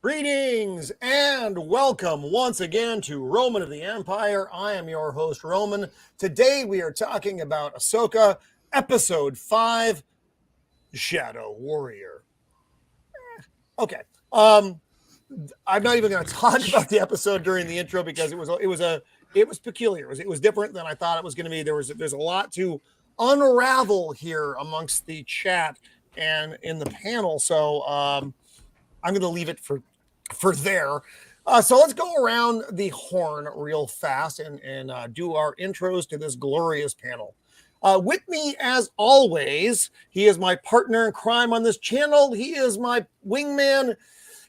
Greetings and welcome once again to Roman of the Empire. I am your host, Roman. Today we are talking about Ahsoka, Episode 5, Shadow Warrior. Okay. I'm not even going to talk about the episode during the intro because it was peculiar. It was different than I thought it was going to be. There's a lot to unravel here amongst the chat and in the panel. So I'm going to leave it for there. So let's go around the horn real fast and do our intros to this glorious panel. With me, as always, he is my partner in crime on this channel. He is my wingman.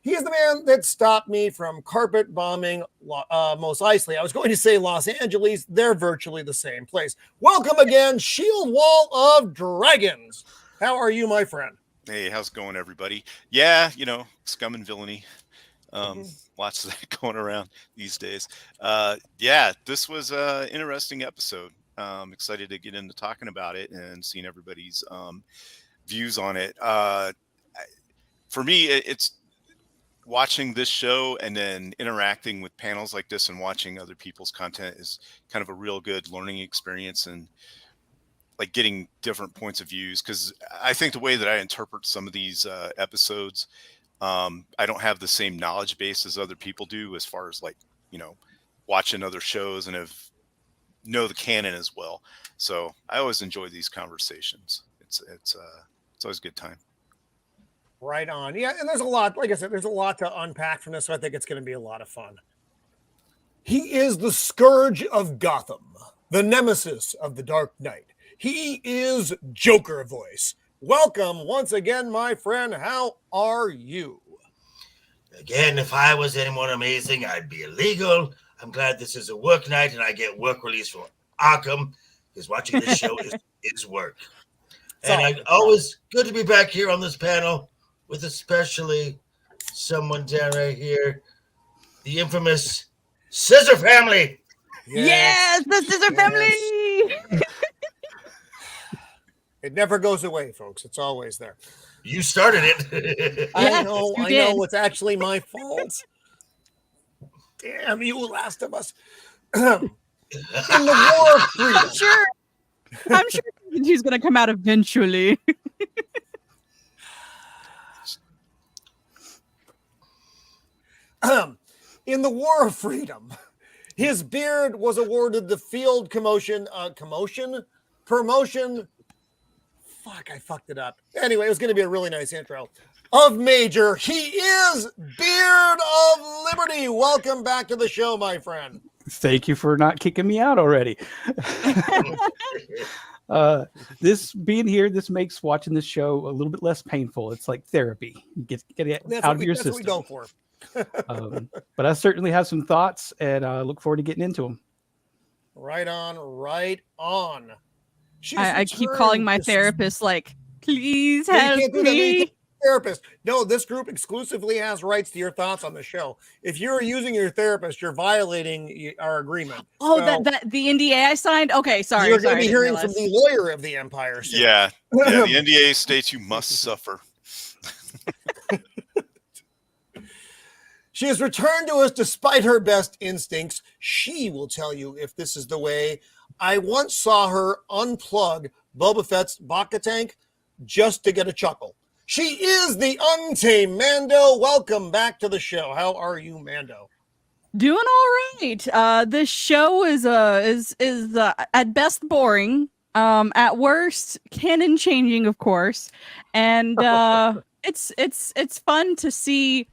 He is the man that stopped me from carpet bombing Mos Eisley. I was going to say Los Angeles. They're virtually the same place. Welcome again, Shieldwall of Dragons. How are you, my friend? Hey, how's it going, everybody? Yeah, scum and villainy. Lots of that going around these days. Yeah, this was an interesting episode. Excited to get into talking about it and seeing everybody's views on it. For me, it's watching this show and then interacting with panels like this and watching other people's content is kind of a real good learning experience and like getting different points of views. Because I think the way that I interpret some of these episodes, I don't have the same knowledge base as other people do as far as watching other shows and know the canon as well. So I always enjoy these conversations. It's always a good time. Right on. Yeah, and there's a lot, like I said, there's a lot to unpack from this, so I think it's going to be a lot of fun. He is the scourge of Gotham, the nemesis of the Dark Knight. He is Joker voice. Welcome once again, my friend. How are you? Again, if I was anyone amazing, I'd be illegal. I'm glad this is a work night and I get work release from Arkham because watching this show is work. And I always good to be back here on this panel with especially someone down right here, the infamous Scissor Family. Yes, the Scissor Family. It never goes away, folks. It's always there. You started it. I know. It's actually my fault. Damn you, Last of Us. In the War of Freedom. I'm sure he's going to come out eventually. In the War of Freedom, his beard was awarded the field promotion. Fuck, I fucked it up. Anyway, it was going to be a really nice intro. Of Major, he is Beard of Liberty. Welcome back to the show, my friend. Thank you for not kicking me out already. This being here, this makes watching this show a little bit less painful. It's like therapy. You get it out of your system. That's what we go for. But I certainly have some thoughts, and I look forward to getting into them. Right on. I keep calling my therapist, like, please help me. Therapist. No, this group exclusively has rights to your thoughts on the show. If you're using your therapist, you're violating our agreement. Oh, so, that the NDA I signed? Okay, sorry. You're going to be hearing from the lawyer of the Empire soon. Yeah, the NDA states you must suffer. She has returned to us despite her best instincts. She will tell you if this is the way. I once saw her unplug Boba Fett's Bacta tank just to get a chuckle. She is the Untamed Mando. Welcome back to the show. How are you, Mando? Doing all right. This show is at best boring. At worst, canon changing, of course, and it's fun to see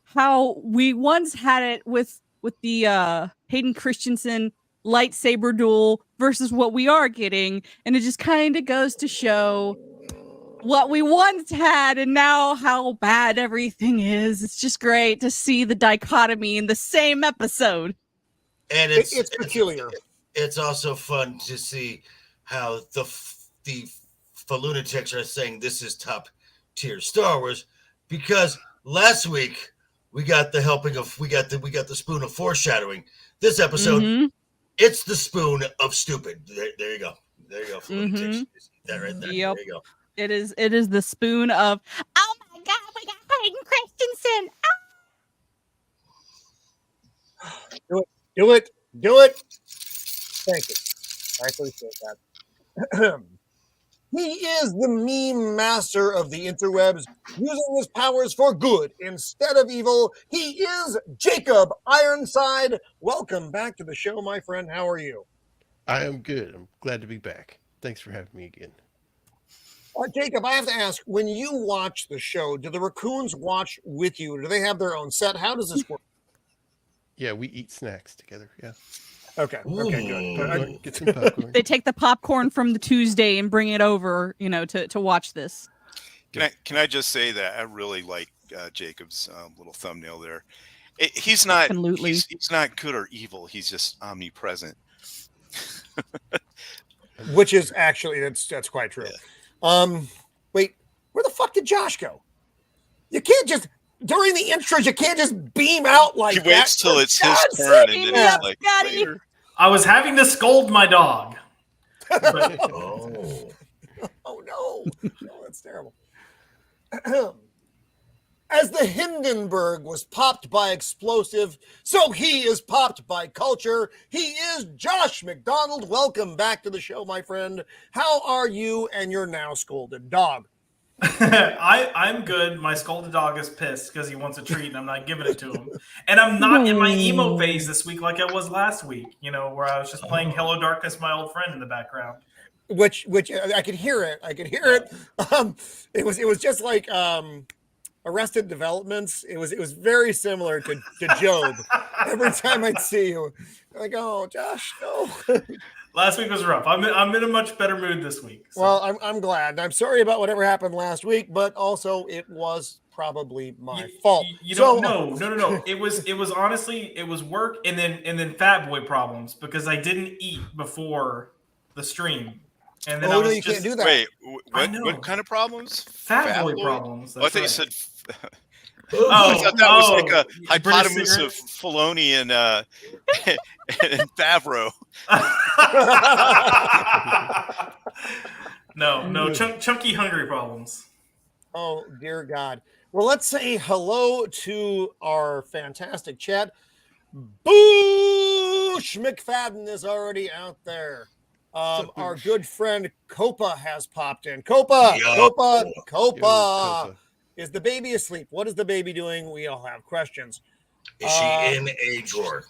how we once had it with the Hayden Christensen lightsaber duel versus what we are getting, and it just kind of goes to show what we once had and now how bad everything is. It's just great to see the dichotomy in the same episode. And it's peculiar. It's also fun to see how the lunatics are saying this is top tier Star Wars, because last week we got the spoon of foreshadowing. This episode, it's the spoon of stupid. There you go. Mm-hmm. That right there. Yep. There you go. It is the spoon of, oh my God, we got Hayden Christensen. Do it. Thank you. I appreciate that. He is the meme master of the interwebs, using his powers for good instead of evil. He is Jacob Ironside. Welcome back to the show, my friend. How are you? I am good. I'm glad to be back. Thanks for having me again. Jacob, I have to ask, when you watch the show, do the raccoons watch with you? Do they have their own set? How does this work? Yeah, we eat snacks together. Yeah. Okay, good. Popcorn, get some popcorn. They take the popcorn from the Tuesday and bring it over, to watch this. Can I just say that I really like Jacob's little thumbnail there. He's not Absolutely. he's not good or evil. He's just omnipresent. Which is actually that's quite true. Yeah. Wait, where the fuck did Josh go? You can't just during the intros. You can't just beam out like He that. waits till it's his God's turn, sake. and then Yeah, he's like, got it. later. I was having to scold my dog. But Oh. Oh no, that's terrible. As the Hindenburg was popped by explosive, so he is popped by culture. He is Josh McDonald. Welcome back to the show, my friend. How are you and your now scolded dog? I'm good. My scolded dog is pissed because he wants a treat and I'm not giving it to him. And I'm not in my emo phase this week like I was last week, where I was just playing Hello Darkness, my old friend in the background. Which I could hear it. It was just like Arrested Developments. It was very similar to Job. Every time I'd see you, I'm like, oh, Josh, no. Last week was rough. I'm in a much better mood this week. So. Well, I'm glad. I'm sorry about whatever happened last week, but also it was probably my fault. You don't no. It was honestly work and then Fat Boy problems because I didn't eat before the stream. And then you can't do that. Wait, what kind of problems? Fat Boy problems. Oh, I thought you right. said. Oh, I thought that was like a British hypotenuse of cigarette? Filoni and Favreau. No, chunky hungry problems. Oh, dear God. Well, let's say hello to our fantastic chat. Boosh McFadden is already out there. Our good friend Copa has popped in. Copa. Yo, Is the baby asleep? What is the baby doing? We all have questions. Is she in a drawer?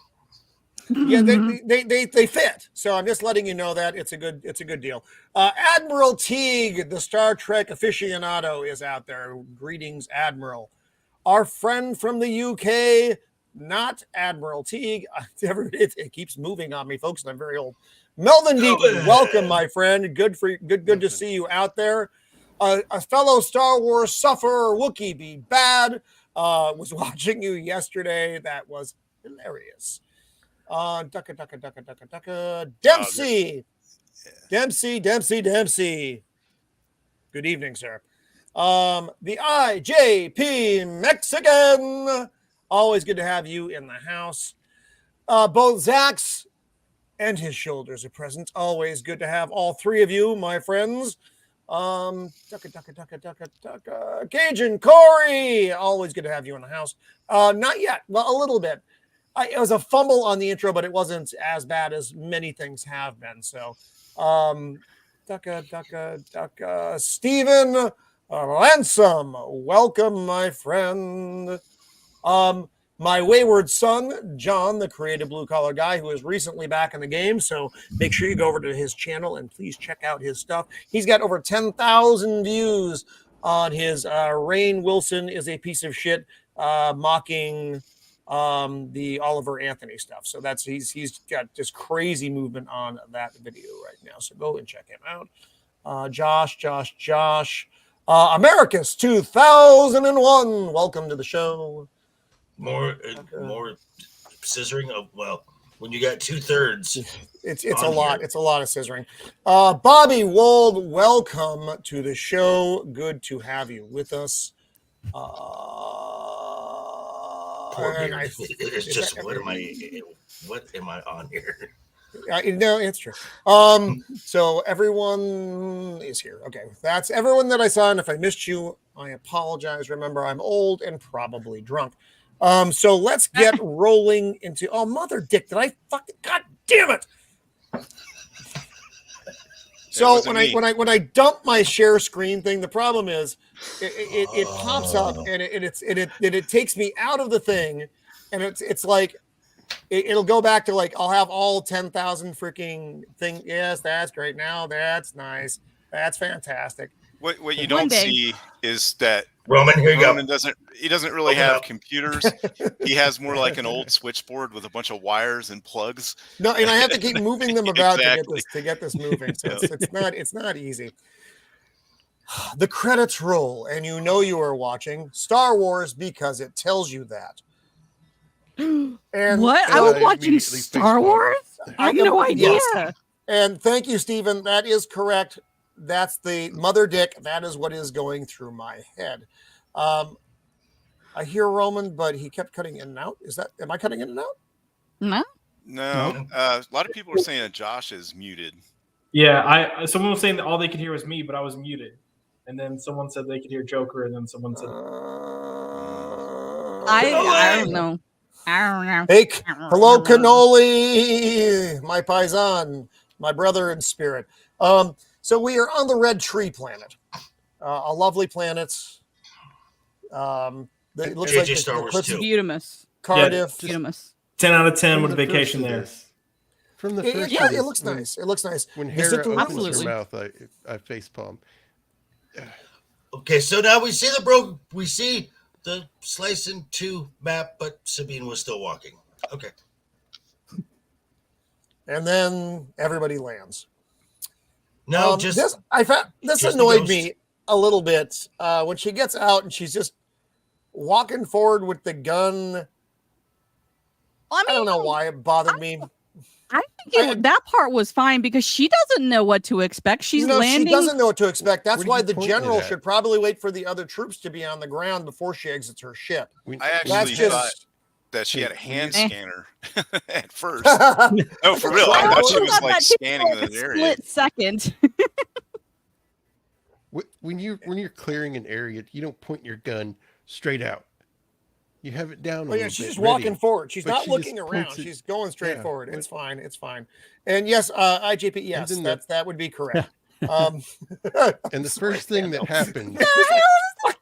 Yeah, they fit. So I'm just letting you know that it's a good deal. Admiral Teague, the Star Trek aficionado, is out there. Greetings, Admiral. Our friend from the UK, not Admiral Teague. It keeps moving on me, folks, and I'm very old. Melvin Deaton, welcome, my friend. Good to see you out there. A fellow Star Wars sufferer, Wookiee Be Bad, was watching you yesterday. That was hilarious. Dempsey. Dempsey. Good evening, sir. The IJP Mexican. Always good to have you in the house. Both Zach's and his shoulders are present. Always good to have all three of you, my friends. Cajun Corey. Always good to have you in the house. Not yet. Well, a little bit. It was a fumble on the intro, but it wasn't as bad as many things have been. So, Stephen Ransom, welcome, my friend. My wayward son, John, the creative blue-collar guy who is recently back in the game. So make sure you go over to his channel and please check out his stuff. He's got over 10,000 views on his Rainn Wilson is a piece of shit mocking the Oliver Anthony stuff. So he's got just crazy movement on that video right now. So go and check him out. Josh. Americas 2001. Welcome to the show. More scissoring of when you got 2/3. It's a lot. It's a lot of scissoring. Bobby Wold, welcome to the show. Good to have you with us. It's just what am I on here? No, it's true. So everyone is here. Okay, that's everyone that I saw. And if I missed you, I apologize. Remember, I'm old and probably drunk. So let's get rolling into. Oh, mother dick! Did I fucking? God damn it! So when I dump my share screen thing, the problem is it pops up and it takes me out of the thing, and it's like it'll go back to like I'll have all 10,000 freaking thing. Yes, that's great. Now that's nice. That's fantastic. What you don't see is that Roman, here you go. Roman doesn't really have computers. He has more like an old switchboard with a bunch of wires and plugs. No, and I have to keep moving them about Exactly. to get this moving. So it's not easy. The credits roll, and you know you are watching Star Wars because it tells you that. And what? I was watching Star Wars? I have no idea. Yes. And thank you, Stephen. That is correct. That's the mother dick. That is what is going through my head. I hear Roman, but he kept cutting in and out. Am I cutting in and out? No. A lot of people are saying that Josh is muted. Yeah, someone was saying that all they could hear was me, but I was muted. And then someone said they could hear Joker, and then someone said I don't know. Hey, hello, cannoli, my paisan, my brother in spirit. So we are on the Red Tree planet, a lovely planet. It looks like Star Wars it's Beautimus. Cardiff. Beautimus. 10 out of 10 with a vacation there. From the first, it looks nice. It looks nice. When Hera opens Absolutely. her mouth, I facepalm. Okay, so now we see the slice in two map, but Sabine was still walking. Okay. And then everybody lands. No, this annoyed me a little bit when she gets out and she's just walking forward with the gun. I don't know why it bothered me. I think that part was fine because she doesn't know what to expect. She's landing. She doesn't know what to expect. That's why the point general at? should probably wait for the other troops to be on the ground before she exits her ship. I actually thought that she had a hand scanner at first. No, for real. I thought she was like scanning the area. Split second. When you're clearing an area, you don't point your gun straight out. You have it down. She's just walking forward. She's not looking around. She's going straight forward. It's fine. It's fine. And yes, IJP. Yes, that would be correct. And the first thing that happens.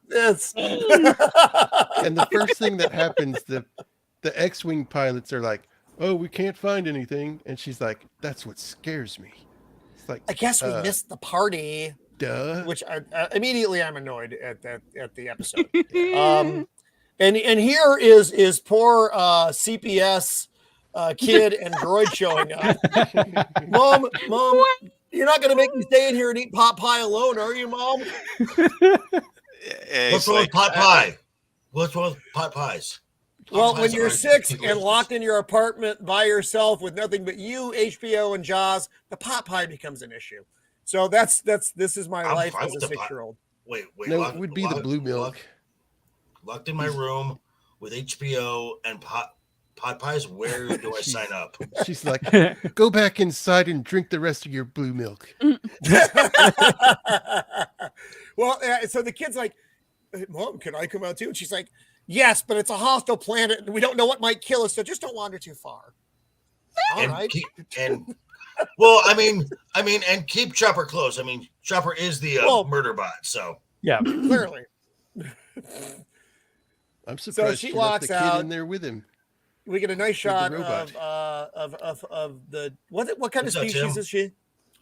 This. And the first thing that happens, the X-wing pilots are like, "Oh, we can't find anything," and she's like, "That's what scares me." It's like, I guess we missed the party. Duh. Which immediately I'm annoyed at the episode. And here is poor CPS kid and droid showing up. Mom, you're not going to make me stay in here and eat pot pie alone, are you, Mom? What's wrong with pot pie? What's wrong with pot pies? Well, when you're 6 and locked in your apartment by yourself with nothing but you, HBO, and Jaws, the pot pie becomes an issue. So this is my life as a 6-year-old. Wait. No, it would be the blue milk. Locked in my room with HBO and pot pies. Where do I sign up? She's like, "Go back inside and drink the rest of your blue milk." Well, so the kid's like, "Mom, can I come out too?" And she's like, "Yes, but it's a hostile planet and we don't know what might kill us, so just don't wander too far." All right. And keep Chopper close. I mean, Chopper is the murder bot, so yeah, clearly. I'm surprised she she walks left the kid out in there with him. We get a nice shot the robot. of the what kind of species is she?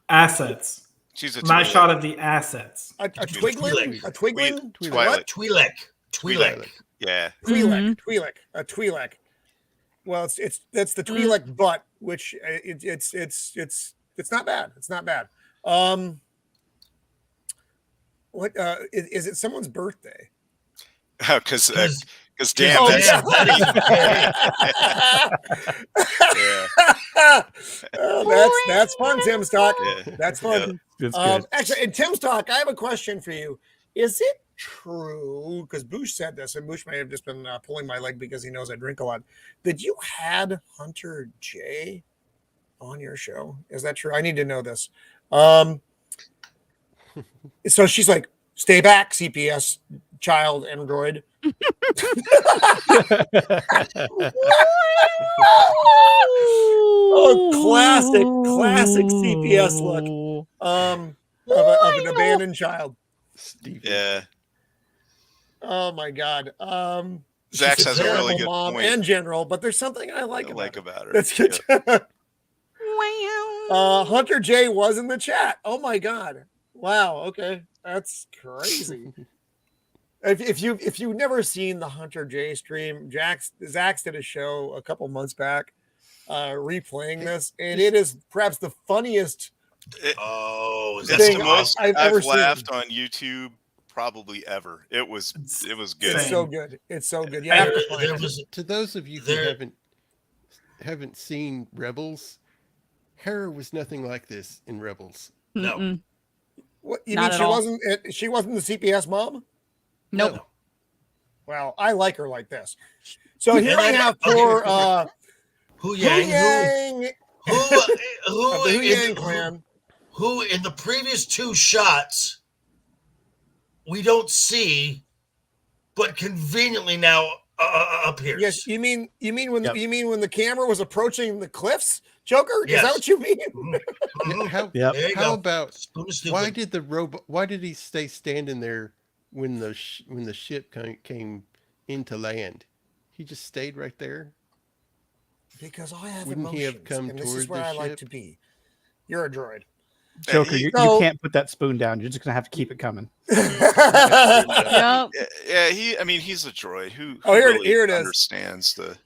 Assets. She's a nice shot of the assets. A Twi'lek? A Twi'lek? Twi'lek. Yeah. Twi'lek. A Twi'lek. Well, that's the Twi'lek butt, which it's not bad. It's not bad. What is it? Someone's birthday? Because damn, that's fun, Tim Stock. Yeah. That's fun. Yeah. Actually, in Tim Stock, I have a question for you. Is it true? Because Bush said this, and Bush may have just been pulling my leg because he knows I drink a lot. That you had Hunter J on your show? Is that true? I need to know this. So she's like, "Stay back, CPS child android." Oh, classic CPS look. Of an abandoned child. Steve. Yeah. Oh my God. Zax she's has a really terrible good mom point. and general, but there's something I like about her. That's good. Yeah. Hunter J was in the chat. Oh my God. Wow. Okay. That's crazy. If you've never seen the Hunter J stream, Zax did a show a couple months back replaying this, and it is perhaps the funniest It's thing the most I've ever laughed seen on YouTube probably ever. It was good. It's so good. It's so good. Yeah. To those of you who haven't seen Rebels, Hera was nothing like this in Rebels. No. What you Not mean? at She wasn't the CPS mom. Nope. No. Well, I like her like this. So here I have for Huyang, of the Huyang clan, who in the previous two shots we don't see, but conveniently now appears. Yes, you mean when the camera was approaching the cliffs, Joker? Is that what you mean? How about why did the robot? Why did he stay standing there when the ship came into land? He just stayed right there. Because I have Wouldn't emotions, he have come and this toward is where the I like ship? to be. You're a droid. Joker, you can't put that spoon down. You're just gonna have to keep it coming. Yeah, he's a droid who here it is. Understands the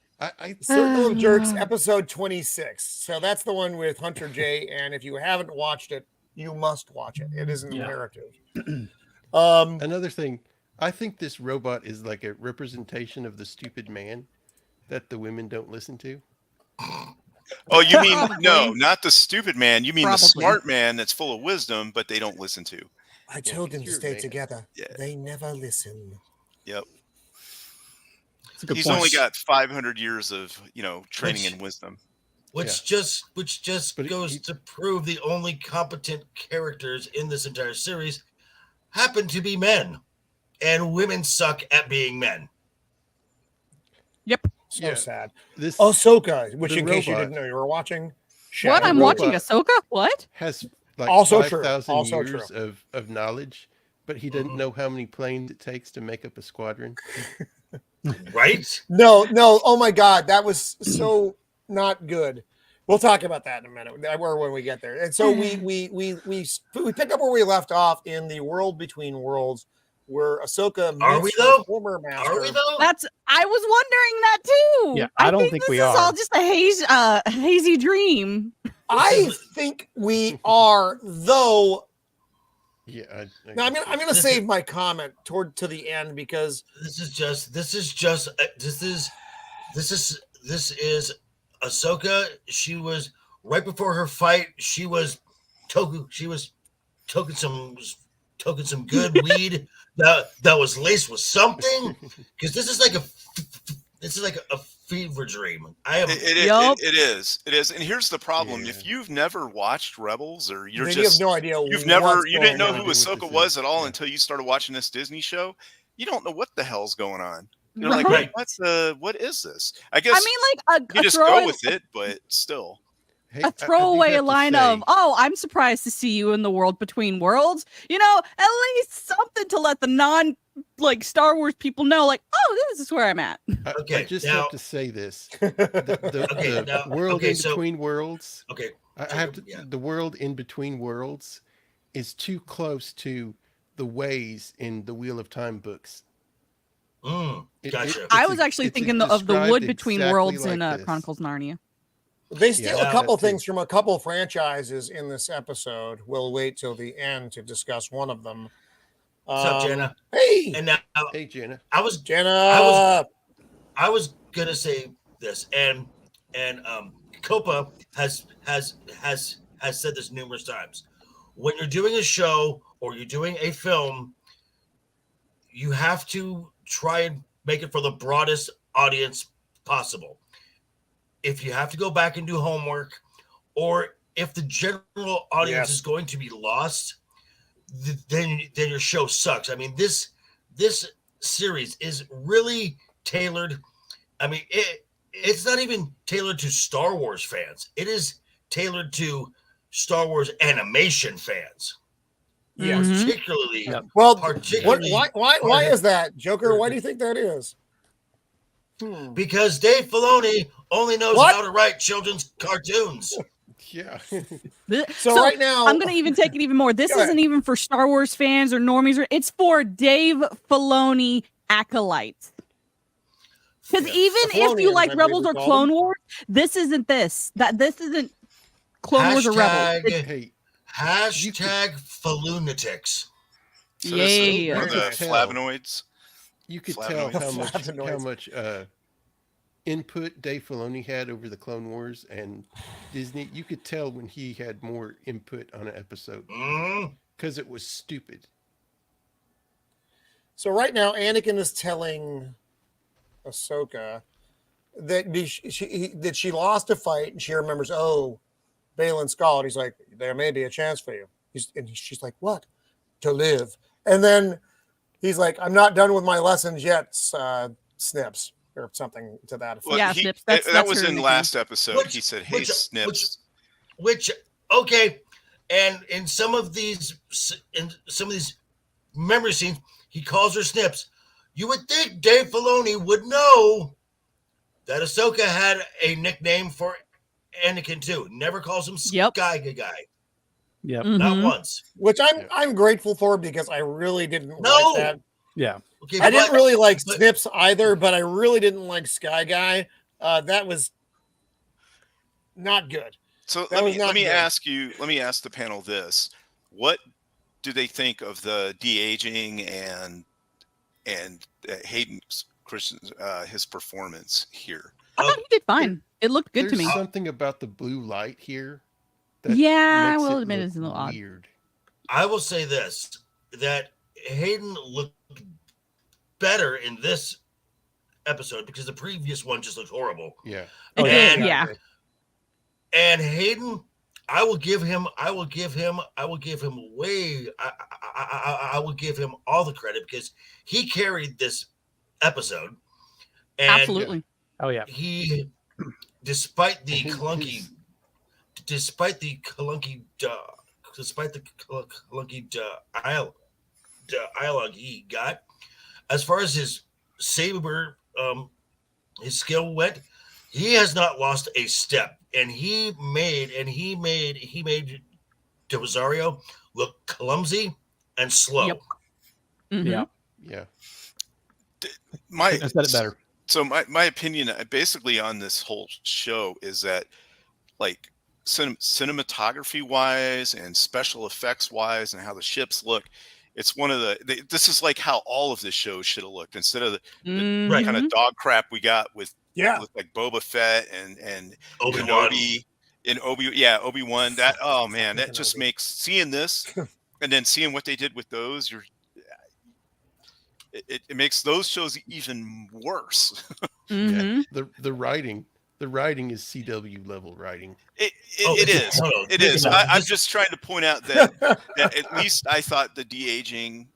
Circle of Jerks episode 26. So that's the one with Hunter J. And if you haven't watched it, you must watch it. It is an imperative. Another thing, I think this robot is like a representation of the stupid man that the women don't listen to. Oh, you mean no, not the stupid man. You mean the Probably. smart man that's full of wisdom, but they don't listen to. I told them to stay man. together. Yeah. They never listen. Yep. Good He's point. only got 500 years of training and wisdom. Which just goes to prove the only competent characters in this entire series happen to be men, and women suck at being men. Yep. So sad. This Ahsoka, which the in case you robot- didn't know, you were watching. What? I'm robot watching Ahsoka? What? has like Also true. 5,000 Also years of knowledge, but he doesn't know how many planes it takes to make up a squadron. Right? No. Oh my God, that was so not good. We'll talk about that in a minute, or when we get there. And so we pick up where we left off in the World Between Worlds, where Ahsoka meets her former master. Are we though? I was wondering that too. Yeah, I don't think this we is are. all just a hazy dream. I think we are, though. Yeah. Now I'm gonna save my comment to the end because this is Ahsoka. She was right before her fight. She was toking some good weed that was laced with something, because this is like a fever dream. It is. And here's the problem: if you've never watched Rebels, or you have no idea, you didn't know who Ahsoka was at all until you started watching this Disney show. You don't know what the hell's going on. You're like, wait, what is this? I guess you just go with it, but still. A throwaway line of, "Oh, I'm surprised to see you in the World Between Worlds." At least something to let the Star Wars people know, this is where I'm at. I just have to say this: the world in between worlds. Okay, I have to. The world in between worlds is too close to the ways in the Wheel of Time books. Gotcha. I was actually thinking of the wood between worlds in Chronicles of Narnia. They steal a couple things from a couple franchises in this episode. We'll wait till the end to discuss one of them. What's up, Jenna? Hey. And now, hey, Jenna. Jenna. I was gonna say this, and Copa has said this numerous times. When you're doing a show or you're doing a film, you have to try and make it for the broadest audience possible. If you have to go back and do homework, or if the general audience is going to be lost, then your show sucks. I mean, this series is really tailored. I mean, it's not even tailored to Star Wars fans. It is tailored to Star Wars animation fans. Yeah. Particularly. Yep. Well, particularly why is that, Joker? Why do you think that is? Because Dave Filoni only knows What? how to write children's cartoons. Yeah. So right now, I'm going to even take it even more. This Go ahead. isn't even for Star Wars fans or normies. It's for Dave Filoni acolytes. Because even if you Filonians, like I Rebels believe or we call Clone them. Wars, this isn't this. This isn't Clone Wars or Rebels. Hashtag- Hey, Hashtag Falunatics. So this is Yay. one of the Tell. flavonoids. you could Flavonoids. tell how Flavonoids. much input Dave Filoni had over the Clone Wars and Disney. You could tell when he had more input on an episode because it was stupid. So right now, Anakin is telling Ahsoka that she lost a fight, and she remembers, oh, Baylan Skoll. And he's like, there may be a chance for you. She's like, what? To live. And then he's like, I'm not done with my lessons yet, Snips, or something to that effect. Well, Yeah, Snips, that's was her in nickname. last episode. He said, "Hey, Snips." Which okay, and in some of these memory scenes, he calls her Snips. You would think Dave Filoni would know that Ahsoka had a nickname for Anakin too. Never calls him Yep. Sky Guy. Yep. Not Mhm. once. Which I'm grateful for, because I really didn't No! like that. Yeah. Okay, I didn't really like but- Snips either, but I really didn't like Sky Guy. That was not good. So That was let not me good. ask the panel this: what do they think of the de-aging and Hayden Christensen's his performance here? I thought he did fine. It looked good to There's me. something about the blue light here. That Yeah, I makes will it admit look it's a little odd. weird. I will say this, that Hayden looked better in this episode because the previous one just looked horrible. Yeah. It And- did, yeah. And Hayden, I will give him all the credit because he carried this episode. And Absolutely. Oh yeah. he, despite the His- clunky dialogue he got, as far as his saber, his skill went, he has not lost a step, and he made De Rosario look clumsy and slow. Yep. Mhm. Yeah. Yeah. My I said it better. So my opinion basically on this whole show is that, like, cinematography wise and special effects wise and how the ships look, it's one of this is like how all of the shows should have looked, instead of the Mhm. kind of dog crap we got with like Boba Fett and Obi-Wan. Kenobi and Obi-Wan. That, oh man, that just makes seeing this and then seeing what they did with those, it makes those shows even worse. Mhm. The writing is CW level writing. It it's- is. hold on. It is. No, I'm this- just trying to point out that at least I thought the de-aging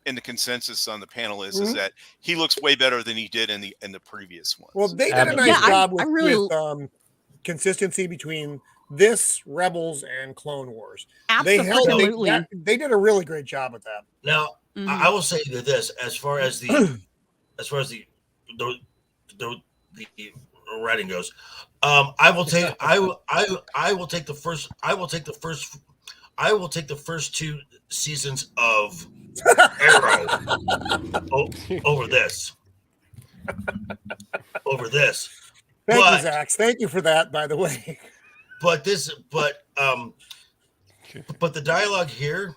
in the consensus on the panel is that he looks way better than he did in the previous one. Well, they did a nice Yeah, job I with, really- consistency between this, Rebels, and Clone Wars. They Absolutely. they did a really great job with that. Now, Mhm. I will say that this, as far as the writing goes, I will take the first two seasons of Arrow over this. Thank But- you, Zach. Thank you for that, by the way. But the dialogue here,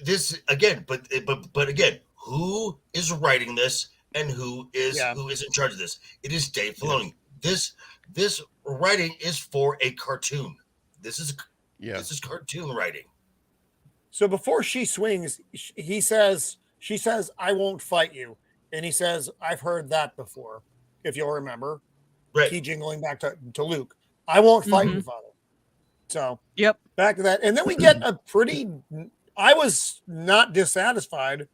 this again, but again, who is writing this and who is in charge of this? It is Dave Filoni. This writing is for a cartoon. This is cartoon writing. So before she swings, she says, I won't fight you. And he says, I've heard that before, if you'll remember. Right. Key jingling back to Luke. I won't fight you, Father. So Yep. back to that. And then we get a pretty, I was not dissatisfied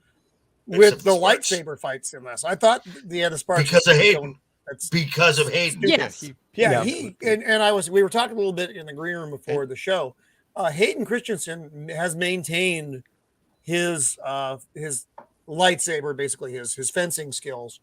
with the sparks. lightsaber fights in this. I thought the sparks Because of Hayden. going- that's Because of Hayden. Yes. yeah. Yeah. We were talking a little bit in the green room before the show. Hayden Christensen has maintained his lightsaber, basically his fencing skills,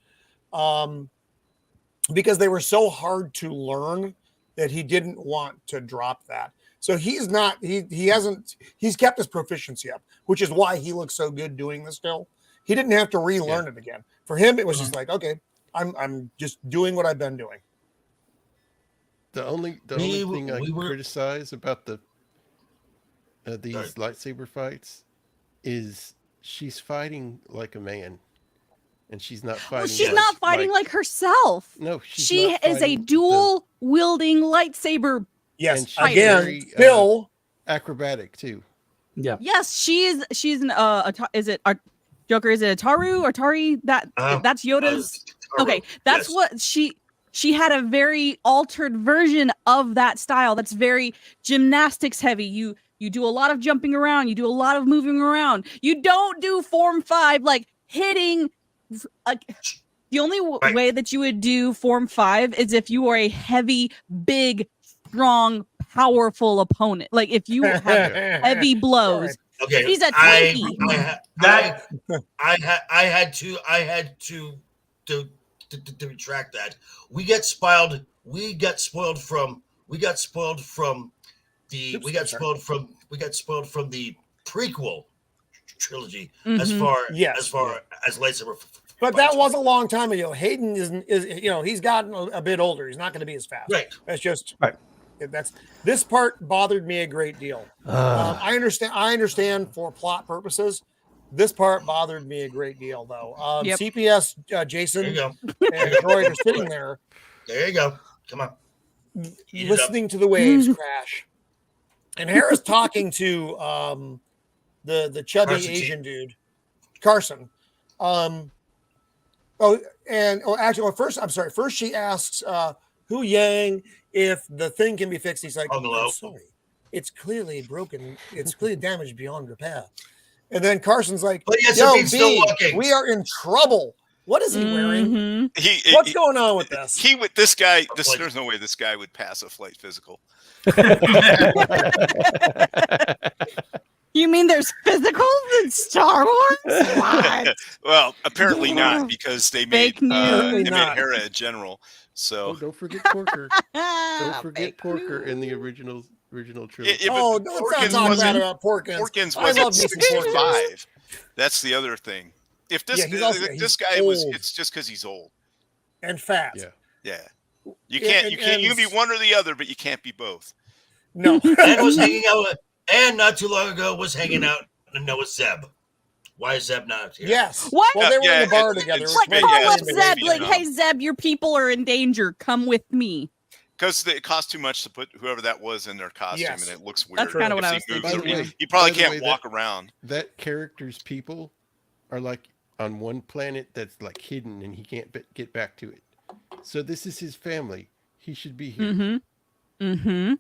because they were so hard to learn that he didn't want to drop that. So he's kept his proficiency up, which is why he looks so good doing this still. He didn't have to relearn it again. For him, it was just like, okay, I'm just doing what I've been doing. The only thing I criticize about these lightsaber fights is she's fighting like a man, and she's not fighting. Well, she's not fighting like herself. No, she is a dual wielding lightsaber. Yes, and again, very, still acrobatic too. Yeah. Yes, she's an is it Joker? Is it Atari? That's Yoda's. Okay, that's what she had a very altered version of that style. That's very gymnastics heavy. You do a lot of jumping around. You do a lot of moving around. You don't do Form 5 like hitting. The only way that you would do Form 5 is if you are a heavy, big, strong, powerful opponent. Like if you have heavy blows. Okay, he's a tanky. I had to retract that. We got spoiled from the prequel trilogy as far as lightsaber. But that was a long time ago. Hayden is he's gotten a bit older. He's not going to be as fast. Right. That's just right. This part bothered me a great deal. I understand for plot purposes. This part bothered me a great deal, though. CPS Jason and Droid are sitting there. There you go. Come on. Listening to the waves crash. And Hera's talking to the chubby Asian dude, Carson. First she asks Huyang if the thing can be fixed. He's like, I'm sorry. It's clearly broken. It's clearly damaged beyond repair. And then Carson's like, yo, B, we are in trouble. What is he wearing? What's going on with this? This guy, there's no way this guy would pass a flight physical. You mean there's physicals in Star Wars? What? Well, apparently not, because they made Hera a general. So don't forget Porker. Don't forget Porker in the original trilogy. Don't talk bad about Porkins. Porkins wasn't 65. That's the other thing. If this guy was, it's just because he's old and fat. Yeah. You can be one or the other, but you can't be both. No. And was hanging out, and not too long ago was hanging out with Zeb. Why is Zeb not here? Yes. What? Well, they were in the bar together. Call up Zeb. Like, hey, Zeb, your people are in danger. Come with me. Because it costs too much to put whoever that was in their costume, and it looks weird. That's kind of what I was thinking. He probably can't walk around. That character's people are like on one planet that's like hidden, and he can't get back to it. So this is his family. He should be here. No,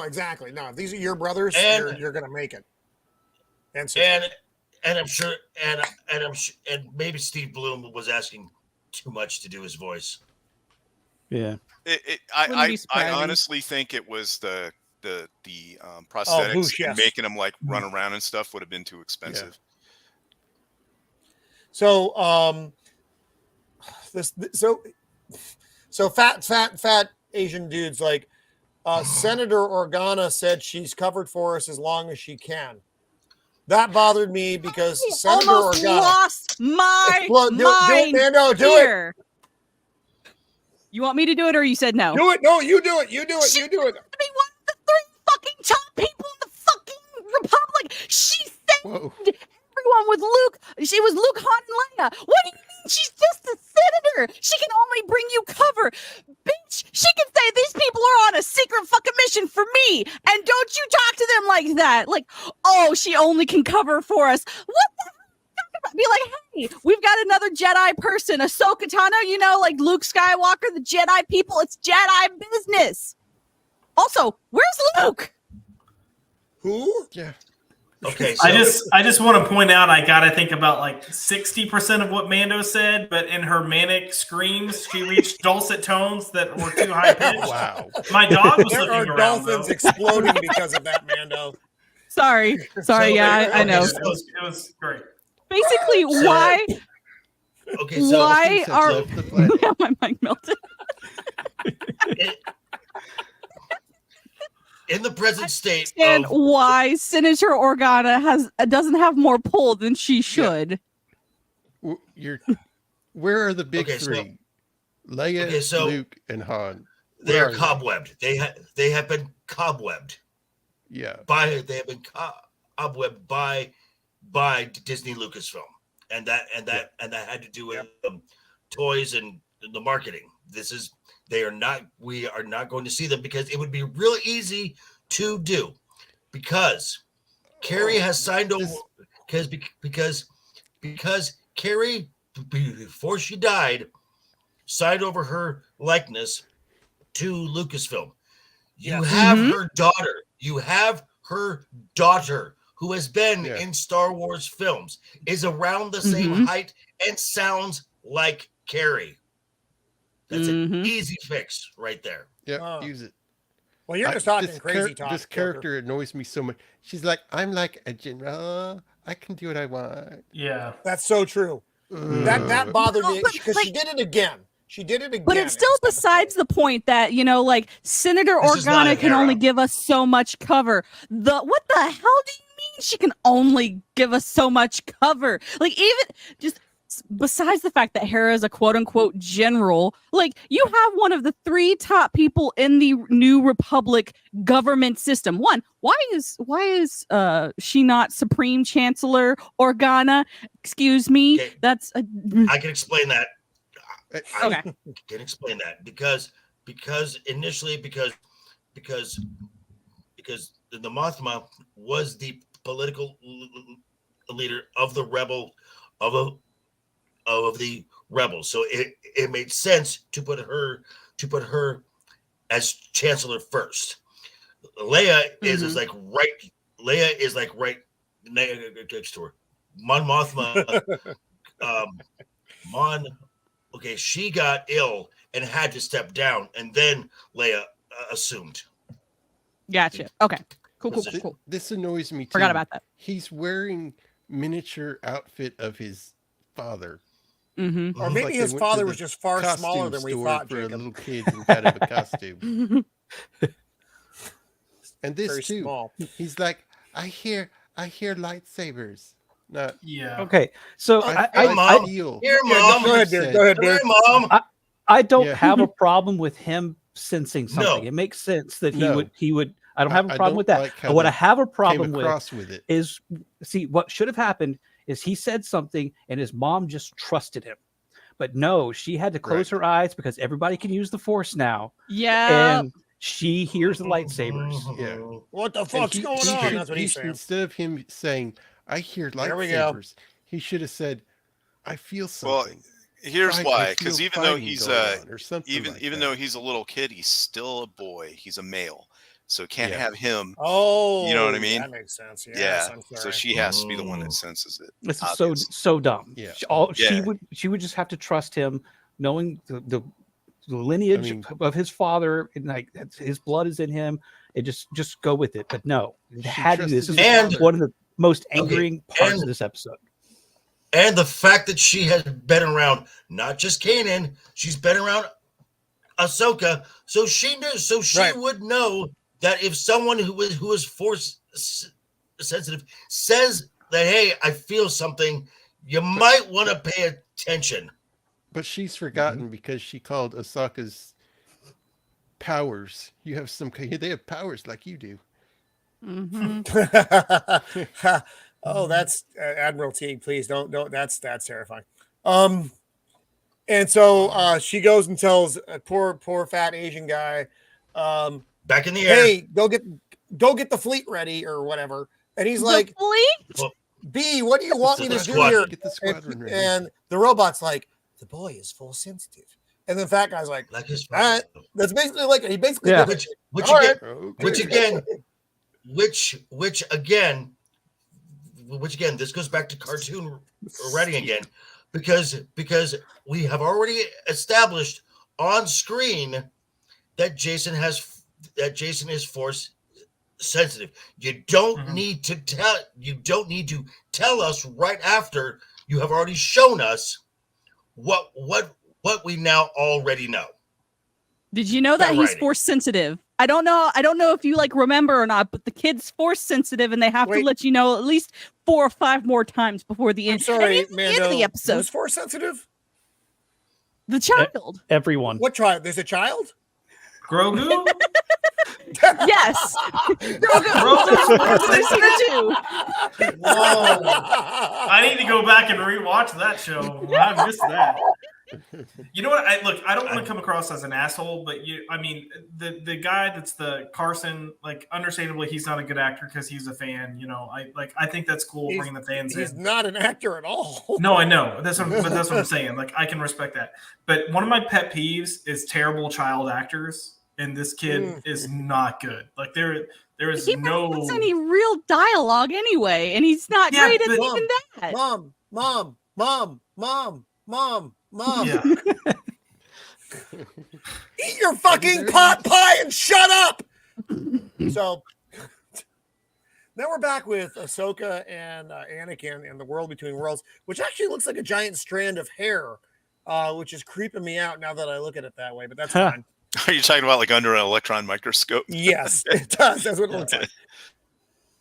exactly. No, these are your brothers. And you're going to make it. And I'm sure, and maybe Steve Bloom was asking too much to do his voice. Yeah. I honestly think it was the prosthetics and making him like run around and stuff would have been too expensive. Yeah. So fat Asian dudes like Senator Organa said she's covered for us as long as she can. That bothered me because Senator Organa lost my mind. Do it. You want me to do it, or you said no? Do it. No, you do it. You do it. She be one of the 3 fucking top people in the fucking Republic. She saved everyone with Luke. She was Luke, Han, and Leia. What do you mean? She's just a senator. She can only bring you cover. Bitch, she can say these people are on a secret fucking mission for me. And don't you talk to them like that. Like, oh, she only can cover for us. What the hell? Be like, hey, we've got another Jedi person, Ahsoka Tano, like Luke Skywalker, the Jedi people. It's Jedi business. Also, where's Luke? Who? Yeah. Okay, so I just want to point out I gotta think about like 60% of what Mando said, but in her manic screams, she reached dulcet tones that were too high pitched. Wow. My dog was There are looking around. dolphins Though. exploding because of that, Mando. Sorry. So, Yeah, I okay, know. so- It was great. Basically, So- why okay, so why Since are left the planet. yeah, my mic melted. in the present state And of why Senator Organa doesn't have more pull than she should. Where are the big Okay, so- three? Leia, Okay, so- Luke, and Han. they Where are are they? cobwebbed. They have been cobwebbed Yeah. cobwebbed by Disney Lucasfilm, and that had to do with toys and the marketing. We are not going to see them because it would be real easy to do, because Carrie has signed over because Carrie, before she died, signed over her likeness to Lucasfilm. You have her daughter. You have her daughter, who has been in Star Wars films, is around the same height and sounds like Carrie. That's an easy fix right there. Yeah. Use it. Well, you're just talking This crazy talk. This character annoys me so much. She's like, I'm like a general. I can do what I want. Yeah. That's so true. That bothered me because she did it again. She did it again. But it's still besides the point that, like Senator This is not Organa an can era. only give us so much cover. What the hell do you mean she can only give us so much cover? Like, even just besides the fact that Hera is a quote unquote general, like you have one of the 3 top people in the New Republic government system. One, why is she not Supreme Chancellor Organa? Excuse me. Okay. That's I can explain that. Okay. I can explain that because initially because the Mothma was the political leader of the the rebels, so it made sense to put her as chancellor first. Leia is like right. Leia is like right next to her. Mon Mothma, Okay, she got ill and had to step down, and then Leia assumed. Gotcha. Okay. Cool. This annoys me too. Forgot about that. He's wearing miniature outfit of his father. Or It's maybe like they his went to father the was just far smaller costume than we store thought, for Jacob. little kids and kind of a costume. And this Very too. small. He's like, I hear lightsabers. Not. Yeah. Okay, so Mom. feel. Here, Yeah, Mom. go ahead, dude. Go ahead, Here, dude. Mom. I don't Yeah. have a problem with him sensing No. something. It makes sense that No. he would. I don't have a I problem don't with that. like how But what I they have a Came problem with across with it. is, see, what should have happened is he said something and his mom just trusted him. But no, she had to close her eyes because everybody can use the Force now. Yeah. And she hears the lightsabers. Yeah. What the And fuck's going on? That's what he's saying. Instead of him saying, I hear There we go. lightsabers, he should have said, I feel Well, something. here's I why. feel Because even though fighting he's going on," or something even like even that. though he's a little kid, he's still a boy. He's a male, so can't Yeah. have him. Oh, You know what I mean? That makes sense. Yes, Yeah. I'm So sorry. she has to be the one that senses it. This is obviously. so dumb. Yeah. Yeah. She would just have to trust him, knowing the lineage of his father, and like his blood is in him. And just go with it. But no, it She had to. This is trusted his father. one of the most angering parts and- of this episode. And the fact that she has been around not just Kanan, she's been around Ahsoka, so she knew. So she Right. would know that if someone who is Force sensitive says that, "Hey, I feel something," you might want to pay attention. But she's forgotten because she called Ahsoka's powers. You have they have powers like you do. Oh, that's Admiral Teague. Please don't. That's terrifying. And so she goes and tells a poor fat Asian guy, Back in the air. "Hey, go get the fleet ready or whatever." And he's like, fleet? "B, what do you want me to do Squadron. here?" Get the squadron ready. And the robot's like, "The boy is full sensitive." And the fat guy's like, Like his "All right." That's basically like he basically Yeah. did it. which All again, Okay. which again, which again, this goes back to cartoon writing again, because we have already established on screen that Jason is Force sensitive. You don't need to tell us right after you have already shown us what we now already know. Did you know that he's Force sensitive? I don't know if you remember or not, but the kid's Force sensitive, and they have to let you know at least 4 or 5 more times before the end. Sorry, Mando, end of the episode. Who's Force sensitive? The child. Everyone. What child? There's a child? Grogu? Yes. Grogu's here too. Whoa. I need to go back and rewatch that show. I missed that. You know what? I don't want to come across as an asshole, but the guy that's the Carson, understandably, he's not a good actor because he's a fan. I think that's cool bringing the fans in. He's not an actor at all. No, I know. That's what I'm saying. I can respect that. But one of my pet peeves is terrible child actors, and this kid is not good. There is he no any real dialogue anyway, and he's not great at even that. Mom. Yeah. Eat your fucking pot pie and shut up. So now we're back with Ahsoka and Anakin in the World Between Worlds, which actually looks like a giant strand of hair, which is creeping me out now that I look at it that way, but that's fine. Are you talking about under an electron microscope? Yes, it does. That's what it looks like.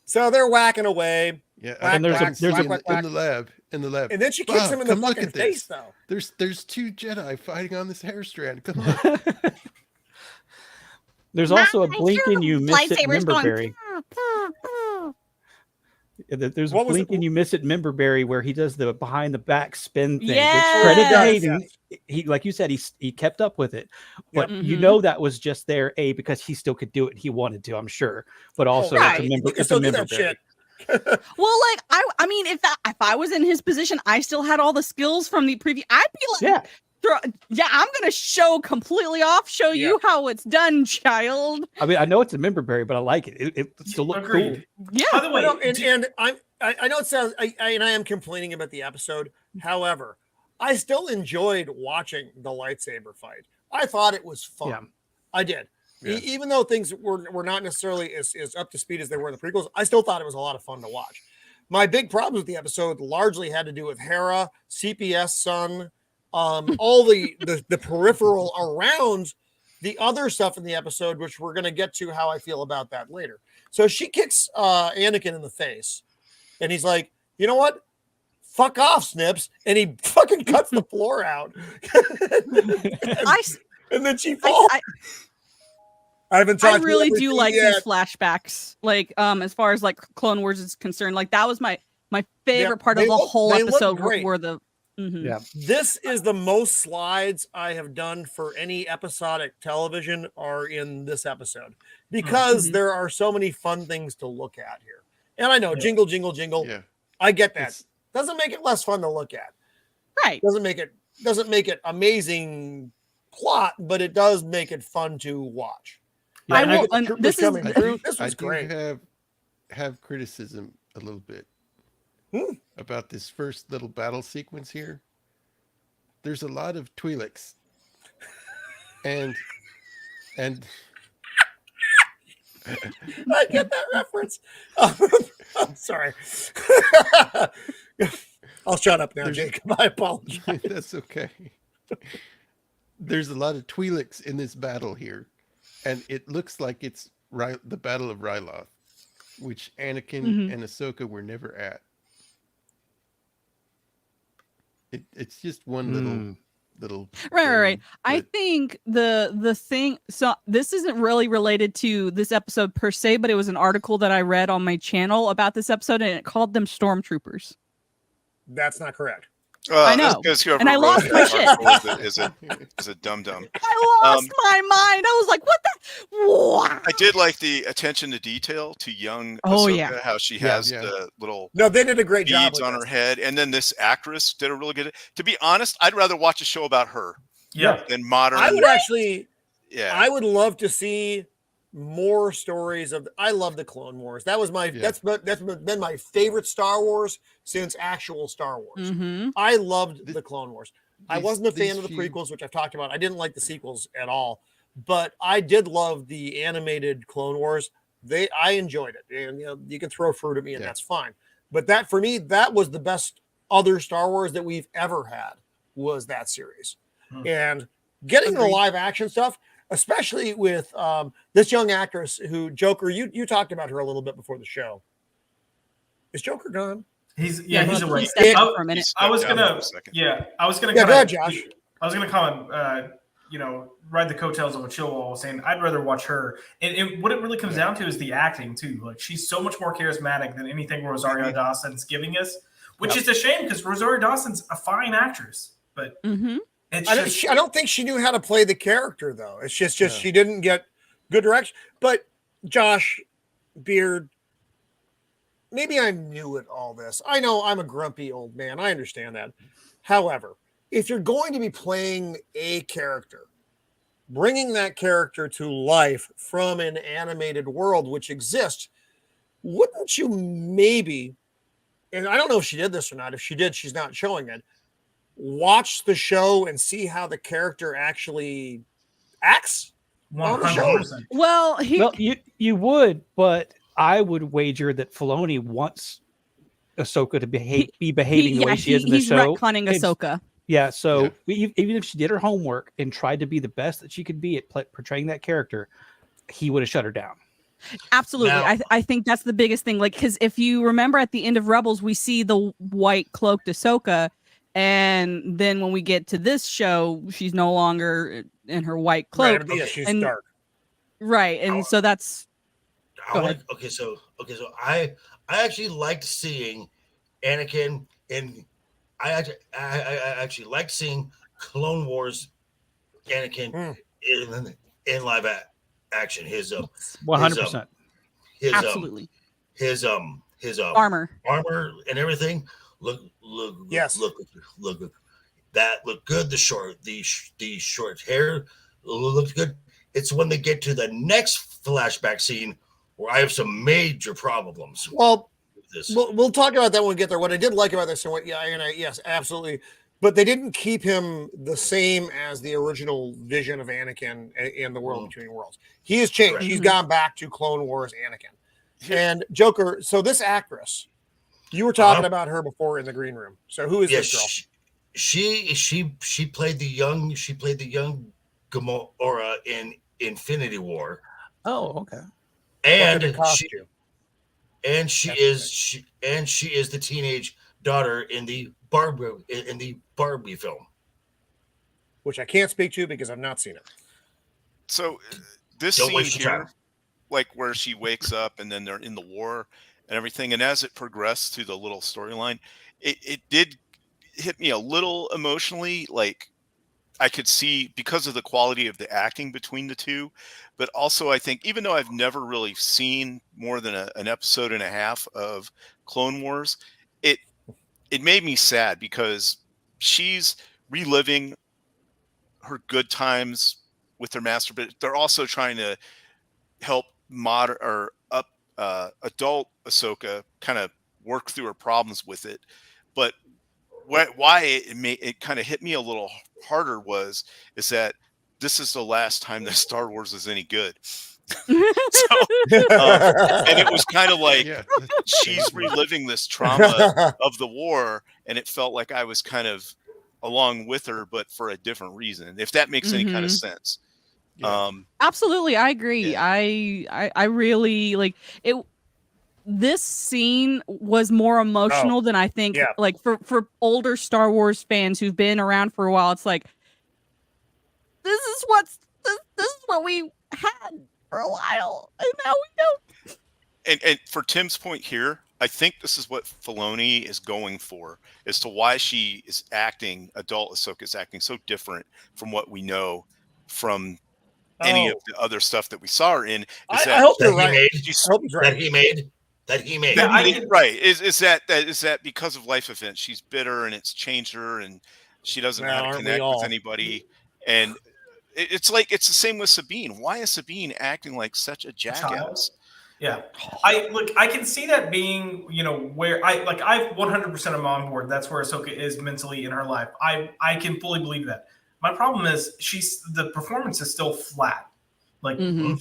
So they're whacking away. Yeah, and there's in the lab. In the lab. And then she kicks him in the fucking face, though. There's 2 Jedi fighting on this hair strand. Come on. There's also a blink and you miss it memberberry. There's a blink and you miss it memberberry where he does the behind the back spin thing. Yes. Which credit to Hayden. He, like you said, he kept up with it. But you know that was just there, because he still could do it. He wanted to, I'm sure. But also it's a memberberry. Well, I mean, if I was in his position, I still had all the skills from the preview. I'd be like, I'm gonna show you how it's done, child. I mean, I know it's a memberberry, but I like it. It still looks cool. Yeah. By the way, I know it sounds, I am complaining about the episode. However, I still enjoyed watching the lightsaber fight. I thought it was fun. Yeah. I did. Yeah. Even though things were not necessarily as up to speed as they were in the prequels, I still thought it was a lot of fun to watch. My big problems with the episode largely had to do with Hera, CPS son, all the peripheral around the other stuff in the episode, which we're going to get to how I feel about that later. So she kicks Anakin in the face, and he's like, you know what? Fuck off, Snips. And he fucking cuts the floor out. and then she falls. I really do like these flashbacks. As far as Clone Wars is concerned, that was my favorite part of the whole episode. Were the This is the most slides I have done for any episodic television are in this episode, because there are so many fun things to look at here. And I know jingle, jingle, jingle. Yeah. I get that. Doesn't make it less fun to look at. Right. Doesn't make it amazing plot, but it does make it fun to watch. Yeah, this was great. Have criticism a little bit about this first little battle sequence here. There's a lot of Twi'leks, and I get that reference. I'm sorry. I'll shut up now, Jacob. I apologize. That's okay. There's a lot of Twi'leks in this battle here. And it looks like it's the Battle of Ryloth, which Anakin and Ahsoka were never at. It's just one little right. I think the thing. So this isn't really related to this episode per se, but it was an article that I read on my channel about this episode, and it called them stormtroopers. That's not correct. I know, and I lost my shit. Is a dum-dum. I lost my mind. I was like, what the? I did like the attention to detail to young Ahsoka, how she has the little they did a great job on her head. And then this actress did a really good. To be honest, I'd rather watch a show about her than modern. I would actually, I would love to see more stories of. I love the Clone Wars. That was my that's been my favorite Star Wars since actual Star Wars. Mm-hmm. I loved the Clone Wars. I wasn't a fan of the few- prequels, which I've talked about. I didn't like the sequels at all, but I did love the animated Clone Wars. I enjoyed it, and you can throw fruit at me, and that's fine. But that for me, that was the best other Star Wars that we've ever had. Was that series, and getting the live action stuff. Especially with this young actress who Joker, you talked about her a little bit before the show. Is Joker gone? He's away. He stepped out for a minute. I was gonna go ahead, Josh. I was gonna comment, ride the coattails of what Shieldwall was saying. I'd rather watch her. And what it really comes down to is the acting too. Like she's so much more charismatic than anything Rosario Dawson's giving us, which is a shame because Rosario Dawson's a fine actress, but. I don't think she knew how to play the character, though. It's just she didn't get good direction. But Josh Beard, maybe I'm new at all this. I know I'm a grumpy old man. I understand that. However, if you're going to be playing a character, bringing that character to life from an animated world which exists, wouldn't you maybe, and I don't know if she did this or not. If she did, she's not showing it. Watch the show and see how the character actually acts on the show. Well, you would, but I would wager that Filoni wants Ahsoka to be behaving the way she is in the show. He's retconning Ahsoka. Yeah, so even if she did her homework and tried to be the best that she could be at portraying that character, he would have shut her down. Absolutely. Now, I think that's the biggest thing. Like, because if you remember at the end of Rebels, we see the white cloaked Ahsoka. And then when we get to this show, she's no longer in her white cloak. Right, she's dark. Right. And so that's. Okay, so I actually liked seeing Anakin and I actually liked seeing Clone Wars Anakin in live action. His 100%. Absolutely. His armor and everything look that looked good. The short hair looked good. It's when they get to the next flashback scene where I have some major problems. Well, we'll talk about that when we get there. What I did like about this, yes, absolutely. But they didn't keep him the same as the original vision of Anakin in the World Between Worlds. He has changed. Right. He's gone back to Clone Wars Anakin. And Joker, so this actress, you were talking about her before in the green room. So who is this girl? She played the young Gamora in Infinity War. Oh, okay. And she is the teenage daughter in the Barbie film, which I can't speak to because I've not seen it. So this scene here, like where she wakes up and then they're in the war and everything, and as it progressed through the little storyline, it did hit me a little emotionally. Like I could see because of the quality of the acting between the two, but also I think even though I've never really seen more than an episode and a half of Clone Wars, it made me sad because she's reliving her good times with her master, but they're also trying to help adult Ahsoka kind of work through her problems with it. But why it kind of hit me a little harder is that this is the last time that Star Wars is any good. And it was kind of like she's reliving this trauma of the war, and it felt like I was kind of along with her, but for a different reason, if that makes any kind of sense. Absolutely, I agree. I really like it. This scene was more emotional than I think. Like for older Star Wars fans who've been around for a while, it's like this is what we had for a while, and now we don't. And for Tim's point here, I think this is what Filoni is going for as to why she is acting, adult Ahsoka is acting so different from what we know from any of the other stuff that we saw her in. I hope you're right. That he made. Right. Is that because of life events? She's bitter and it's changed her and she doesn't know how to connect with anybody. And it's like it's the same with Sabine. Why is Sabine acting like such a jackass? Yeah, I can see that being, where I've 100% am on board. That's where Ahsoka is mentally in her life. I can fully believe that. My problem is the performance is still flat. And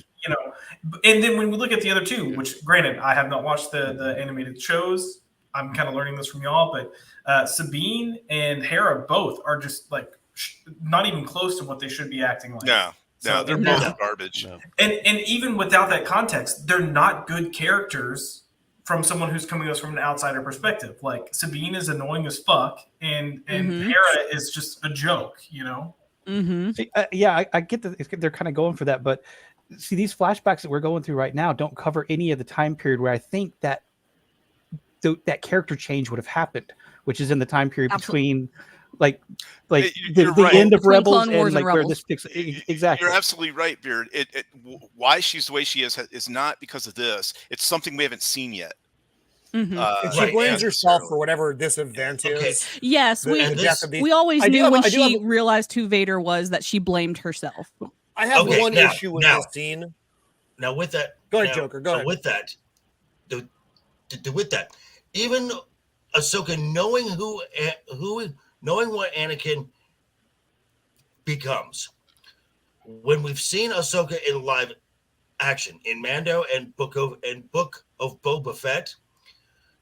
then when we look at the other two, which granted, I have not watched the animated shows. I'm kind of learning this from y'all, but Sabine and Hera both are just like not even close to what they should be acting like. No, they're both garbage. No. And even without that context, they're not good characters from someone who's coming to us from an outsider perspective. Like Sabine is annoying as fuck, and Hera is just a joke, I get that they're kind of going for that, but see, these flashbacks that we're going through right now don't cover any of the time period where I think that that character change would have happened, which is in the time period between the end of Rebels and like where this picks exactly. You're absolutely right, Beard. Why she's the way she is not because of this. It's something we haven't seen yet. She blames herself for whatever this event is. Yes, we always knew when she realized who Vader was that she blamed herself. I have one issue with this scene. Now, with that, go ahead, Joker. Go ahead. With that, even Ahsoka knowing what Anakin becomes, when we've seen Ahsoka in live action in Mando and Book of Boba Fett,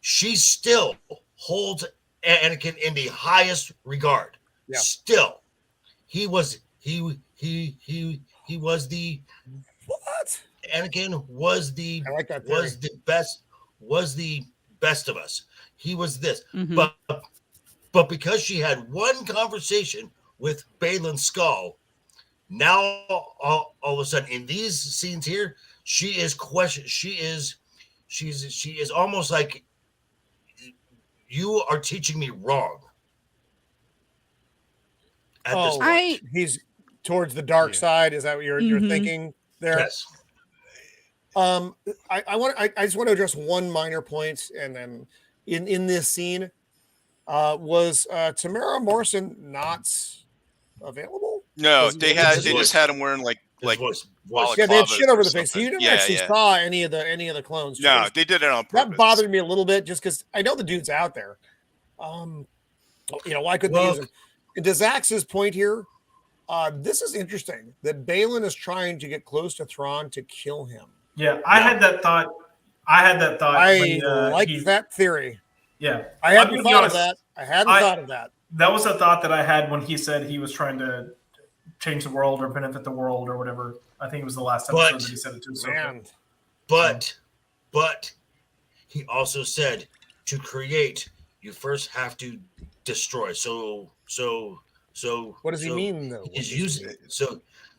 she still holds Anakin in the highest regard. Yeah. Still, he was the what? Anakin was the best of us. He was this, but because she had one conversation with Baylan Skoll, now all of a sudden in these scenes here, she is almost like, you are teaching me wrong. He's towards the dark side. Is that what you're thinking there? Yes. I just want to address one minor point, and then in this scene, was Tamara Morrison not available? No, they just had him wearing like voice. Yeah, they had shit over the face. So you didn't actually saw any of the clones. No, they did it on purpose. That bothered me a little bit, just because I know the dude's out there. Why couldn't they use him? And to Zach's point here, this is interesting that Baylan is trying to get close to Thrawn to kill him. Yeah, I had that thought. I like that theory. Yeah, I hadn't thought of that. Thought of that. That was a thought that I had when he said he was trying to change the world or benefit the world or whatever. I think it was the last episode that he said it to. Man. But he also said to create, you first have to destroy. So what does he mean though?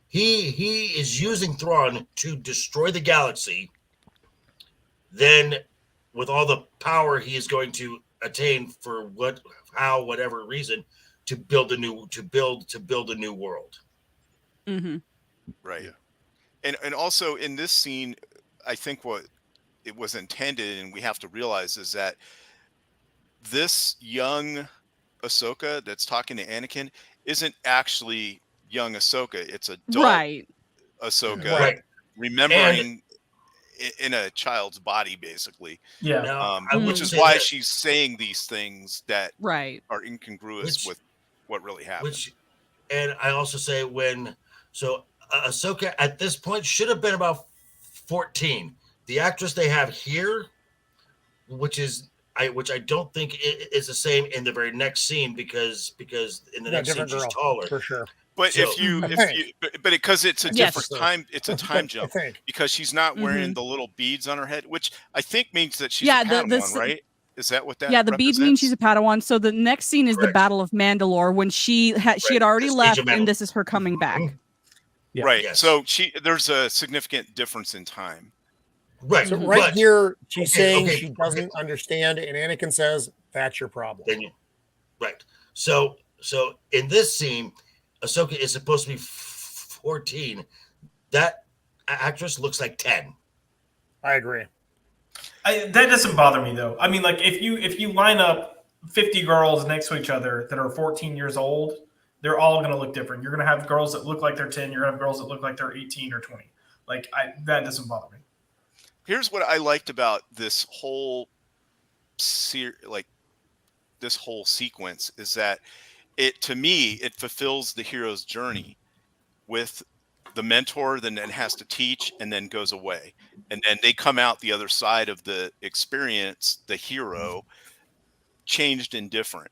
He is using Thrawn to destroy the galaxy. Then, with all the power he is going to attain for whatever reason, to build a new world. Mm-hmm. Right. And also in this scene, I think what it was intended, and we have to realize, is that this young Ahsoka that's talking to Anakin isn't actually young Ahsoka. It's adult Ahsoka remembering in a child's body, basically. Yeah. Which is why she's saying these things that are incongruous with what really happened. And I also say Ahsoka at this point should have been about 14. The actress they have here, which I don't think is the same in the very next scene because in the next scene she's taller for sure. But because it's a different time, it's a time jump because she's not wearing the little beads on her head, which I think means that she's a Padawan, right? Is that what that? Yeah, the beads mean she's a Padawan. So the next scene is the Battle of Mandalore when she had already left, and this is her coming back. Yeah. Right. Yes. So there's a significant difference in time. Right. So here, she's saying she doesn't understand, and Anakin says, "That's your problem." Right. So in this scene, Ahsoka is supposed to be 14. That actress looks like 10. I agree. That doesn't bother me though. I mean, like if you line up 50 girls next to each other that are 14 years old, They're all going to look different. You're going to have girls that look like they're 10. You're going to have girls that look like they're 18 or 20. Like, that doesn't bother me. Here's what I liked about this whole this whole sequence is that to me, it fulfills the hero's journey with the mentor, then has to teach and then goes away. And then they come out the other side of the experience, the hero, changed and different.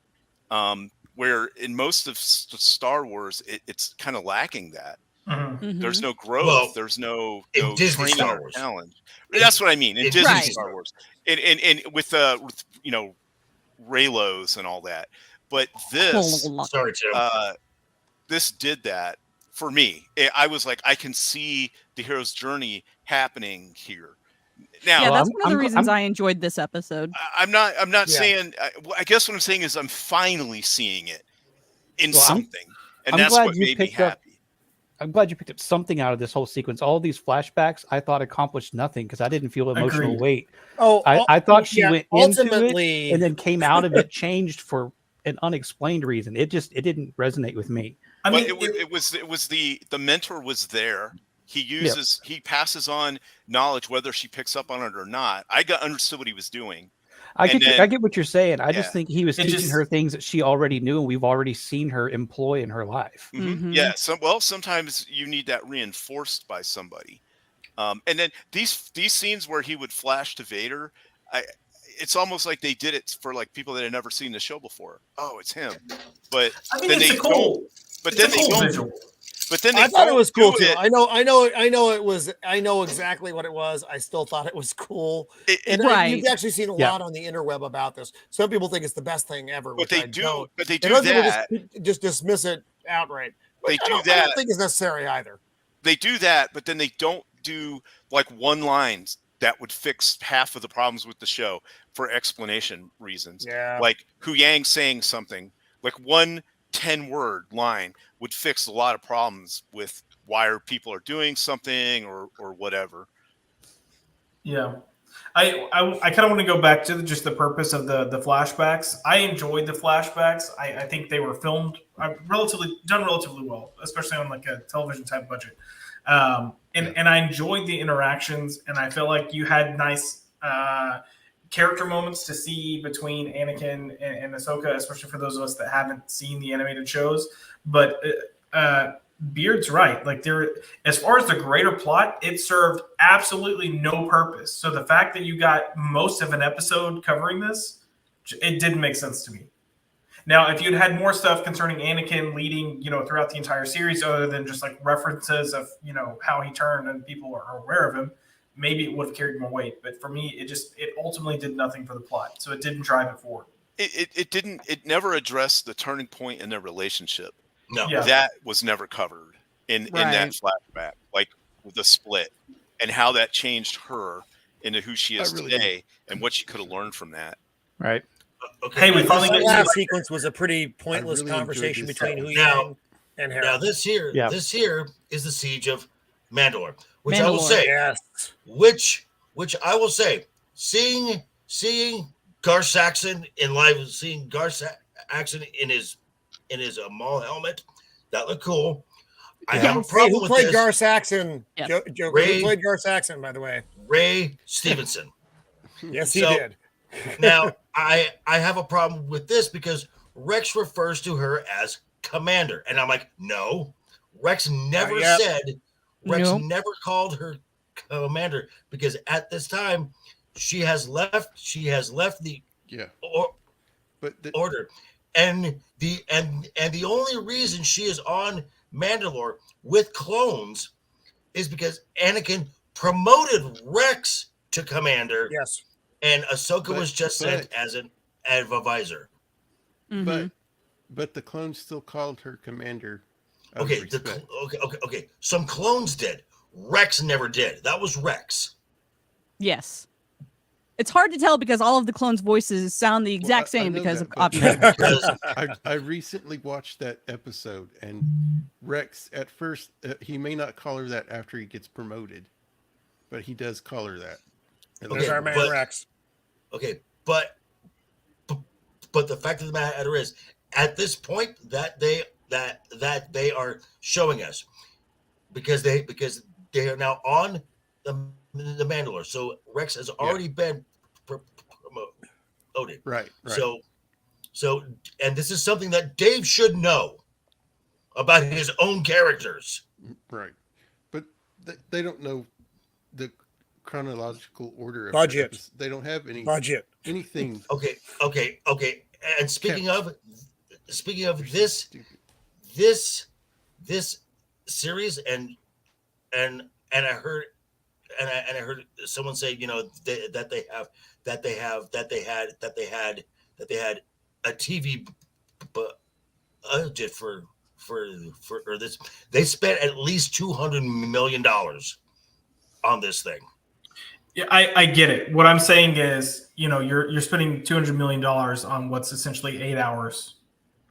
Where in most of Star Wars, it's kind of lacking that. Mm-hmm. There's no growth. Well, there's no Disney training Star or Wars. challenge. That's what I mean. In Disney Right. Star Wars, and with Reylos and all that. But this, Sorry, Tim. this did that for me. I was like, I can see the hero's journey happening here. Now, Yeah, Well, that's one of the reasons I enjoyed this episode. I'm not saying. I guess what I'm saying is I'm finally seeing it in something, and I'm that's glad what you made me picked up- happy. I'm glad you picked up something out of this whole sequence. All these flashbacks, I thought accomplished nothing because I didn't feel emotional Agreed. weight. Oh, I thought she went into it ultimately, and then came out of it changed for an unexplained reason. It didn't resonate with me. I mean, But it was the mentor was there. He passes on knowledge whether she picks up on it or not. I understood what he was doing. I And get what you're saying. I Yeah. just think he was It teaching just- her things that she already knew and we've already seen her employ in her life. Mhm. Mhm. Yeah. Sometimes you need that reinforced by somebody. And then these scenes where he would flash to Vader, it's almost like they did it for like people that had never seen the show before. Oh, it's him. But I mean, then it's they a cool. don't. But It's then a they cool don't. visual. But then they I thought it don't was cool do too. it. I know it was. I know exactly what it was. I still thought it was cool. And Right. you've actually seen a Yeah. lot on the interweb about this. Some people think it's the best thing ever, But which they I do. don't. But they do And other people that. just dismiss it outright. Which They do I that. don't think is necessary either. They do that, but then they don't do like one lines that would fix half of the problems with the show for explanation reasons. Yeah. Like Huyang saying something, like one 10-word line would fix a lot of problems with why people are doing something or whatever. Yeah. I kind of want to go back to just the purpose of the flashbacks. I enjoyed the flashbacks. I think they were filmed relatively well, especially on like a television type budget. And I enjoyed the interactions, and I feel like you had nice character moments to see between Anakin and Ahsoka, especially for those of us that haven't seen the animated shows. But Beard's right. Like as far as the greater plot, it served absolutely no purpose. So the fact that you got most of an episode covering this, it didn't make sense to me. Now, if you'd had more stuff concerning Anakin leading, throughout the entire series, other than just like references of, how he turned and people are aware of him, maybe it would have carried more weight. But for me, it ultimately did nothing for the plot. So it didn't drive it forward. It never addressed the turning point in their relationship. No. Yeah. That was never covered in that flashback, like the split and how that changed her into who she is today and what she could have learned from that. Right. Hey, we finally That get last sequence was a pretty pointless really enjoyed conversation this between episode. Huyang and Hera. Now this here is the siege of Mandalore, which I will Mandalore. say, Yes. which I will say, seeing Gar Saxon in live, seeing Gar Saxon in his Maul helmet, that looked cool. I have a problem Who with played this. Gar Saxon? Yes. Joe, Ray- who played Gar Saxon, by the way? Ray Stevenson. Yes, he So- did. Now, I have a problem with this because Rex refers to her as Commander, and I'm like, no. Rex never yet. said. Rex Nope. never called her Commander because at this time she has left. She has left the Yeah. But order, and the only reason she is on Mandalore with clones is because Anakin promoted Rex to Commander. Yes. And Ahsoka was just sent but- as an advisor. Mhm. but the clones still called her commander. out of Okay, respect. okay. Some clones did. Rex never did. That was Rex. Yes. It's hard to tell because all of the clones' voices sound the exact I same know because that, of but- copyright. Because I recently watched that episode, and Rex at first he may not call her that after he gets promoted, but he does call her that. And There's Okay, our man but- Rex. okay, but the fact of the matter is, at this point that they that they are showing us, because they are now on the Mandalore. So Rex has already been promoted. Right. So, and this is something that Dave should know about his own characters. Right. But they don't know the chronological order of Budget. They don't have any Budget. anything. Okay. And speaking of this series, and I heard someone say, that they had a TV budget for this. They spent at least $200 million on this thing. Yeah, I get it. What I'm saying is, you're spending $200 million on what's essentially 8 hours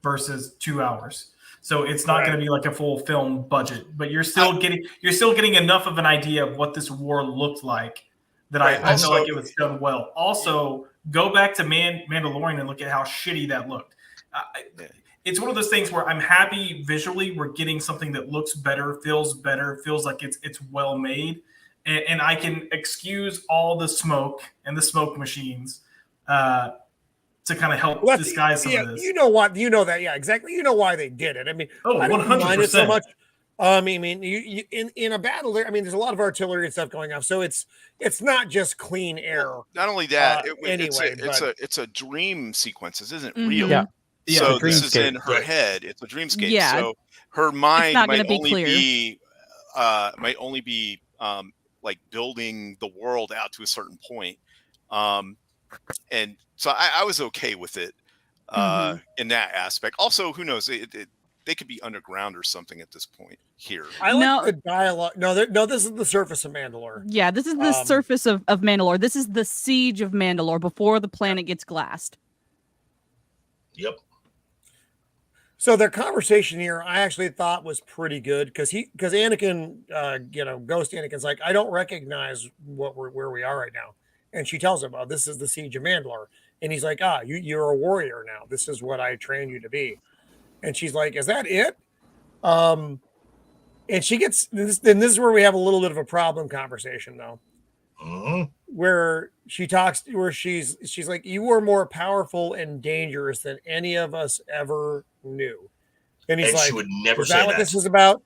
versus 2 hours. So it's not going to be like a full film budget, but you're still getting enough of an idea of what this war looked like that I feel like it was done well. Also, go back to Mandalorian and look at how shitty that looked. It's one of those things where I'm happy visually we're getting something that looks better, feels like it's well made. And I can excuse all the smoke and the smoke machines to kind of help disguise some of this. You know what? You know that, yeah, exactly. You know why they did it. I mean, I don't 100%. mind it so much. I mean, you in a battle there. I mean, there's a lot of artillery and stuff going on, so it's not just clean air. Well, not only that, it's a dream sequence. This isn't real. Yeah. So this is in her head. It's a dreamscape. Yeah. So her mind might only be like building the world out to a certain point. And so I was okay with it in that aspect. Also, who knows? They could be underground or something at this point here. I like the dialogue. No, this is the surface of Mandalore. Yeah, this is the surface of Mandalore. This is the siege of Mandalore before the planet gets glassed. Yep. So their conversation here, I actually thought was pretty good because Anakin, Ghost Anakin's like, I don't recognize where we are right now, and she tells him, "Oh, this is the siege of Mandalore," and he's like, you're a warrior now. This is what I trained you to be," and she's like, "Is that it?" And she gets this. Then this is where we have a little bit of a problem conversation though, where she talks, where she's like, "You were more powerful and dangerous than any of us ever knew," and he's like, she would never "Is say that what this is about?"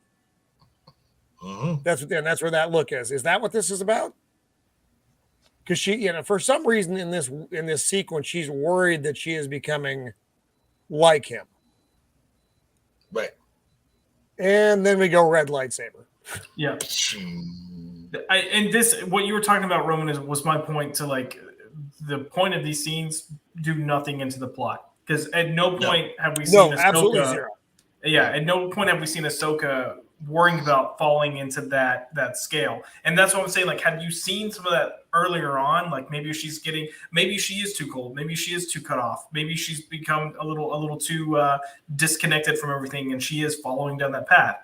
Mm-hmm. That's where that look is. Is that what this is about? Because she, for some reason in this sequence, she's worried that she is becoming like him. Right. And then we go red lightsaber. Yeah. And this, what you were talking about, Roman, was my point to like the point of these scenes do nothing into the plot. Because at no point have we seen Ahsoka. Absolutely zero. Yeah, at no point have we seen Ahsoka worrying about falling into that scale. And that's what I'm saying. Like, had you seen some of that earlier on? Like maybe she is too cold. Maybe she is too cut off. Maybe she's become a little too disconnected from everything, and she is following down that path.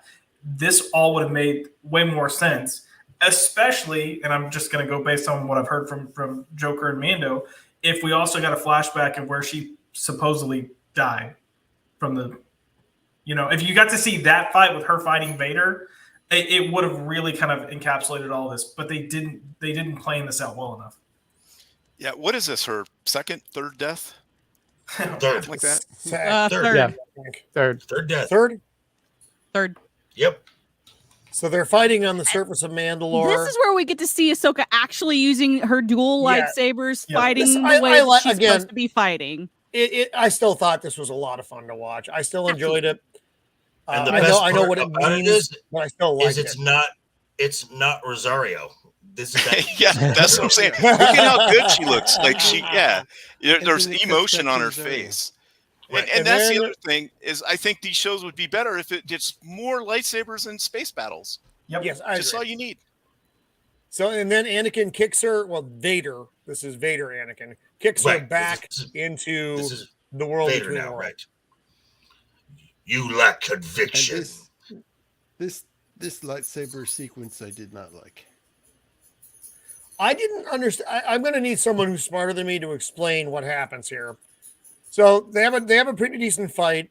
This all would have made way more sense, especially, and I'm just going to go based on what I've heard from Joker and Mando, if we also got a flashback of where she supposedly died from the, if you got to see that fight with her fighting Vader, it would have really kind of encapsulated all this, but they didn't plan this out well enough. Yeah. What is this? Her third death? Third. Like that? Third. Yeah. Third death. Third. Yep. So they're fighting on the surface of Mandalore. This is where we get to see Ahsoka actually using her dual lightsabers, fighting the way she's supposed to be fighting. I still thought this was a lot of fun to watch. I still enjoyed it. And the best I know what it means, but I still like it. It's not Rosario. This is yeah, that's what I'm saying. Look at how good she looks. Like there's emotion on her face. Right. And that's the other thing is I think these shows would be better if it gets more lightsabers and space battles. Yep. Yes, just all you need. So, and then Anakin kicks her. Well, Vader. This is Vader. Anakin kicks her back into the world Vader between now, worlds. right? You lack conviction. This lightsaber sequence I did not like. I didn't understand. I'm going to need someone who's smarter than me to explain what happens here. So they have a pretty decent fight.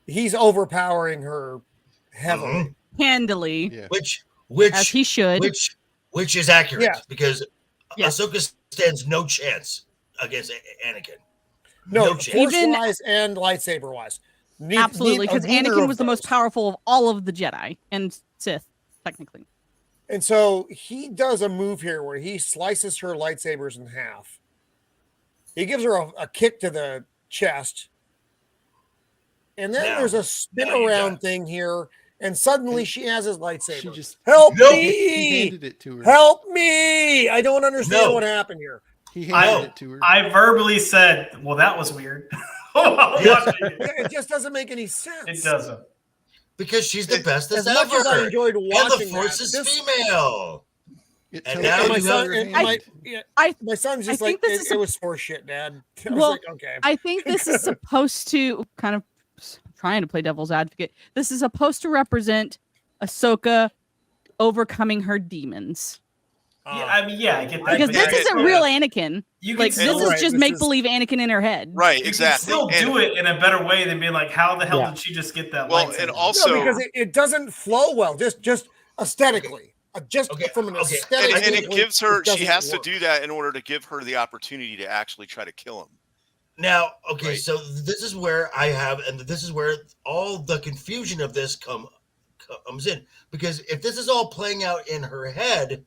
he's overpowering her heavily. Handily, Yeah. as he should. Which is accurate Yeah. because Yeah. Ahsoka stands no chance against Anakin. No, chance. force-wise and lightsaber-wise. Absolutely, because neither Anakin of was the most those. powerful of all of the Jedi and Sith, technically. And so he does a move here where he slices her lightsabers in half. He gives her a kick to the chest. And then Now- there's a spin now you're around done. thing here. And suddenly And she has his She lightsaber. just Help Nope. he me! handed it to her. Help me! I don't understand No. what happened here. He handed it to her. I verbally said, "Well, that was weird." While Yeah. watching it. It just doesn't make any sense. It doesn't. Because she's the bestest As much ever. as I enjoyed and the watching Force that, is this- female. It And tells now you and my you her son, have- and hand. my son's just I like, think this is it was horse shit, Dad. I was Well, like, okay. I think this is supposed to kind of trying to play devil's advocate. This is supposed to represent Ahsoka overcoming her demons. Yeah, I mean, yeah, I get that. Because but this yeah, isn't yeah. real Anakin. You can Like, still, this is Right, just this make is- believe Anakin in her head. Right, you can exactly. still do it in a better way than being like, "How the hell Yeah. did she just get that?" Well, lightsaber? and No, also, because it doesn't flow well, just aesthetically. Just Okay, from an okay. aesthetic and it standpoint, gives her, it she doesn't has to work. do that in order to give her the opportunity to actually try to kill him. Now, okay, Right. so this is where I have, and this is where all the confusion of this comes in. Because if this is all playing out in her head,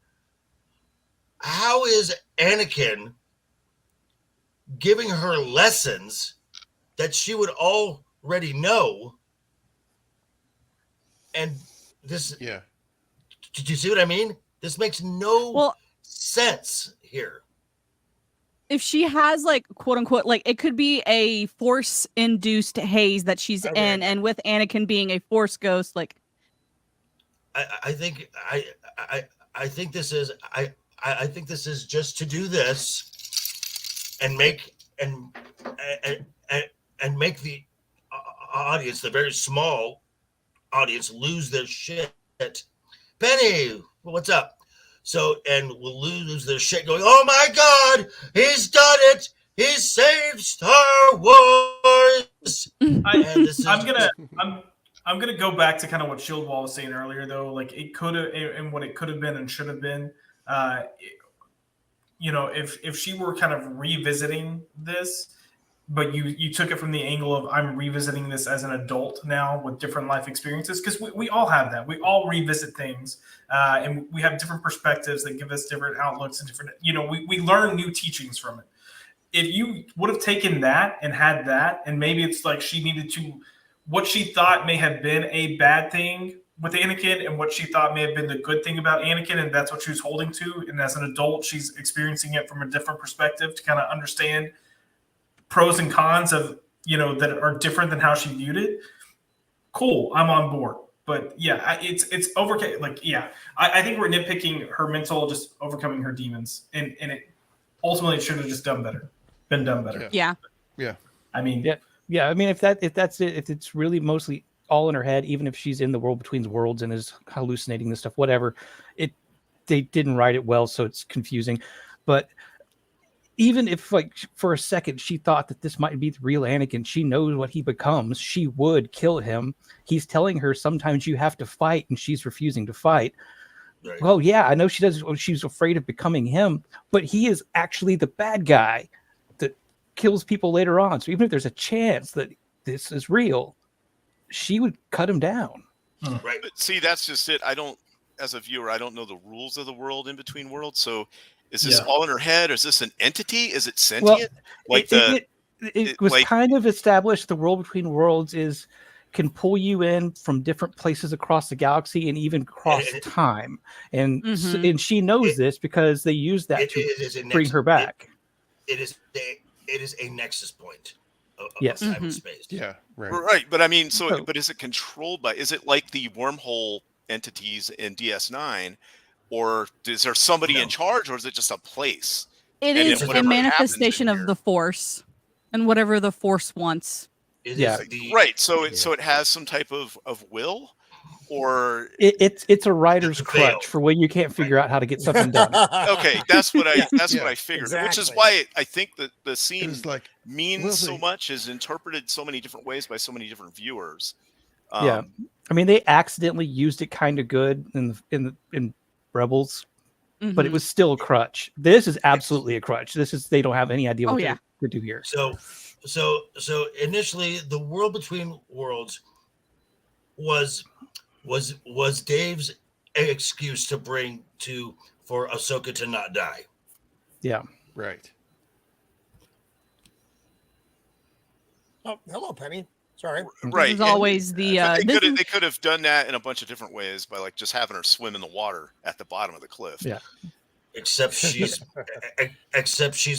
how is Anakin giving her lessons that she would already know? And this, Yeah. do you see what I mean? This makes no Well, sense here. if she has like quote unquote like it could be a force induced haze that she's Okay. in, and with Anakin being a force ghost, like I think I think this is I think this is just to do this and make and make the audience, the very small audience, lose their shit. Penny, what's up? So, and we'll lose their shit going, "Oh my God, he's done it! He's saved Star Wars!" And this is I'm gonna go back to kind of what Shieldwall was saying earlier, though. Like it could have, and what it could have been and should have been. You know, if she were kind of revisiting this, but you took it from the angle of I'm revisiting this as an adult now with different life experiences, because we all have that. We all revisit things, and we have different perspectives that give us different outlooks and different. You know, we learn new teachings from it. If you would have taken that and had that, and maybe it's like she needed to, what she thought may have been a bad thing with Anakin and what she thought may have been the good thing about Anakin, and that's what she was holding to. And as an adult, she's experiencing it from a different perspective to kind of understand pros and cons of, you know, that are different than how she viewed it. Cool, I'm on board. But yeah, it's over. Like, yeah, I think we're nitpicking her mental, just overcoming her demons, and it ultimately it should have just been done better. yeah. I mean, Yeah, I mean, if that's it, if it's really mostly all in her head, even if she's in the world between worlds and is hallucinating this stuff, whatever, they didn't write it well, so it's confusing. But even if, like, for a second she thought that this might be the real Anakin, she knows what he becomes, she would kill him. He's telling her sometimes you have to fight, and she's refusing to fight. Right. Well, yeah, I know she does. She's afraid of becoming him, but he is actually the bad guy that kills people later on. So even if there's a chance that this is real, she would cut him down. right. But see, that's just it. I don't, as a viewer, I don't know the rules of the world in between worlds. So is this Yeah. all in her head? Or is this an entity? Is it sentient? It was like- kind of established the world between worlds can pull you in from different places across the galaxy and even across time. And Mhm. and she knows this because they use that It to is a bring nex- her back. It is a nexus point of Yes. time Mhm. and space. Yeah. Right. right. But I mean, so, Oh. but is it controlled by, is it like the wormhole entities in DS9? Or is there somebody No. in charge, or is it just a place? It And is then a whatever manifestation happens in of the force and whatever the force wants. It Yeah. is the Right. So it has some type of will, or it's a writer's It's a fail. crutch for when you can't figure out how to get something done. okay, that's what I Yeah, figured, which is exactly. why I think that the It scene was like, means well, so they- much, is interpreted so many different ways by so many different viewers. Yeah. I mean, they accidentally used it kind of good in Rebels, but it was still a crutch. This is absolutely a crutch. They don't have any idea what to do here. So initially, the world between worlds was Dave's excuse to bring for Ahsoka to not die. Yeah. right. Oh, hello, Penny. Sorry. Right. This is always the They could have done that in a bunch of different ways by like just having her swim in the water at the bottom of the cliff. Yeah. Except she's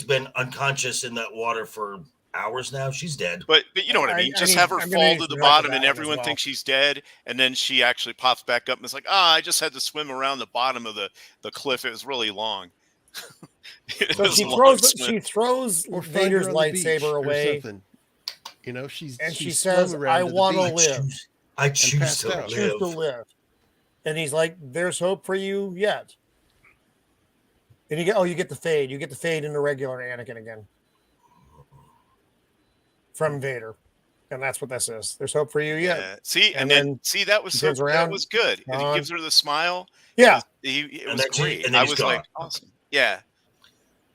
been unconscious in that water for hours now. She's dead. But you know what I mean? Just have her fall to the bottom and everyone thinks she's dead, and then she actually pops back up and it's like, I just had to swim around the bottom of the cliff. It was really long. So she throws Or find Vader's her on the beach lightsaber or away, something. You know, she says, swum around "I to the want to beach. live. I choose passed to out. Choose to live. live." And he's like, "There's hope for you yet." And you get the fade. You get the fade into regular Anakin again from Vader, and that's what this is. There's hope for you yet. Yeah. See, And and then then that was turns that around, was good. And he gone. gives her the smile. Yeah. It And was then great. and then I he's was gone. like, awesome. Yeah.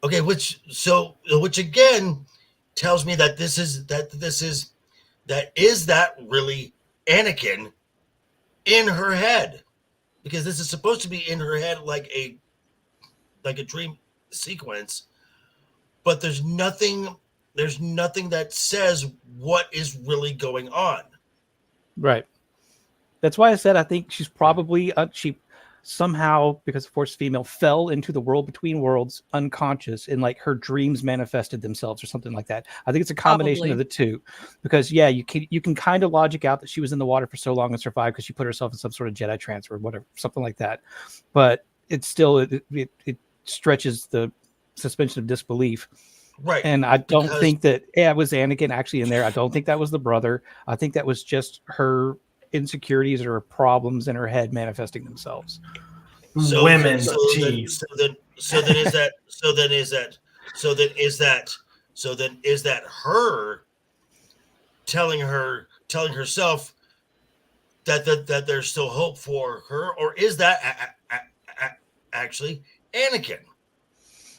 Okay, which again tells me that that really Anakin in her head, because this is supposed to be in her head like a dream sequence, but there's nothing that says what is really going on. Right. That's why I said I think she's probably she somehow, because the Force female, fell into the world between worlds unconscious, and like her dreams manifested themselves or something like that. I think it's a combination of the two, because you can kind of logic out that she was in the water for so long and survived because she put herself in some sort of Jedi trance or whatever, something like that. But it's still it stretches the suspension of disbelief. Right. And I don't think that it was Anakin actually in there. I don't think that was the brother. I think that was just her insecurities or problems in her head manifesting themselves. Women. Is that her telling herself that there's still hope for her, or is that actually Anakin?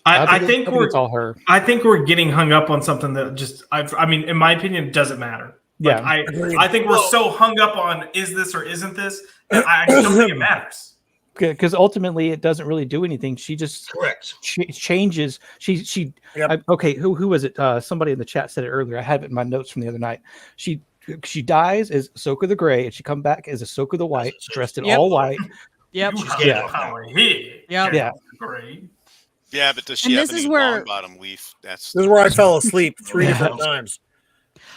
I think it's all her. I think we're getting hung up on something that just, I mean, in my opinion, it doesn't matter. Yeah. I think we're so hung up on is this or isn't this, that I just don't think it matters. Because ultimately it doesn't really do anything. She just changes. She okay. Who was it? Somebody in the chat said it earlier. I had it in my notes from the other night. She dies as Ahsoka the Gray, and she come back as Ahsoka the White, dressed in all white. Yep. Yeah. Great. Yeah, but does she And have this any is where- long bottom leaf? This is where I fell asleep 3 different times.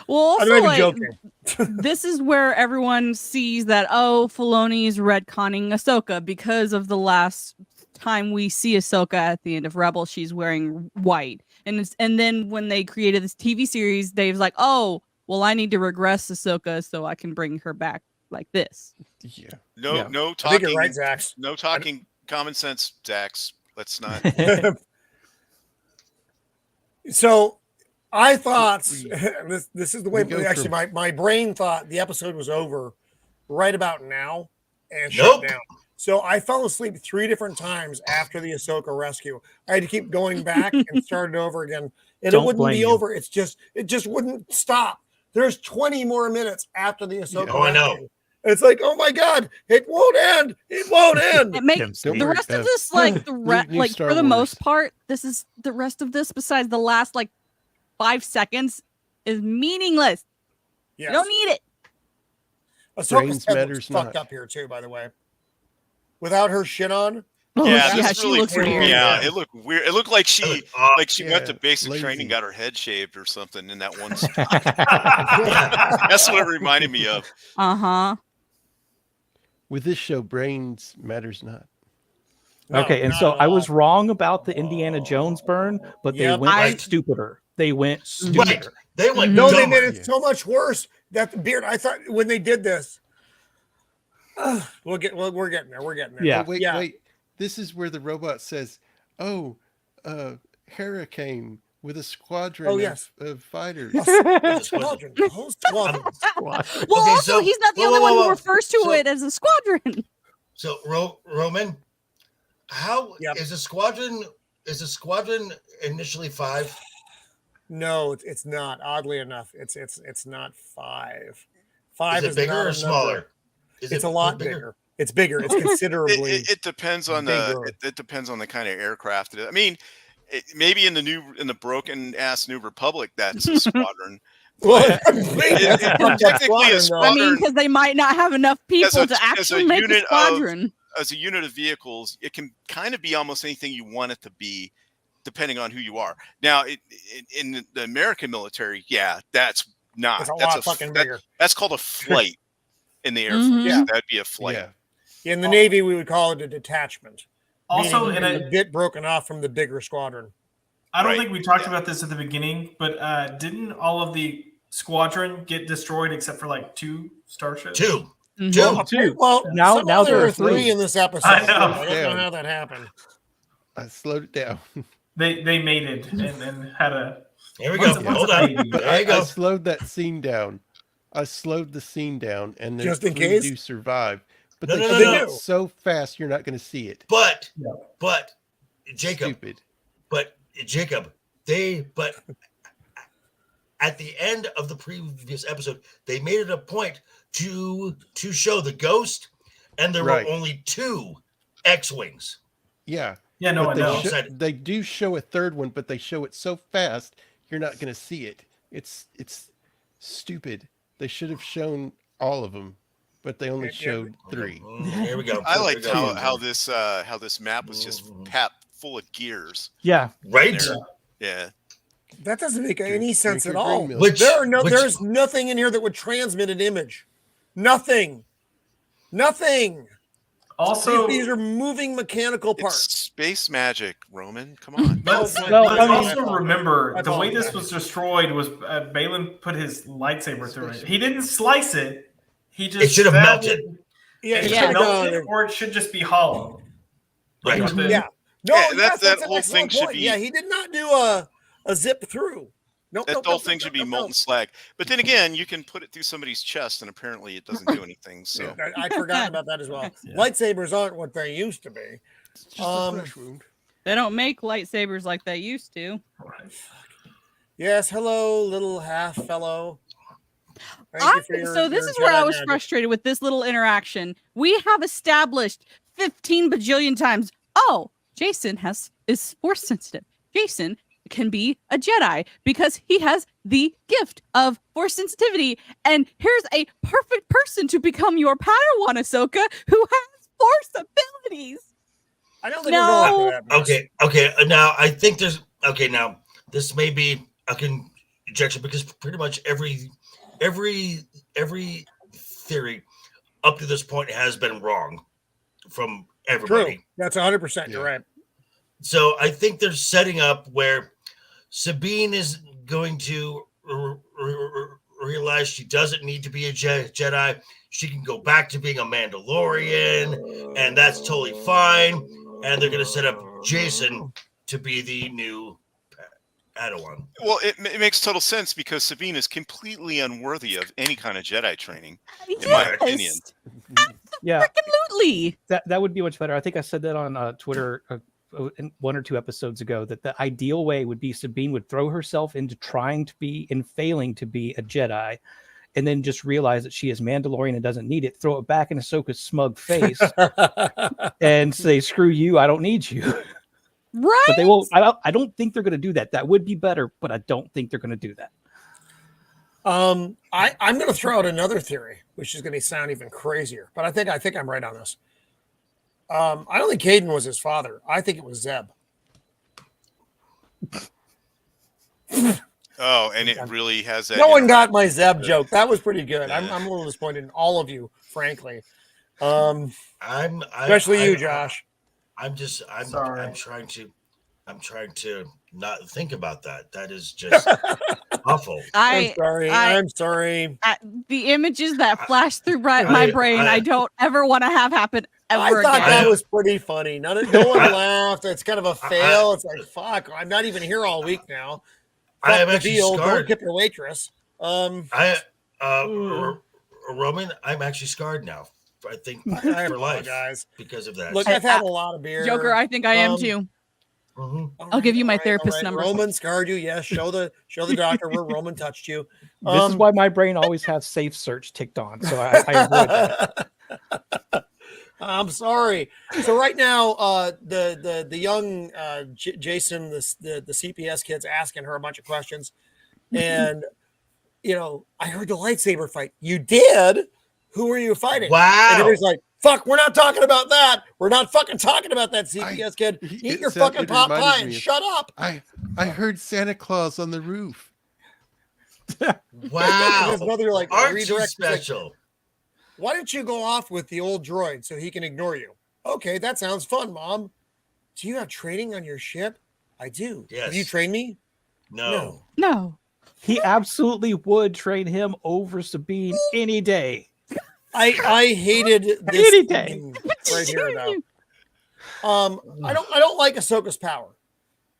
Well, also, I'm not even like, joking. this is where everyone sees that, Filoni is retconning Ahsoka, because of the last time we see Ahsoka at the end of Rebels, she's wearing white. And then when they created this TV series, Dave's like, well, I need to regress Ahsoka so I can bring her back like this. Yeah. No I think talking. you're right, Zax. No talking common sense, Zax. Let's not. So I thought this is the way. We go Actually, from- my brain thought the episode was over right about now and Nope. shut down. So I fell asleep 3 different times after the Ahsoka rescue. I had to keep going back and start it over again, and Don't it wouldn't blame be you. over. It just wouldn't stop. There's 20 more minutes after the Ahsoka. Oh, I know. rescue. It's like, oh my god, it won't end. It won't end. It makes Don't the worry, rest of this, like new Star for the most Wars. part, this is the rest of this. Besides the last 5 seconds, is meaningless. Yes. You don't need it. Ahsoka's Brains head matters looks fucked not. up here too, by the way. Without her shit on. Yeah, yeah, this she really looks freaked weird. me out. It looked weird. It looked like she went to basic lazy. training, got her head shaved or something in that one spot. That's what it reminded me of. With this show, brains matters not. No, Okay, and not so at I all. was wrong about the Indiana Jones burn, but they Yep. went stupider. They went stupider. Right. They went No, they dumber. made it so much worse that the beard. I thought when they did this, we're getting there. We're getting there. Yeah. Oh, wait. This is where the robot says, "Oh, Hera came with a squadron of fighters." The squadron. The whole squadron. Well, Okay, also, so- he's not the whoa, only whoa, one whoa, who whoa. refers to So- it as a squadron. So Roman, how Yep. is a squadron? Is a squadron initially 5? No, it's not. Oddly enough, it's not 5. 5 Is it bigger not or a smaller? number. It's a lot bigger. It's bigger. It's considerably. It depends on bigger. it depends on the kind of aircraft. I mean, maybe in the broken ass New Republic, that's a squadron. Well, technically a squadron. I mean, because they might not have enough people to actually make a unit squadron. As a unit of vehicles, it can kind of be almost anything you want it to be, depending on who you are. Now, in the American military, that's not. It's a lot fucking bigger. That's called a flight in the Air Force. Mhm. Yeah. That'd be a flight. Yeah. In the Navy, we would call it a detachment. Also, meaning in a bit broken off from the bigger squadron. I don't Right. think we talked about this at the beginning, but didn't all of the squadron get destroyed except for like 2 starships? 2. Mhm. 2. Well, Now somehow there there are are 3 3 in this episode. I know. I don't know how that happened. I slowed it down. They mated and had a. Here we go. What's Hold a on. baby? There you I go. slowed that scene down. I slowed the scene down, and the Just in crew case? do survive. But No, they no, show no, it no. so fast, you're not going to see it. But Yeah. Jacob, Stupid. but at the end of the previous episode, they made it a point to show the ghost, and there Right. were only 2 X-wings. Yeah. Yeah, no, but I they, know. they do show a third one, but they show it so fast, you're not going to see it. It's stupid. They should have shown all of them, but they only showed 3. Here we go. I Here we liked go. how this map was just packed full of gears. Yeah. Right. There. Yeah. That doesn't make any Drink sense your at all. green milk. Which- There's nothing in here that would transmit an image. Nothing. Also, These are moving mechanical It's parts. space magic, Roman. Come on. let's Well, I mean- also remember That's the all way I'm this saying. was destroyed was Baylan put his lightsaber through it. He didn't slice it. He just It should have stabbed melted. it. Yeah, It it should should've melt gone- it, or it should just be hollow. Right. Like with the- Yeah. No, Yeah, yes, that an whole thing excellent should point. be- Yeah, he did not do a zip through. Nope, That nope, whole nope, thing nope, should be nope, molten nope. slag. But then again, you can put it through somebody's chest, and apparently it doesn't do anything. So I'd forgotten about that as well. Yeah. Lightsabers aren't what they used to be. It's just a flesh wound. They don't make lightsabers like they used to. Yes, hello, little half fellow. Thank you for your- So this your is where I Jedi was magic. frustrated with this little interaction. We have established 15 bajillion times. Oh, Jason is force sensitive. Jason can be a Jedi because he has the gift of force sensitivity. And here's a perfect person to become your Padawan, Ahsoka, who has force abilities. I don't think No. we're going for that. Okay. Now I think there's now this may be a conjecture because pretty much every theory up to this point has been wrong from everybody. True. That's 100%. You're Yeah. right. So I think they're setting up where Sabine is going to realize she doesn't need to be a Jedi. She can go back to being a Mandalorian, and that's totally fine. And they're going to set up Jason to be the new Padawan. well, it makes total sense because Sabine is completely unworthy of any kind of Jedi training. my opinion. Yeah. Absolutely. That would be much better. I think I said that on Twitter 1 or 2 episodes ago, that the ideal way would be Sabine would throw herself into trying to be and failing to be a Jedi, and then just realize that she is Mandalorian and doesn't need it, throw it back in Ahsoka's smug face and say, screw you, I don't need you. Right? But they won't. I don't think they're going to do that. That would be better, but I don't think they're going to do that. I'm going to throw out another theory, which is going to sound even crazier, but I think I'm right on this. I don't think Caden was his father. I think it was Zeb. Oh, and it really has that. No one got my Zeb joke. That was pretty good. I'm a little disappointed in all of you, frankly. Especially you, Josh. I'm Sorry. trying to not think about that. That is just awful. I'm sorry. The images that flash through my brain, I don't ever want to have happen ever I thought again. that was pretty funny. No one laughed. It's kind of a fail. It's like, fuck, I'm not even here all week now. I am Fuck the actually deal. scarred. Don't tip your waitress. Roman, I'm actually scarred now. I think I for life apologize. because of that. Look, I've had a lot of beer. Joker, I think I am too. I'll give you my therapist number. Roman scarred you. Yes, show the doctor where Roman touched you. This is why my brain always has safe search ticked on, so I avoid that. I'm sorry. So right now, the young Jason, the CPS kid's asking her a bunch of questions, and I heard the lightsaber fight. You did? Who were you fighting? Wow. And everybody's like, fuck, we're not talking about that. We're not fucking talking about that, CPS kid. Eat your fucking pot pie and shut up. I heard Santa Claus on the roof. Wow. And his mother Aren't you redirects. special? Why don't you go off with the old droid so he can ignore you? Okay, that sounds fun, Mom. Do you have training on your ship? I do. Yes. Have you trained me? No. He absolutely would train him over Sabine any day. I hated this Any day. thing right here though. I don't like Ahsoka's power,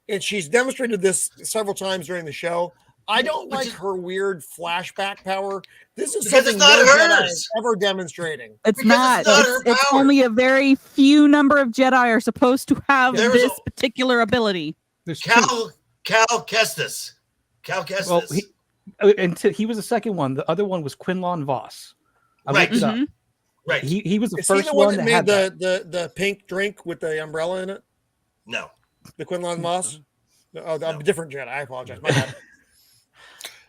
and she's demonstrated this several times during the show. I don't like her weird flashback power. This is Because something it's not no Jedi hers. is ever demonstrating. It's Because not. it's not her It's power. only a very few number of Jedi are supposed to have There's this particular ability. There's two. Cal Kestis. Cal Kestis. Well, he was the second one. The other one was Quinlan Voss. I Right. looked it up. Right. He was the Is he first the one one that that made had that. the pink drink with the umbrella in it? No. The Quinlan Moss? Oh, I'm a different Jedi. I apologize. My bad.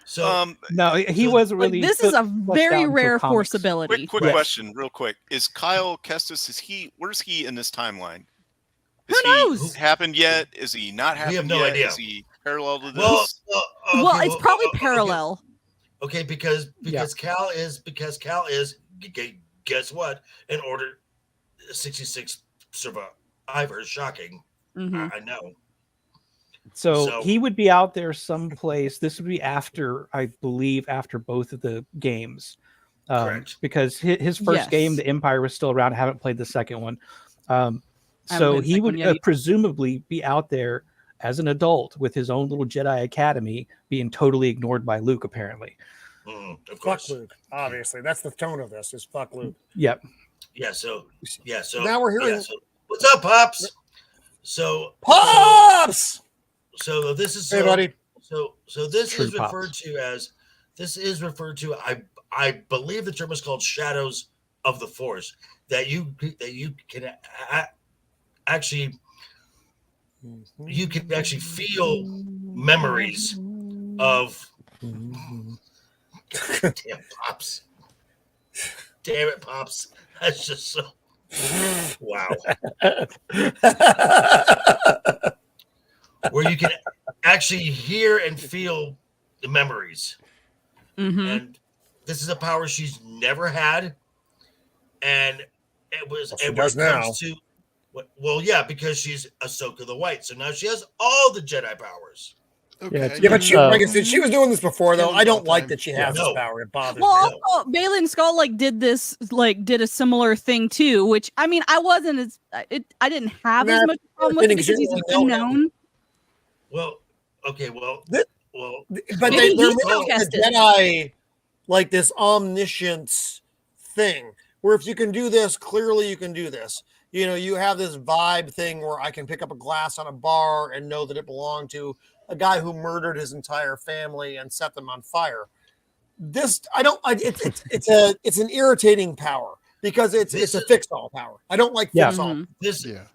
So No, he wasn't really. This is a fleshed very out until rare comics. force ability. Quick question, real quick. Is Kyle Kestis, where's he in this timeline? Who knows? He happened yet? Is he not happened have no yet? idea. Is he parallel to this? well, It's probably parallel. Okay, because Cal is guess what? An Order 66 survivor. Shocking. Mhm. I know. So he would be out there someplace. This would be after, I believe, after both of the games. Correct. Because his first Yes. game, the Empire was still around. I haven't played the second one. haven't So played the he second would one yet either. presumably be out there as an adult with his own little Jedi Academy being totally ignored by Luke, apparently. Of Fuck course. Luke. Obviously, that's the tone of this. Is fuck Luke. Yep. Yeah. So Now we're hearing- so, what's up, pops? So Pops. So this is Hey, buddy. So this True is referred to as I believe the term is called shadows of the Force, that you can actually feel memories of damn it, pops. That's just so wow. Where you can actually hear and feel the memories. Mhm. And this is a power she's never had. And it was She and does when it now. comes to well, yeah, because she's Ahsoka the White. So now she has all the Jedi powers. Okay. Yeah, but she, Uh, like I said, she was doing this before, though. Killing I don't all like time. that she has No. this power. It bothers Well, me. also, Baylan Skoll did a similar thing too, which I mean, I wasn't as I didn't have as Nah, much problem with it because you because he's don't really know him. unknown. Well, okay, well, Th- well, But Maybe they're he's making the sarcastic. Jedi like this omniscience thing, where if you can do this, clearly you can do this. You know, you have this vibe thing where I can pick up a glass on a bar and know that it belonged to a guy who murdered his entire family and set them on fire. This, it's an irritating power because it's a fix-all power. I don't like Yeah. fix-all. Mhm. this Yeah.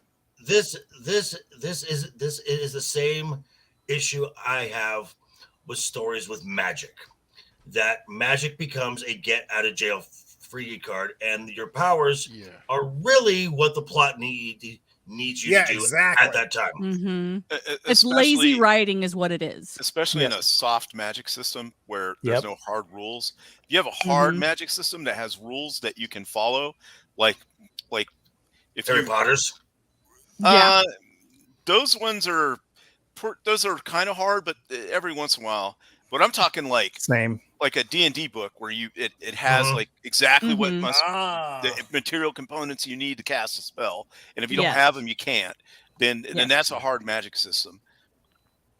this is the same issue I have with stories with magic. That magic becomes a get out of jail free card, and your powers Yeah. are really what the plot needs you Yeah, to do exactly. at that time. Mhm. It's lazy Especially- writing, is what it is. especially in Yeah. a soft magic system where Yep. there's no hard rules. If you have a hard Mhm. magic system that has rules that you can follow, like if Harry you Potter's. Yeah. those ones are those are kind of hard, but every once in a while. But I'm talking like Same. a D&D book where it has like exactly what the material components you need to cast a spell, and if you don't have them, you can't. Then that's a hard magic system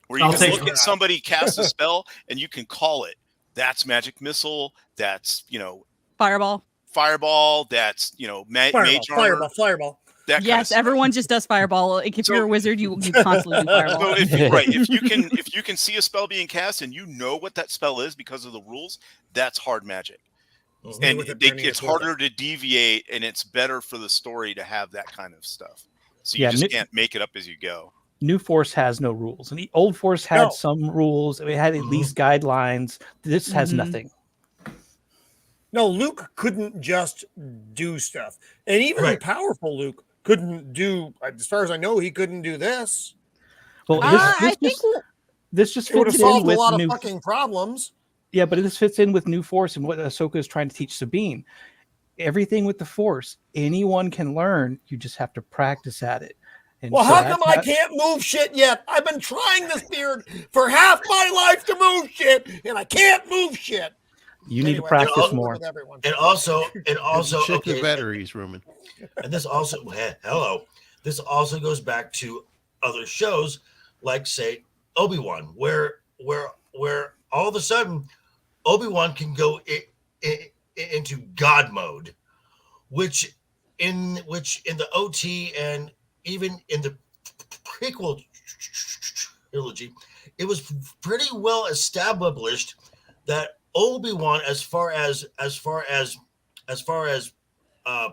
where you can look at somebody cast a spell and you can call it. That's magic missile. That's fireball. That's mage armor. Fireball. Yes, everyone just does fireball. Like if you're a wizard, you constantly do fireball. So if you can see a spell being cast and you know what that spell is because of the rules, that's hard magic. And it's harder to deviate, and it's better for the story to have that kind of stuff. So you just can't make it up as you go. New Force has no rules, and the old Force had some rules. It had at least guidelines. This has nothing. No, Luke couldn't just do stuff, and even powerful Luke couldn't do. As far as I know, he couldn't do this. Well, this just would have fits in solved with a lot of fucking problems. Yeah, but this fits in with New Force and what Ahsoka is trying to teach Sabine. Everything with the Force, anyone can learn. You just have to practice at it. And well, how come I can't move shit yet? I've been trying this beard for half my life to move shit, and I can't move shit. You need to practice more. And also, check the batteries, Roman. And this also, this also goes back to other shows, like say Obi-Wan, where all of a sudden Obi-Wan can go into God mode, which in the OT and even in the prequel trilogy, it was pretty well established that Obi-Wan, as far as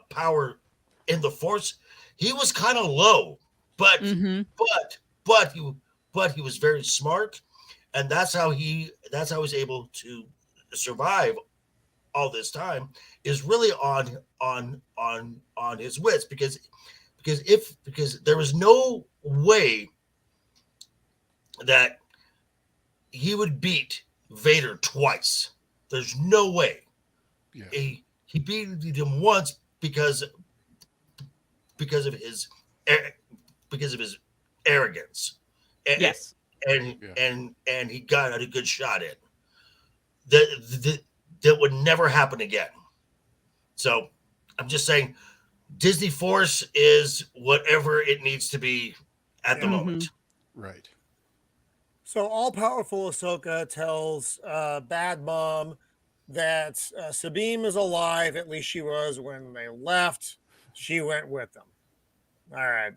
power in the Force, he was kind of low, but he was very smart, and that's how he was able to survive all this time, is really on his wits, because there was no way that he would beat Vader twice. There's no way. Yeah. He beat him once because of his arrogance. And he got a good shot in. That would never happen again. So I'm just saying, Disney Force is whatever it needs to be at the moment. Right. So all-powerful Ahsoka tells Bad Mom that Sabine is alive. At least she was when they left. She went with them. All right.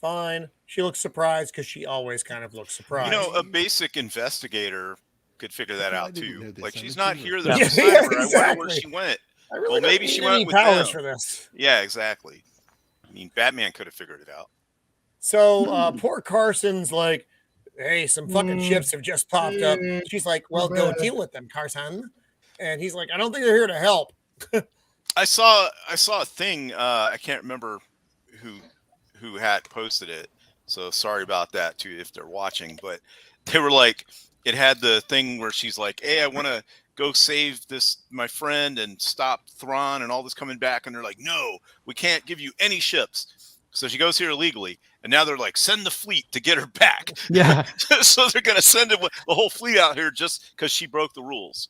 Fine. She looks surprised because she always kind of looks surprised. A basic investigator could figure that out too. Like, she's not here. Yeah, exactly. I wonder where she went. Really maybe she went with powers them. for this. Yeah, exactly. I mean, Batman could have figured it out. So poor Carson's like, hey, some fucking ships have just popped up. She's like, well, go deal with them, Carson. And he's like, I don't think they're here to help. I saw a thing. I can't remember who had posted it. So sorry about that too, if they're watching. But they were like, it had the thing where she's like, hey, I want to go save my friend and stop Thrawn and all this coming back. And they're like, no, we can't give you any ships. So she goes here illegally. And now they're like, send the fleet to get her back. Yeah. So they're going to send the whole fleet out here just because she broke the rules.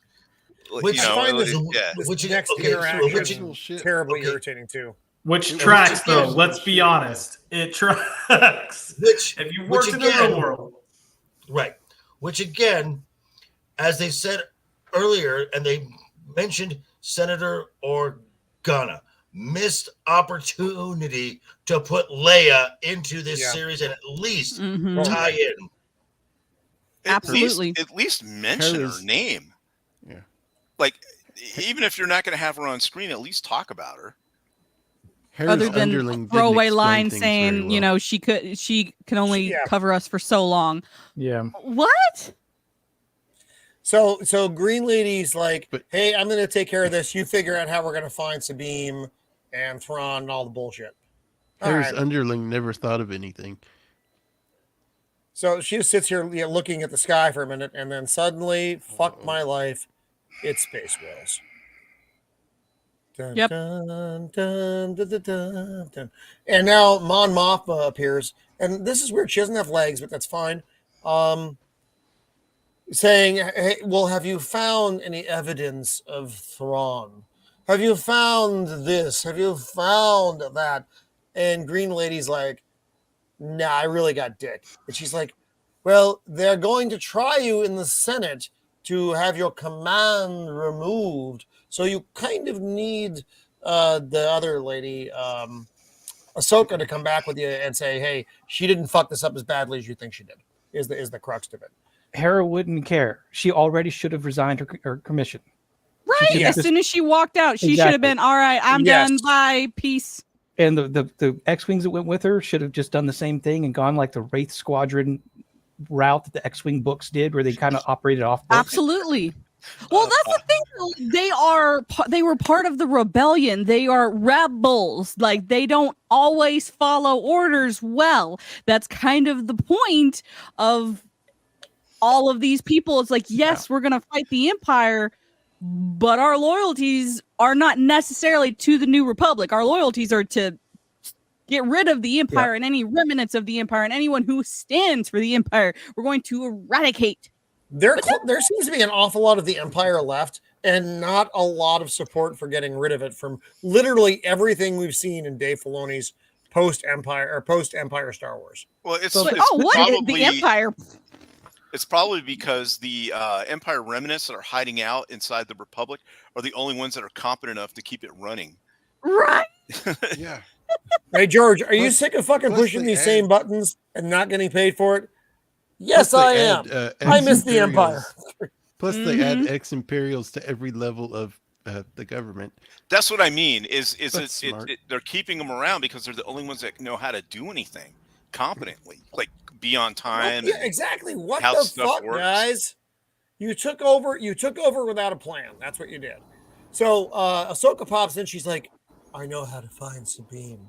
Which next interaction is terribly irritating too. Which tracks, though. Let's be honest. It tracks. If you worked in the real world. Right. Which again, as they said earlier, and they mentioned Senator Organa, missed opportunity to put Leia into this series and at least tie in. Absolutely. At least mention her name. Yeah. Like, even if you're not going to have her on screen, at least talk about her. Other than throwaway line saying, she can only cover us for so long. Yeah. What? So Green Lady's like, hey, I'm going to take care of this. You figure out how we're going to find Sabine and Thrawn and all the bullshit. Harry's underling never thought of anything. So she just sits here looking at the sky for a minute, and then suddenly, fuck my life, it's Space Whales. Dun, yep. Dun, dun, dun, dun, dun, dun. And now Mon Mothma appears, and this is weird. She doesn't have legs, but that's fine. Saying, hey, well, have you found any evidence of Thrawn? Have you found this? Have you found that? And Green Lady's like, nah, I really got dick. And she's like, well, they're going to try you in the Senate to have your command removed. So you kind of need the other lady, Ahsoka, to come back with you and say, hey, she didn't fuck this up as badly as you think she did, is the crux of it. Hera wouldn't care. She already should have resigned her commission. Right. As soon as she walked out, she should have been, all right, I'm done. Bye. Peace. And the X-Wings that went with her should have just done the same thing and gone like the Wraith Squadron route that the X-Wing books did, where they kind of operated off books. Absolutely. Well, that's the thing. They were part of the rebellion. They are rebels. Like, they don't always follow orders well. That's kind of the point of all of these people. It's like, yes, we're going to fight the Empire, but our loyalties are not necessarily to the New Republic. Our loyalties are to get rid of the Empire and any remnants of the Empire and anyone who stands for the Empire. We're going to eradicate. There seems to be an awful lot of the Empire left and not a lot of support for getting rid of it from literally everything we've seen in Dave Filoni's post-Empire Star Wars. Well, it's probably the Empire? It's probably because the Empire remnants that are hiding out inside the Republic are the only ones that are competent enough to keep it running. Right. Yeah. Hey, George, are you sick of fucking pushing these same buttons and not getting paid for it? Yes, I am. I miss the Empire. Plus, they add ex-Imperials to every level of the government. That's what I mean. They're keeping them around because they're the only ones that know how to do anything competently, like be on time. Yeah, exactly. What the fuck, guys? You took over without a plan. That's what you did. So Ahsoka pops in. She's like, I know how to find Sabine.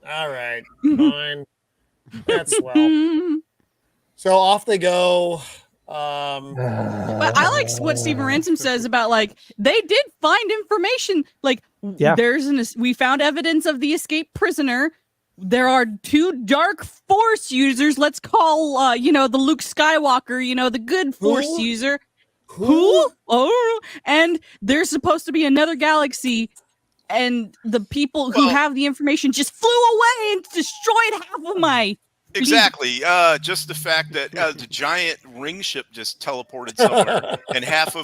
All right, fine. That's swell. So off they go. But I like what Stephen Ransom says about, like, they did find information. Like, we found evidence of the escaped prisoner. There are 2 dark Force users. Let's call, the Luke Skywalker, the good Force user. Who? Oh, and there's supposed to be another galaxy, and the people who have the information just flew away and destroyed half of my. Exactly. Just the fact that the giant ring ship just teleported somewhere, and half of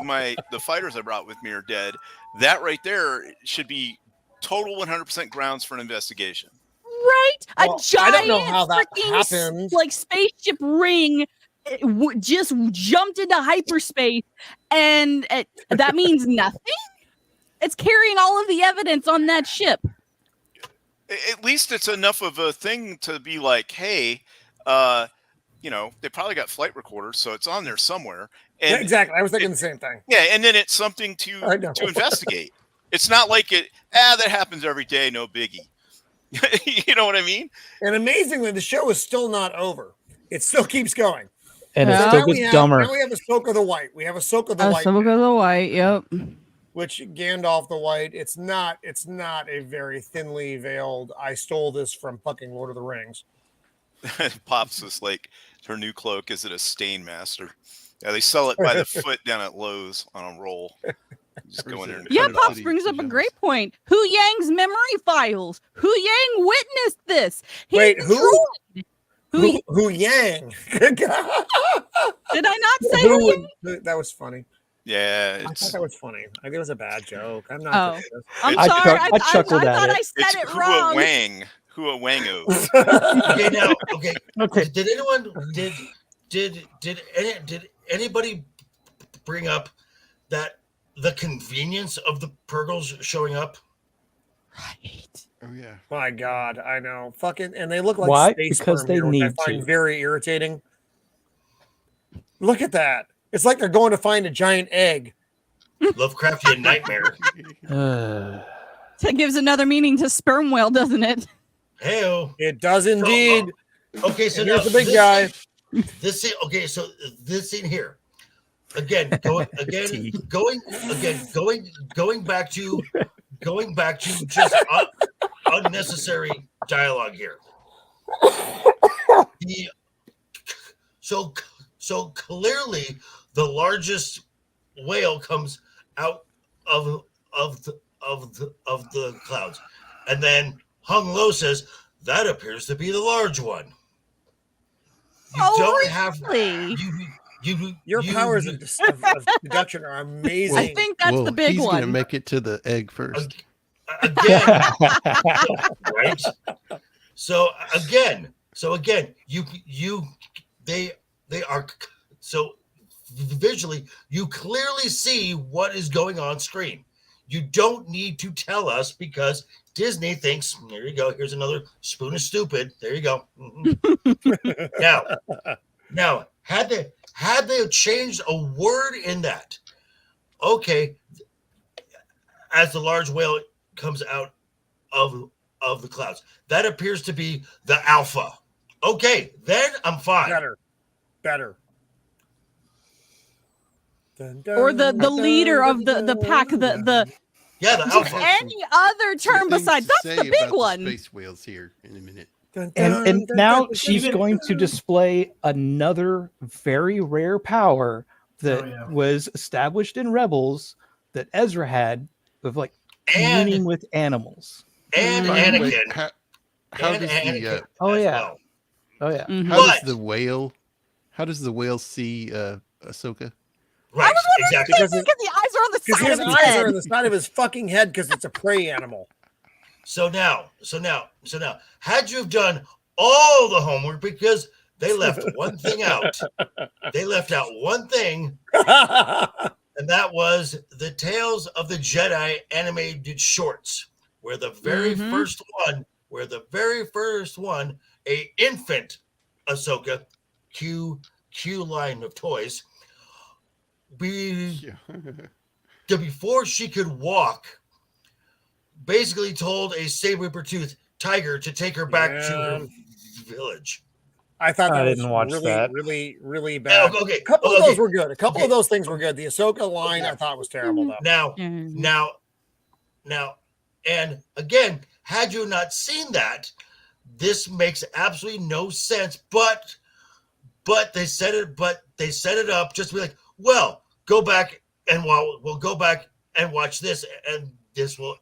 the fighters I brought with me are dead. That right there should be total 100% grounds for an investigation. Right? Well, a giant I don't know how that freaking like spaceship ring just jumped into hyperspace, and that means nothing. It's carrying all of the evidence on that ship. At least it's enough of a thing to be like, hey, they probably got flight recorders, so it's on there somewhere. And yeah, exactly. I was thinking the same thing. Yeah, and then it's something to investigate. It's not like that happens every day, no biggie. You know what I mean? And amazingly, the show is still not over. It still keeps going. And it still gets dumber. Now we have Ahsoka the White. We have Ahsoka the White. Ahsoka the White, yep. Which Gandalf the White, it's not a very thinly veiled, I stole this from fucking Lord of the Rings. Pops was like, her new cloak is it a Stain Master? Yeah, they sell it by the foot down at Lowe's on a roll. Just go in there. Yeah, Pops brings up a great point. Huyang's memory files. Huyang witnessed this. Wait, Huyang? Did I not say Huyang? That was funny. Yeah, I thought that was funny. I think it was a bad joke. I'm not. I'm sorry. I chuckled at thought it. I said it wrong. Hua Wango. Okay, now, okay. Did anybody bring up that the convenience of the Purgles showing up? Right. Oh yeah. My God, I know. Fucking, and they look like why? Space Because sperm they here, which need I find to. very irritating. Look at that. It's like they're going to find a giant egg. Lovecraftian nightmare. That gives another meaning to sperm whale, doesn't it? Hey-o. It does indeed. Okay, so here's the big guy. This scene here. Going back to just unnecessary dialogue here. the so clearly the largest whale comes out of the clouds, and then Hung Lo says that appears to be the large one. Your powers of deduction are amazing. I think that's the big he's one. He's gonna make it to the egg first. Again, right? So again, they are so visually you clearly see what is going on screen. You don't need to tell us because Disney thinks, there you go, here's another spoon of stupid. There you go. Now, had they changed a word in that, okay, as the large whale comes out of the clouds, that appears to be the alpha. Okay, then I'm fine. Better. Or the leader of the pack, the alpha. Any other term besides that's the big one. Space whales here in a minute. And now she's going to display another very rare power that was established in Rebels that Ezra had of like communing with animals. And Anakin. How does the oh yeah. Mm-hmm. How does the whale see Ahsoka? Right, exactly. Because the eyes are on the side of his eyes head. are on the side of his fucking head because it's a prey animal. So now, had you have done all the homework, because they left one thing out. They left out one thing, and that was the Tales of the Jedi animated shorts, where the very first one, a infant Ahsoka, Q line of toys, before she could walk, basically told a saber-tooth tiger to take her back to her village. I thought that didn't watch that. really bad. Okay. A couple of those were good. A couple of those things were good. The Ahsoka line I thought was terrible though. Now, and again, had you not seen that, this makes absolutely no sense. But they set it up just to be like, well, go back and we'll go back and watch this, and this will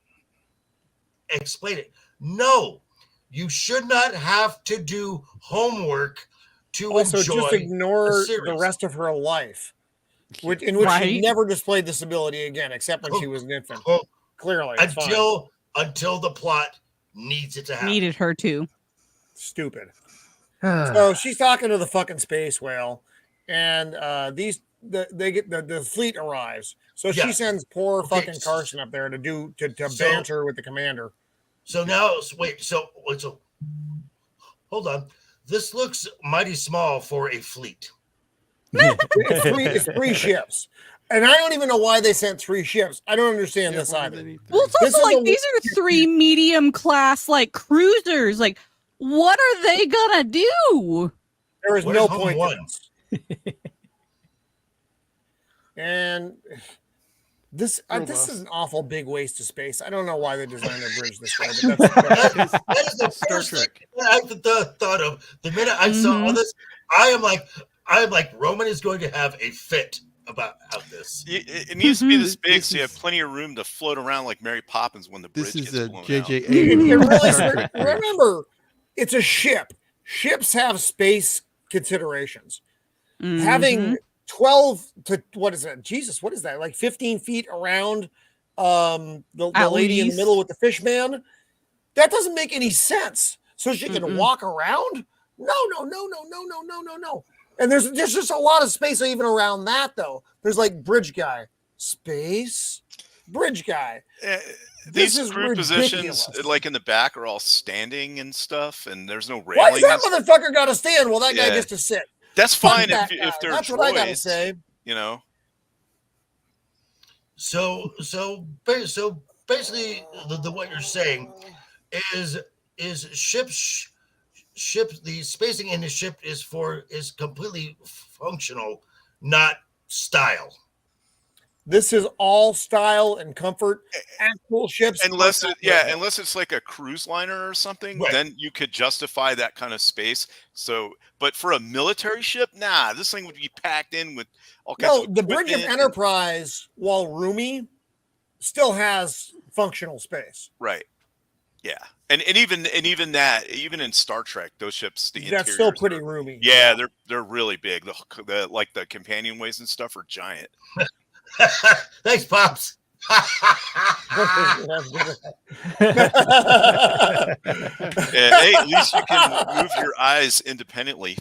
explain it. No, you should not have to do homework to also enjoy just ignore the rest of her life, in which she never displayed this ability again, except when she was an infant. Clearly, until the plot needs it to happen. Needed her to. Stupid. So she's talking to the fucking space whale, and the fleet arrives. So she sends poor fucking Carson up there to banter with the commander. So now, so hold on. This looks mighty small for a fleet. It's three ships. And I don't even know why they sent 3 ships. I don't understand this either. Well, it's also like these are 3 medium class like cruisers. Like, what are they gonna do? There is no point to this. And this is an awful big waste of space. I don't know why they designed their bridge this way, but that is the Star Trek I thought of. The minute I saw all this, I am like Roman is going to have a fit about this. It needs to be this big, so you have plenty of room to float around like Mary Poppins when the bridge gets blown out. JJ. Remember, it's a ship. Ships have space considerations. Having 12 to what is it? Jesus, what is that? Like 15 feet around the lady in the middle with the fish man? That doesn't make any sense. So she can walk around? No. And there's just a lot of space even around that, though. There's like bridge guy, space, bridge guy. These crew positions, like in the back, are all standing and stuff, and there's no railing. Why does that motherfucker got to stand? Well, that guy gets to sit. That's fine if they're That's droids, what I gotta say. You know. So basically, the what you're saying is ships. The spacing in the ship is completely functional, not style. This is all style and comfort. Actual ships, unless it's like a cruise liner or something, Right. then you could justify that kind of space. So, but for a military ship, nah, this thing would be packed in with all kinds No, of the Bridge of equipment Enterprise, while roomy, still has functional space. right. Yeah, and even that, even in Star Trek, those ships, the That's still interiors pretty are- roomy. Yeah, they're really big. The like the companionways and stuff are giant. Thanks, Pops. Hey, at least you can move your eyes independently.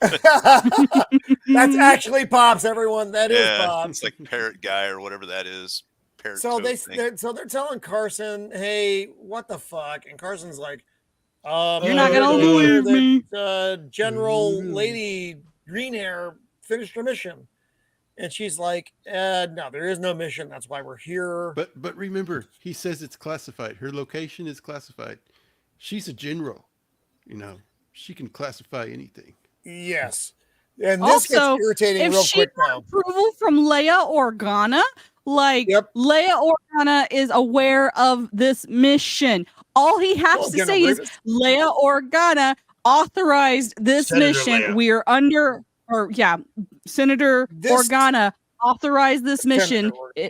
That's actually Pops, everyone. That is Yeah, Pops. it's like Parrot Guy or whatever that is. Parrot So Toad thing. they're telling Carson, "Hey, what the fuck?" And Carson's like, You're not gonna "We're aware believe me." that General Lady Greenhair finished her mission." And she's like, "No, there is no mission. That's why we're here." But remember, he says it's classified. Her location is classified. She's a general. You know, she can classify anything. Yes. And this Also, gets irritating if real she quick got though. approval from Leia Organa, like Yep. Leia Organa is aware of this mission. All he has Well, to General say is Grievous. Leia Organa authorized this Senator mission. Leia. We are under, or yeah, Senator This- Organa authorized this Senator mission. Organa.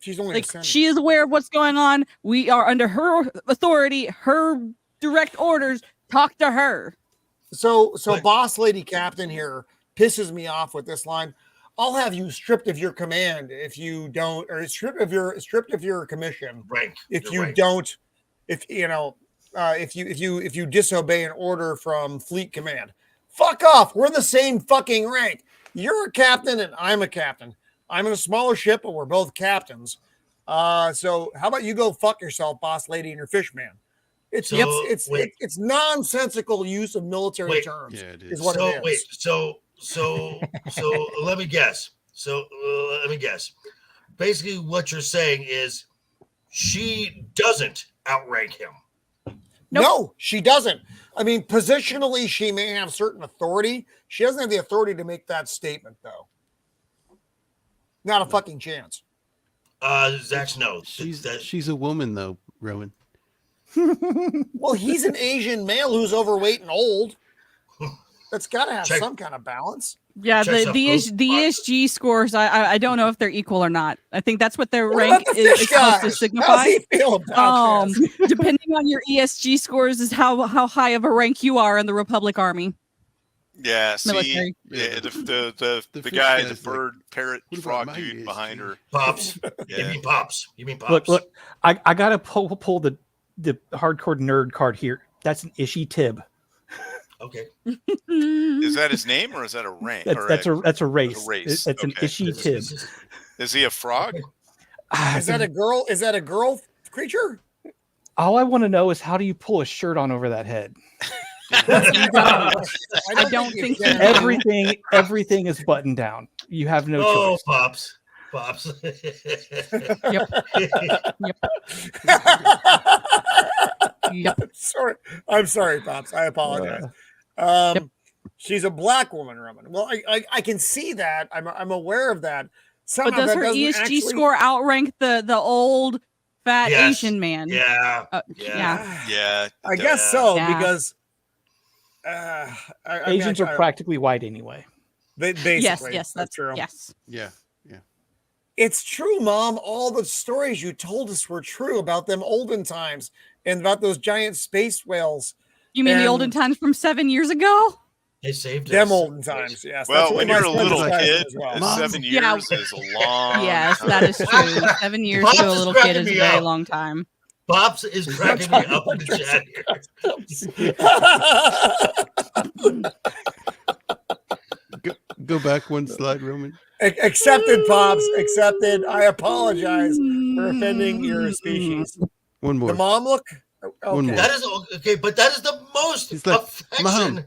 She's only a Like senator. she is aware of what's going on. We are under her authority, her direct orders. Talk to her. So But- boss lady captain here pisses me off with this line. "I'll have you stripped of your command if you don't, or stripped of your commission Rank. if You're you right. don't, if you disobey an order from fleet command. Fuck off. We're the same fucking rank. You're a captain and I'm a captain. I'm in a smaller ship, but we're both captains. So how about you go fuck yourself, boss lady, and your fish man?" It's So, it's wait. it's nonsensical use of military Wait. terms. Yeah, it Is is. what So it is. wait, so let me guess. Let me guess. Basically, what you're saying is she doesn't outrank him. Nope. No, she doesn't. I mean, positionally, she may have certain authority. She doesn't have the authority to make that statement, though. Not a fucking chance. Zach, no. She's a woman though, Rowan. Well, he's an Asian male who's overweight and old. That's got to have Check- some kind of balance. Yeah, Checks the off the, both ES, the boxes. ESG scores. I don't know if they're equal or not. I think that's what their What rank about the is fish supposed to guys? How's signify. he feel about this? Depending on your ESG scores, is how high of a rank you are in the Republic Army Yeah, see, military. yeah, the The guy, the fish guy's like, bird, parrot, "What about frog my dude behind ESG?" her. Pops. Yeah. You mean Pops. You mean Pops. Look, I gotta pull the hardcore nerd card here. That's an Ishi Tib. Okay. Is that his name or is that a rank? That's or that's a race. race, It's an okay. Ishi Tib. Is he a frog? Is that a girl? Is that a girl creature? All I want to know is how do you pull a shirt on over that head? I don't you think can. Everything is buttoned down. You have no Oh, choice. Pops. Yep. Sorry. I'm sorry, Pops. I apologize. She's a black woman, Roman. Well, I can see that. I'm aware of that. Somehow But does that her doesn't ESG actually- score outrank the old fat Yes. Asian man? Yeah. Yeah. Yeah. I guess so Yeah. because Asians are practically white anyway. Basically, Yes, that's true. Yes. Yeah. It's true, Mom. All the stories you told us were true about them olden times and about those giant space whales. You mean the And- olden times from 7 years ago? They saved us. Them olden times, yes. Well, That's when what you're a my son little describes kid, as well. Mom. 7 Yeah. years is a long Yes, time. that is true. 7 years Pops to a is little kid cracking is a me very up. long time. Pops is cracking me up in the chat here. Go back one slide, Roman. Accepted, Pops. Accepted. I apologize for offending your species. One more. The mom look? One more. That is okay, but that is the most He's like, affection. Mom.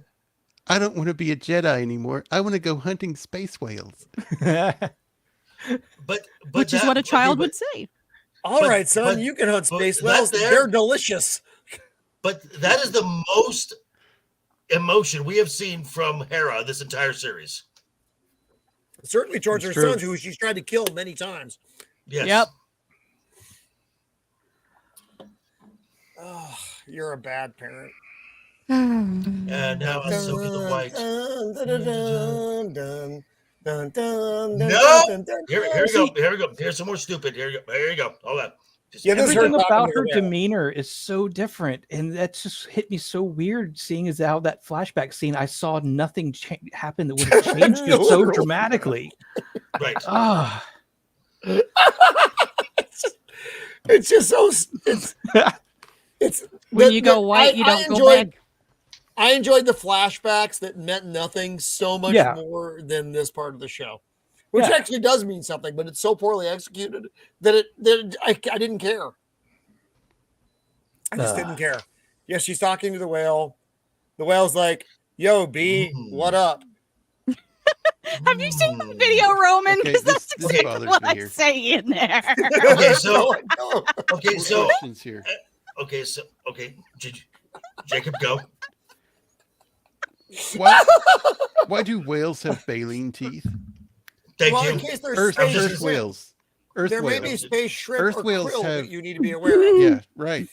I don't want to be a Jedi anymore. I want to go hunting space whales. But Which is that- what a okay, child but- would say. All But- right, son. but- You can hunt but space that whales. there- They're delicious. But that is the most emotion we have seen from Hera this entire series. Certainly towards It's her true. sons, who she's tried to kill many times. Yes. Yep. Oh, you're a bad parent. And now Ahsoka the White. No. Here we go. Here we go. Here's some more stupid. Here you go. Here you go. Hold on. Just Yeah, this is her Everything talking about to her the whale. demeanor is so different, and that just hit me so weird. Seeing as how that flashback scene, I saw nothing happen that would have changed it so Literal. right. dramatically. Ah, It's just so it's When you go white, you don't go back. I enjoyed the flashbacks that meant nothing so much Yeah. more than this part of the show, which Yeah. actually does mean something, but it's so poorly executed that I didn't care. I just didn't care. Yeah, she's talking to the whale. The whale's like, "Yo, B, what up?" Have you seen the video, Roman? Okay, Because that's this exactly bothers what me I here. say in there. Okay, so No, I don't. okay, More so questions here. okay, Jacob, go. Why do whales have baleen teeth? Thank Well, in you. case there's Earth space Earth shrimp, whales. Earth there may whales. be space shrimp Earth or whales krill have- that you need to be aware of. Yeah, right.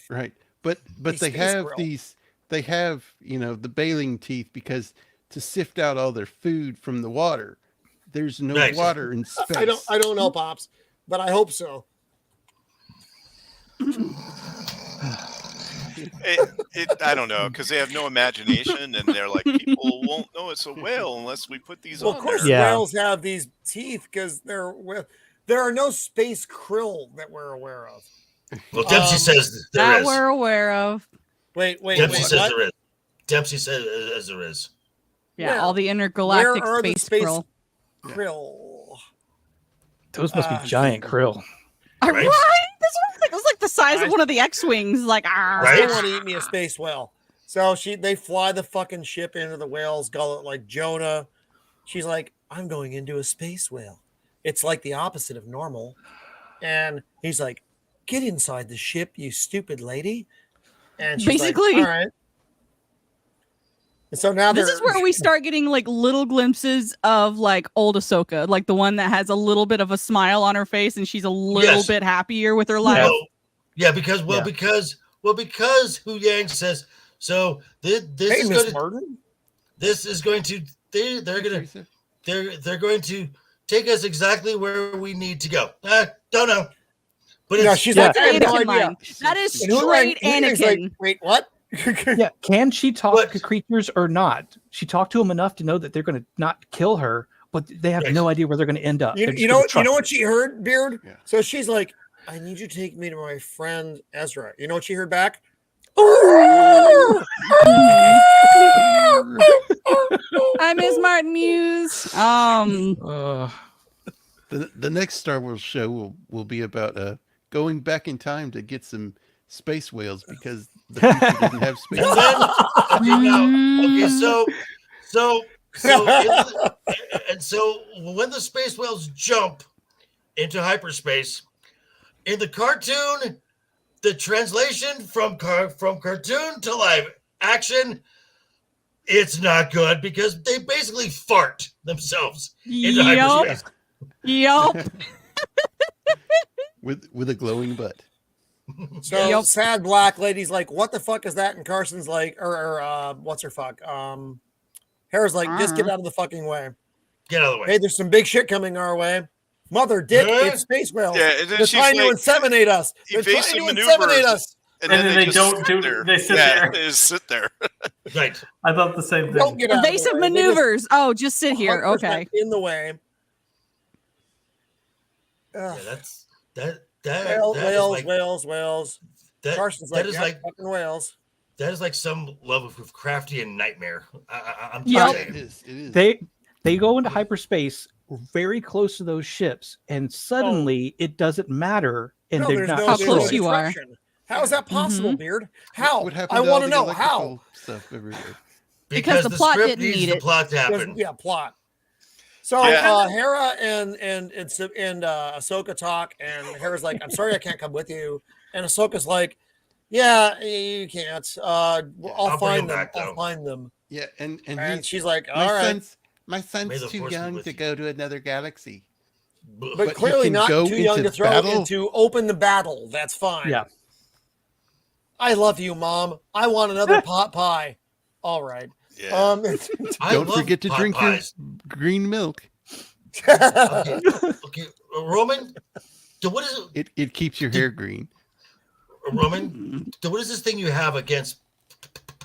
But These they space have krill. these. They have the baleen teeth because to sift out all their food from the water. There's no Nice. water in space. I don't know, Pops, but I hope so. I don't know, because they have no imagination, and they're like, people won't know it's a whale unless we put these Well, on of course, there. Yeah. whales have these teeth because there are no space krill that we're aware of. Well, Dempsey says there That is. we're aware of. Wait, Dempsey says what? there is. Dempsey says there is. Yeah, Where- all the intergalactic where are the space space- krill. Krill. those must be giant krill. Right? Right? This was like the size of I- one of the X-wings. Like, I Right? still want to eat me a space whale. So they fly the fucking ship into the whale's gullet like Jonah. She's like, I'm going into a space whale. It's like the opposite of normal. And he's like, get inside the ship, you stupid lady. And she's Basically. like, all right. And so now this is where we start getting like little glimpses of like old Ahsoka, like the one that has a little bit of a smile on her face and she's a little Yes. bit happier with her life. Because Huyang says so. This Hey, is Miss going to. Martin. This is going to. They're going to take us exactly where we need to go. Don't know, but No, it's, she's That's like, I have no Anakin idea. line. That is And Huyang- straight Huyang's Anakin. like, wait, what? Yeah, can she talk What? to creatures or not? She talked to them enough to know that they're going to not kill her, but they have Right. no idea where they're going to end up. You, They're just you gonna know trust what she heard, Beard? Yeah. So she's like, I need you to take me to my friend Ezra. You know what she heard back? I miss Martin Muse. The next Star Wars show will be about going back in time to get some space whales because the future didn't have space. and then okay, so when the space whales jump into hyperspace in the cartoon, the translation from cartoon to live action, it's not good because they basically fart themselves into Yup. hyperspace. Yup. with a glowing butt. So Yep. sad black lady's like, what the fuck is that? And Carson's like, or what's her fuck? Hera's like, just get out of the fucking way. Get out of the way. Hey, there's some big shit coming our way. Mother dick, Huh? it's space whales. Yeah, and then They're she's trying to like, inseminate us. They're trying evasive to maneuvers. inseminate us. And And then they just don't sit do- there. they sit yeah, there. They just sit there. Right. I thought the same Don't thing. get out of the Evasive way. They just maneuvers. Oh, just sit here. 100% Okay. In the way. Yeah, Ugh. that's that Whales, that is whales, like whales, whales. Carson's like, that is yeah, like fucking whales. that is like some level of crafty and nightmare. I'm Yep. telling It you. is. It is. They go into hyperspace very close to those ships, and suddenly it doesn't matter, and No, they're there's not no, How there's controlled. close no you are. disruption. How is that possible, Beard? How? What happened I to all want to the know how. electrical stuff everywhere? Because the plot script didn't needs need the it. plot to Because- happen. Yeah, plot. So Yeah. Hera and Ahsoka talk, and Hera's like, "I'm sorry, I can't come with you," and Ahsoka's like, "Yeah, you can't. I'll I'll bring find him them. back, I'll though." find them." Yeah, and And he, she's like, my "All right." son's My son's May the too force be young with to you. go to another galaxy. But But he clearly can not go too young into to throw battle? into open the battle. That's fine. Yeah. I love you, Mom. I want another pot pie. All right. Yeah. I Don't love forget to pot drink pies. your green milk. Okay, okay. Roman, so what is it? It keeps your hair green. Roman, so what is this thing you have against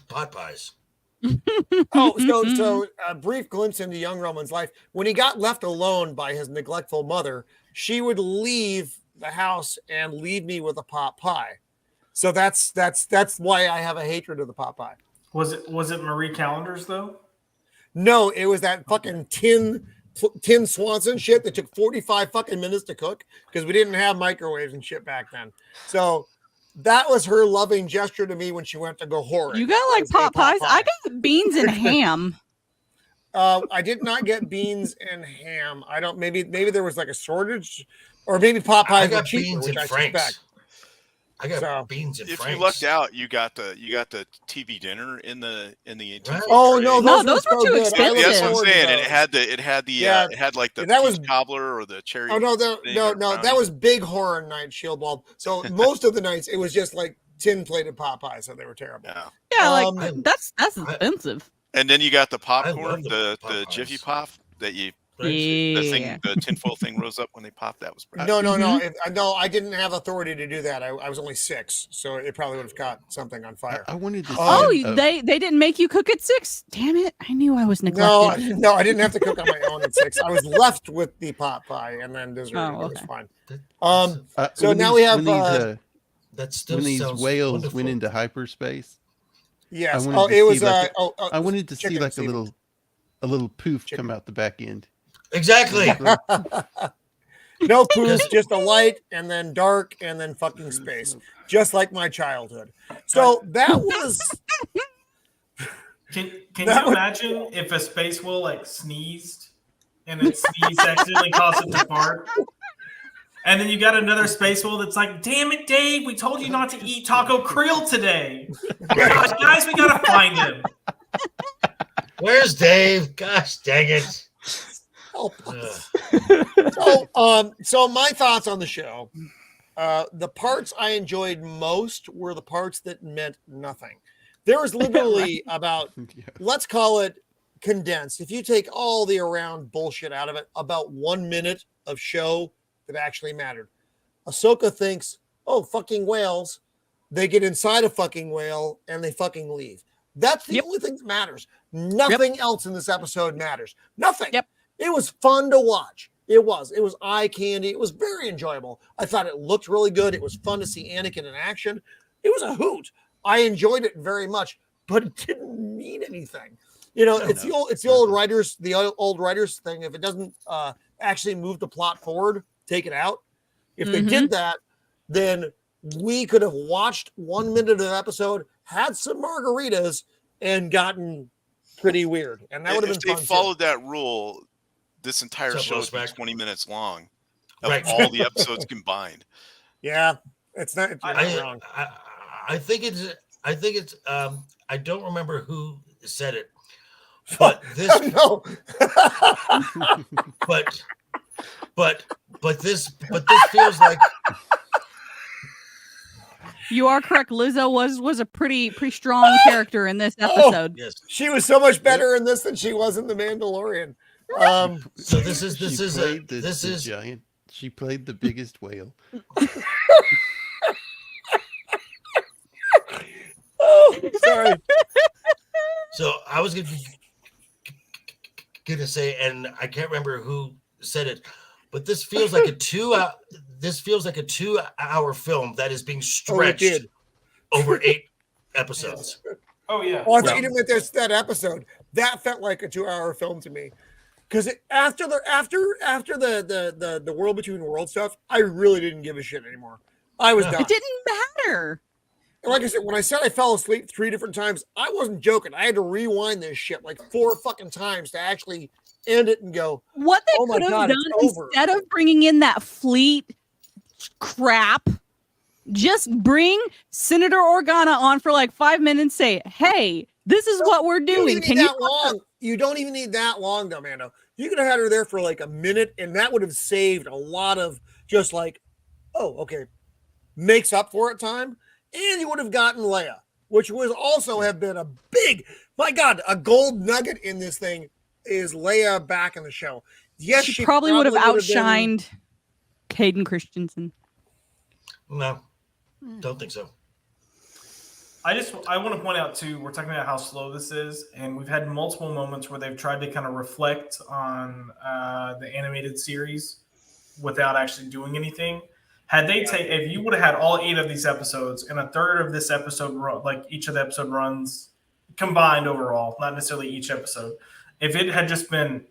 pot pies? So a brief glimpse into young Roman's life. When he got left alone by his neglectful mother, she would leave the house and leave me with a pot pie. So that's why I have a hatred of the pot pie. Was it Marie Callender's though? No, it was that fucking tin Swanson shit that took 45 fucking minutes to cook because we didn't have microwaves and shit back then. So that was her loving gesture to me when she went to go horror. You got like pot pies? I got beans and ham. I did not get beans and ham. I don't. Maybe there was like a shortage, or maybe pot pies I got were cheaper, beans which and I Franks. suspect. I got So, beans and If Franks. you lucked out, you got the TV dinner in the Right. Oh no, No, those those were so too good. I expensive. look Yeah, that's what I'm forward to saying. And those. it had Yeah. like the That was- peach cobbler or the cherry. Oh no, thing no, or that brownie. was big horror night, Shieldwall. So most of the nights it was just like tin plated pot pies, so they were terrible. Yeah. Yeah, like Um, that's expensive. And then you got the love popcorn, the the Popeyes. Jiffy Pop that you Franks. the tinfoil thing rose up when they popped. That was pretty. No. Mm-hmm. No, I didn't have authority to do that. I was only 6, so it probably would have caught something on fire. I wanted to see Oh, a- they didn't make you cook at 6. Damn it! I knew I was No, neglected. I didn't have to cook on my own at 6. I was left with the pot pie and then dessert. Oh, It was okay. fine. That's- So when now these- we have, that still when these sounds whales wonderful. went into hyperspace. Yes. I wanted Oh, to it was. see like I oh, wanted to see chicken like a seafood. little poof Chicken. come out the back end. Exactly. No poofs, just a light and then dark and then fucking space, just like my childhood. So that was. Can That you would- imagine if a space whale like sneezed and it sneezed accidentally caused it to fart? And then you got another space whale that's like, damn it, Dave, we told you not to eat taco creel today. Gosh, guys, we gotta find him. Where's Dave? Gosh dang it. Help Ugh. us. So my thoughts on the show. The parts I enjoyed most were the parts that meant nothing. There was literally about, Yeah. let's call it condensed. If you take all the around bullshit out of it, about 1 minute of show that actually mattered. Ahsoka thinks, oh, fucking whales. They get inside a fucking whale and they fucking leave. That's the Yep. only thing that matters. Nothing else in this episode matters. Nothing. Yep. It was fun to watch. It was eye candy. It was very enjoyable. I thought it looked really good. It was fun to see Anakin in action. It was a hoot. I enjoyed it very much, but it didn't mean anything. You know, it's the old writers thing. If it doesn't actually move the plot forward, take it out. If they did that, then we could have watched 1 minute of the episode, had some margaritas, and gotten pretty weird. And that would have If been they fun. followed that rule, this entire What's up, show would be Rosebach? 20 minutes long of Right. all the episodes combined. Yeah, it's not. You're not wrong. I think it's I don't remember who said it, but this No. but this feels like You are correct. Lizzo was a pretty strong character in this Oh. episode. yes. She was so much better in this than she was in The Mandalorian. So this is giant. She played the biggest whale. Oh, sorry. So I was gonna say, and I can't remember who said it, but this feels like a 2 hour. This feels like a 2 hour film that is being Oh, it stretched did. over 8 episodes. Oh yeah. Oh, I thought you didn't meant there's that episode. That felt like a 2 hour film to me. Because after the world between worlds stuff, I really didn't give a shit anymore. I was No. done. It didn't matter. And like I said, when I said I fell asleep 3 different times, I wasn't joking. I had to rewind this shit like 4 fucking times to actually end it and go, What they Oh my could have God, done it's over. instead of bringing in that fleet crap, just bring Senator Organa on for like 5 minutes. Say, hey, this is what we're You don't doing. even Can need you? that long. you don't even need that long, though, Mando. You could have had her there for like a minute, and that would have saved a lot of just like, oh, okay, makes up for it time. And you would have gotten Leia, which would also have been a big, my God, a gold nugget in this thing is Leia back in the show. Yes, she probably would have outshined Hayden Christensen. No, don't think so. I want to point out too, we're talking about how slow this is, and we've had multiple moments where they've tried to kind of reflect on the animated series without actually doing anything. Had they if you would have had all 8 of these episodes and a third of this episode, like each of the episode runs combined overall, not necessarily each episode, if it had just been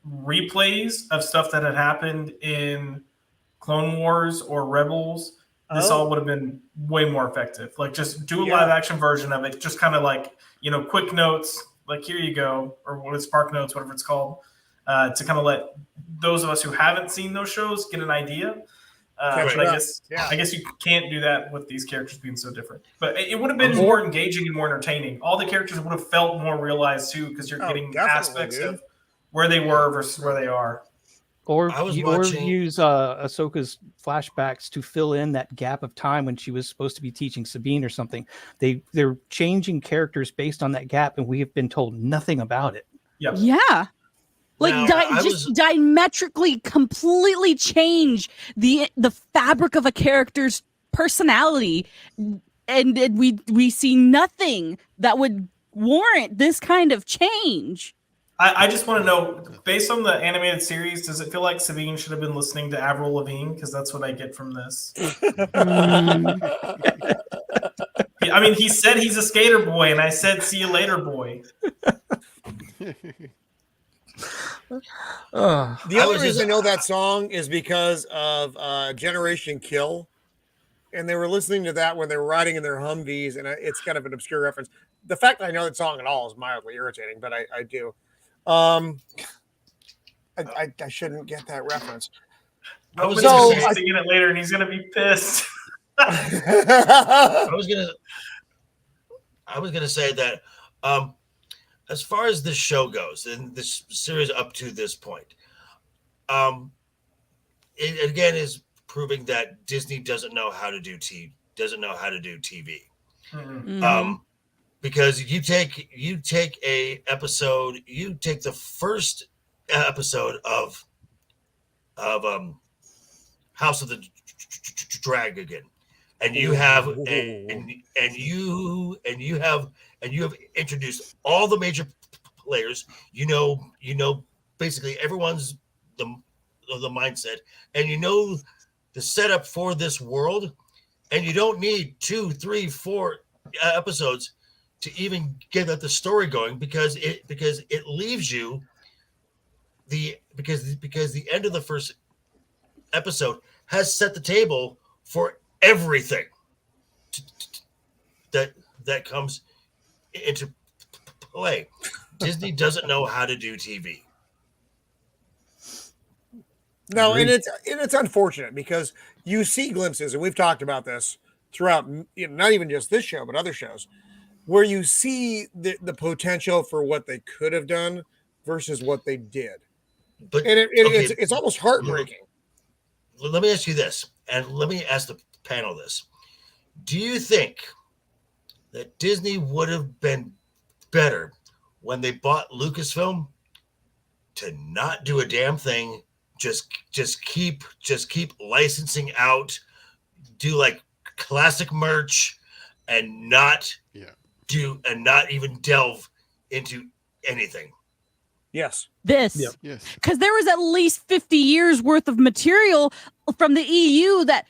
replays of stuff that had happened in Clone Wars or Rebels, this all would have been way more effective. Like, just do a live action version of it. Just kind of like, quick notes, like, here you go, or what is Spark Notes, whatever it's called, to kind of let those of us who haven't seen those shows get an idea. But I guess you can't do that with these characters being so different. But it would have been more engaging and more entertaining. All the characters would have felt more realized too, because you're getting aspects of where they were versus where they are. Or use Ahsoka's flashbacks to fill in that gap of time when she was supposed to be teaching Sabine or something. They're changing characters based on that gap, and we have been told nothing about it. Yep. Yeah. Like, diametrically, completely change the fabric of a character's personality, and we see nothing that would warrant this kind of change. I just want to know, based on the animated series, does it feel like Sabine should have been listening to Avril Lavigne? Because that's what I get from this. I mean, he said he's a skater boy, and I said, see you later, boy. The only reason I know that song is because of Generation Kill. And they were listening to that when they were riding in their Humvees, and it's kind of an obscure reference. The fact that I know that song at all is mildly irritating, but I do. I shouldn't get that reference. I was singing it later, and he's gonna be pissed. I was gonna say that as far as this show goes, and this series up to this point, it again is proving that Disney doesn't know how to do TV. Mm-hmm. Because you take the first episode of House of the Dragon, and you have introduced all the major players. You know basically everyone's the mindset, and you know the setup for this world, and you don't need 2, 3, 4 episodes to even get the story going, because it leaves you because the end of the first episode has set the table for everything that comes into play. Disney doesn't know how to do TV. No, and it's unfortunate because you see glimpses, and we've talked about this throughout, not even just this show, but other shows, where you see the potential for what they could have done versus what they did. But it's almost heartbreaking. Let me ask you this, and let me ask the panel this. Do you think that Disney would have been better when they bought Lucasfilm to not do a damn thing, just keep licensing out, do like classic merch, and not even delve into anything? Yes. Yes. Because there was at least 50 years worth of material from the EU that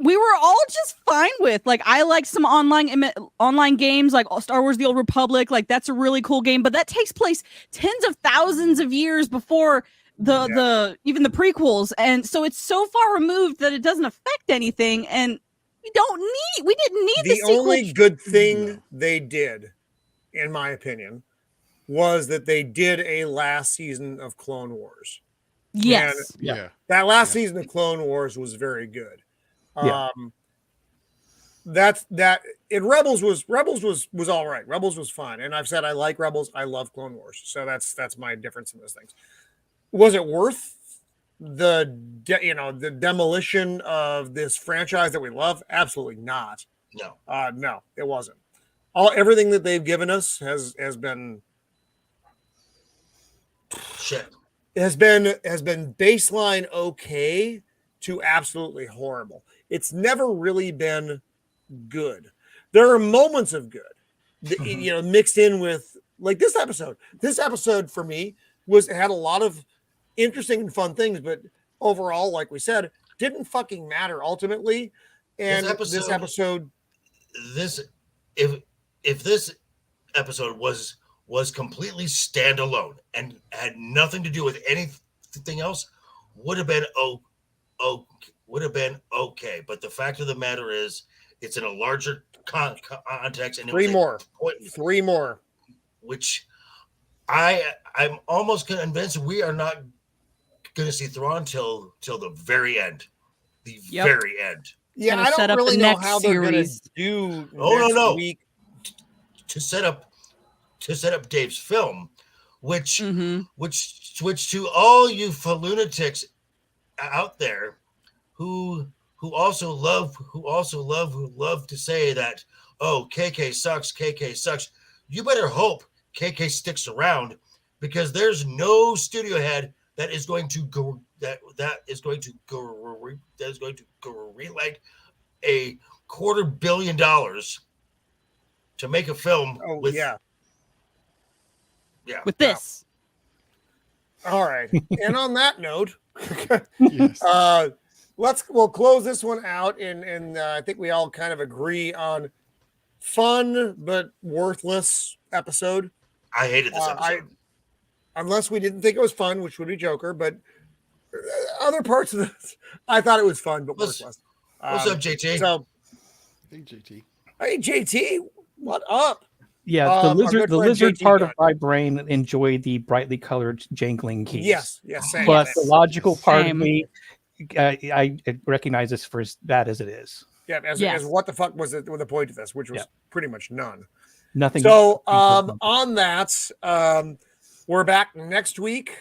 we were all just fine with. Like, I like some online games like Star Wars The Old Republic. Like, that's a really cool game, but that takes place tens of thousands of years before even the prequels. And so it's so far removed that it doesn't affect anything. And we didn't need the only good thing they did, in my opinion, was that they did a last season of Clone Wars. Yes. That last season of Clone Wars was very good. that's that. In Rebels was all right. Rebels was fun, and I've said I like Rebels. I love Clone Wars, so that's my difference in those things. Was it worth the demolition of this franchise that we love? Absolutely not. No. No, it wasn't. Everything that they've given us has been shit. Has been baseline okay to absolutely horrible. It's never really been good. There are moments of good, mixed in with like this episode. This episode for me had a lot of interesting and fun things, but overall, like we said, didn't fucking matter ultimately. And if this episode was completely standalone and had nothing to do with anything else, would have been okay. But the fact of the matter is, it's in a larger context. And three more, which I'm almost convinced we are not going to see Thrawn till the very end. The very end. Yeah, I don't really know how they're going to do. No. Week. To set up Dave's film, which to all you lunatics out there who love to say that, oh, KK sucks, you better hope KK sticks around, because there's no studio head that is going to go relight $250 million to make a film with this. All right. And on that note, Yes. we'll close this one out, and I think we all kind of agree on fun but worthless episode. I hated this episode. Unless we didn't think it was fun, which would be Joker, but other parts of this, I thought it was fun but worthless. What's up, JT? So, Hey, JT. hey, JT, what up? Yeah, the lizard JT part Gunn. of my brain enjoyed the brightly colored jangling keys. Yes, same. But the logical part Same. of me, I recognize this for as bad as it is. Yeah, as what the fuck was it with the point of this, which was pretty much none. Nothing. So on that, we're back next week,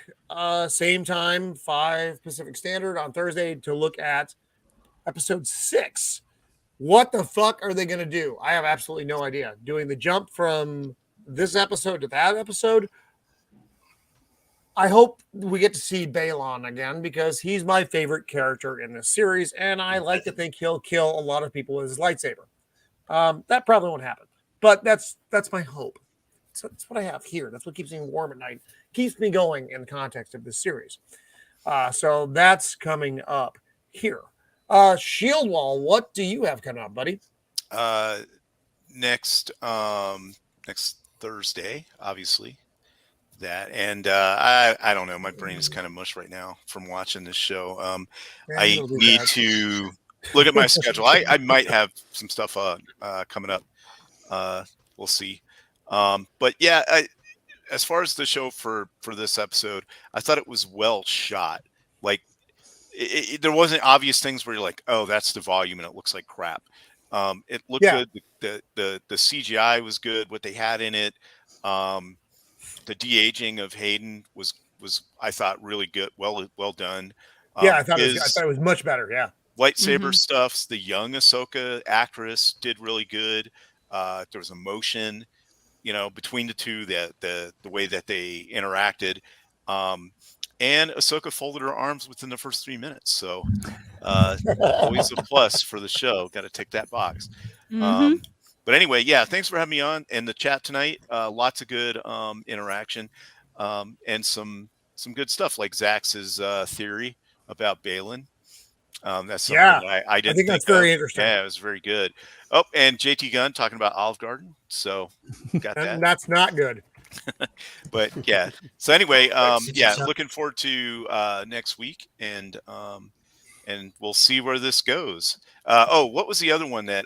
same time, 5 Pacific Standard on Thursday, to look at episode 6. What the fuck are they going to do? I have absolutely no idea. Doing the jump from this episode to that episode. I hope we get to see Baylan again, because he's my favorite character in this series, and I like to think he'll kill a lot of people with his lightsaber. That probably won't happen, but that's my hope. So that's what I have here. That's what keeps me warm at night, keeps me going in the context of this series. So that's coming up here. Shieldwall, what do you have coming up, buddy? Next Thursday, obviously. That, and I don't know, my brain is kind of mush right now from watching this show. I need to look at my schedule. I might have some stuff coming up. We'll see. But yeah, as far as the show for this episode, I thought it was well shot. Like, there wasn't obvious things where you're like, oh, that's the volume and it looks like crap. It looked good. The CGI was good. What they had in it, the de-aging of Hayden was I thought really good. Well done. I thought it was much better. Yeah. Lightsaber stuffs. The young Ahsoka actress did really good. There was emotion, between the two, the way that they interacted. And Ahsoka folded her arms within the first 3 minutes. So always a plus for the show. Got to tick that box. But anyway, yeah, thanks for having me on and the chat tonight. Lots of good interaction and some good stuff like Zach's theory about Baylan. That's something I didn't think that's very interesting. Yeah, it was very good. Oh, and JT Gunn talking about Olive Garden. So got that. And that's not good. But yeah. So anyway, looking forward to next week, and we'll see where this goes. What was the other one that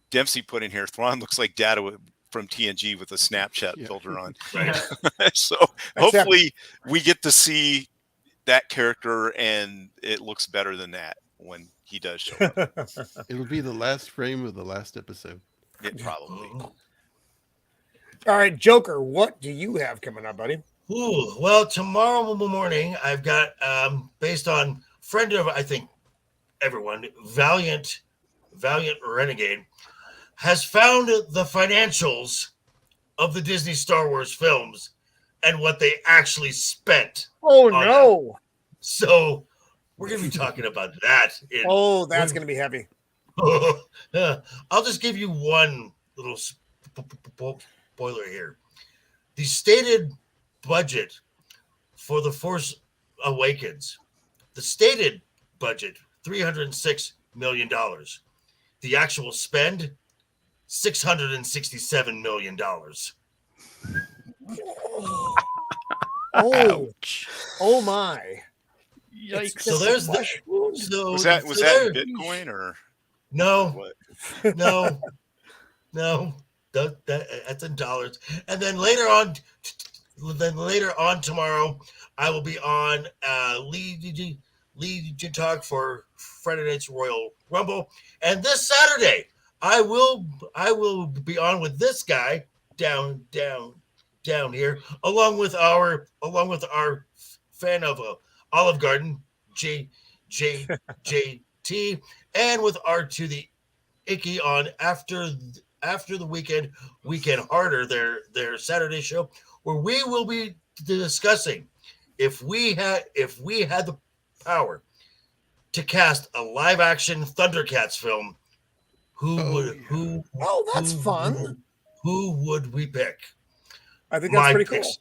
Dempsey put in here? Thrawn looks like Data from TNG with a Snapchat filter on. So hopefully we get to see that character and it looks better than that. when he does show up. It'll be the last frame of the last episode. Yeah, probably. All right, Joker, what do you have coming up, buddy? Ooh, well, tomorrow morning I've got based on friend of I think everyone, Valiant Renegade has found the financials of the Disney Star Wars films and what they actually spent. Oh on no! them. So we're gonna be talking about that. Oh, that's gonna be heavy. I'll just give you one little spoiler here. The stated budget for The Force Awakens, the stated budget, $306 million. The actual spend, $667 million. Oh my! Yikes. So there's the. So, Was that there, Bitcoin or no, what? no, that's in dollars. And then later on tomorrow, I will be on Legion Talk for Friday night's Royal Rumble. And this Saturday, I will be on with this guy down here, along with our fan of Olive Garden, JT, and with R to the Icky on after the weekend harder their Saturday show, where we will be discussing if we had the power to cast a live action Thundercats film, who that's fun. Who would we pick? I think that's pretty picks, cool.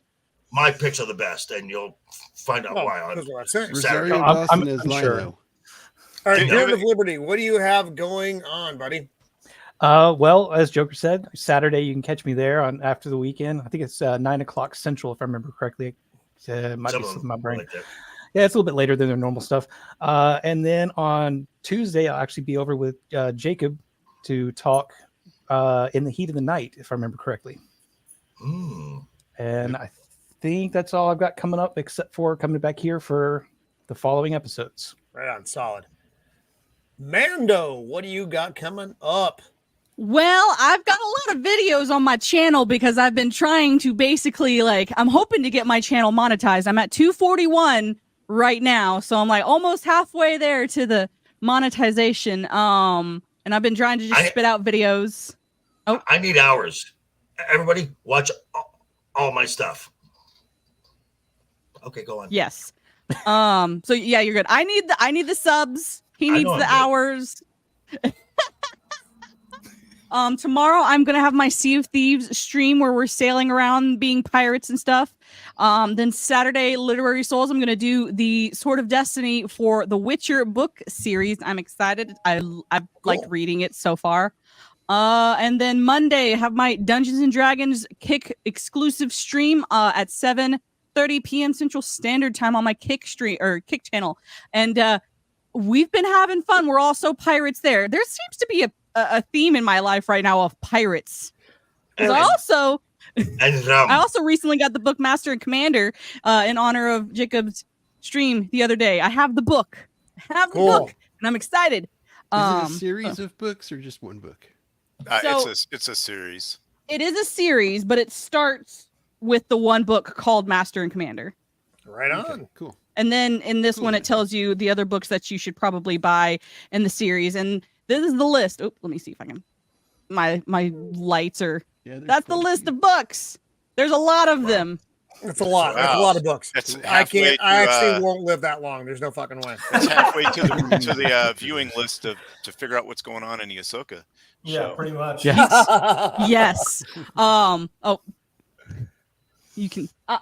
My picks are the best, and you'll find out why on That's what I'm saying. Saturday. Rosario Dawson as Lino. sure. All right, Yeah. Spirit of Liberty, what do you have going on, buddy? Well, as Joker said, Saturday you can catch me there on after the weekend. I think it's 9:00 Central, if I remember correctly. It might be slipping my brain. Like that. Yeah, it's a little bit later than their normal stuff. And then on Tuesday, I'll actually be over with Jacob to talk in the heat of the night, if I remember correctly. And I think that's all I've got coming up, except for coming back here for the following episodes. Right on, solid. Mando, what do you got coming up? Well, I've got a lot of videos on my channel because I've been trying to basically I'm hoping to get my channel monetized. I'm at 241 right now, so I'm like almost halfway there to the monetization. And I've been trying to just spit out videos. Oh, I need hours. Everybody, watch all my stuff. Okay, go on. yes. So yeah, you're good. I need the subs. He needs the hours. Tomorrow I'm gonna have my Sea of Thieves stream where we're sailing around being pirates and stuff. Then Saturday, Literary Souls, I'm gonna do the Sword of Destiny for the Witcher book series. I'm excited. I've liked reading it so far. And then Monday, I have my Dungeons and Dragons Kick exclusive stream at 7:30 p.m. Central Standard Time on my Kick stream or Kick channel. And we've been having fun. We're also pirates there. There seems to be a theme in my life right now of pirates. I also recently got the book Master and Commander in honor of Jacob's stream the other day. I have the book. The book, and I'm excited. Is it a series of books or just one book? It's a series. It is a series, but it starts with the one book called Master and Commander. Right on. Okay, cool. And then in this one, it tells you the other books that you should probably buy in the series. And this is the list. Oh, let me see if I can. My lights are. Yeah, that's the list of books. There's a lot of them. It's a lot. That's a lot of books. I can't. I actually won't live that long. There's no fucking way. It's halfway to the viewing list to figure out what's going on in the Ahsoka. Yeah, pretty much. Yes. Yes. Oh, you can. I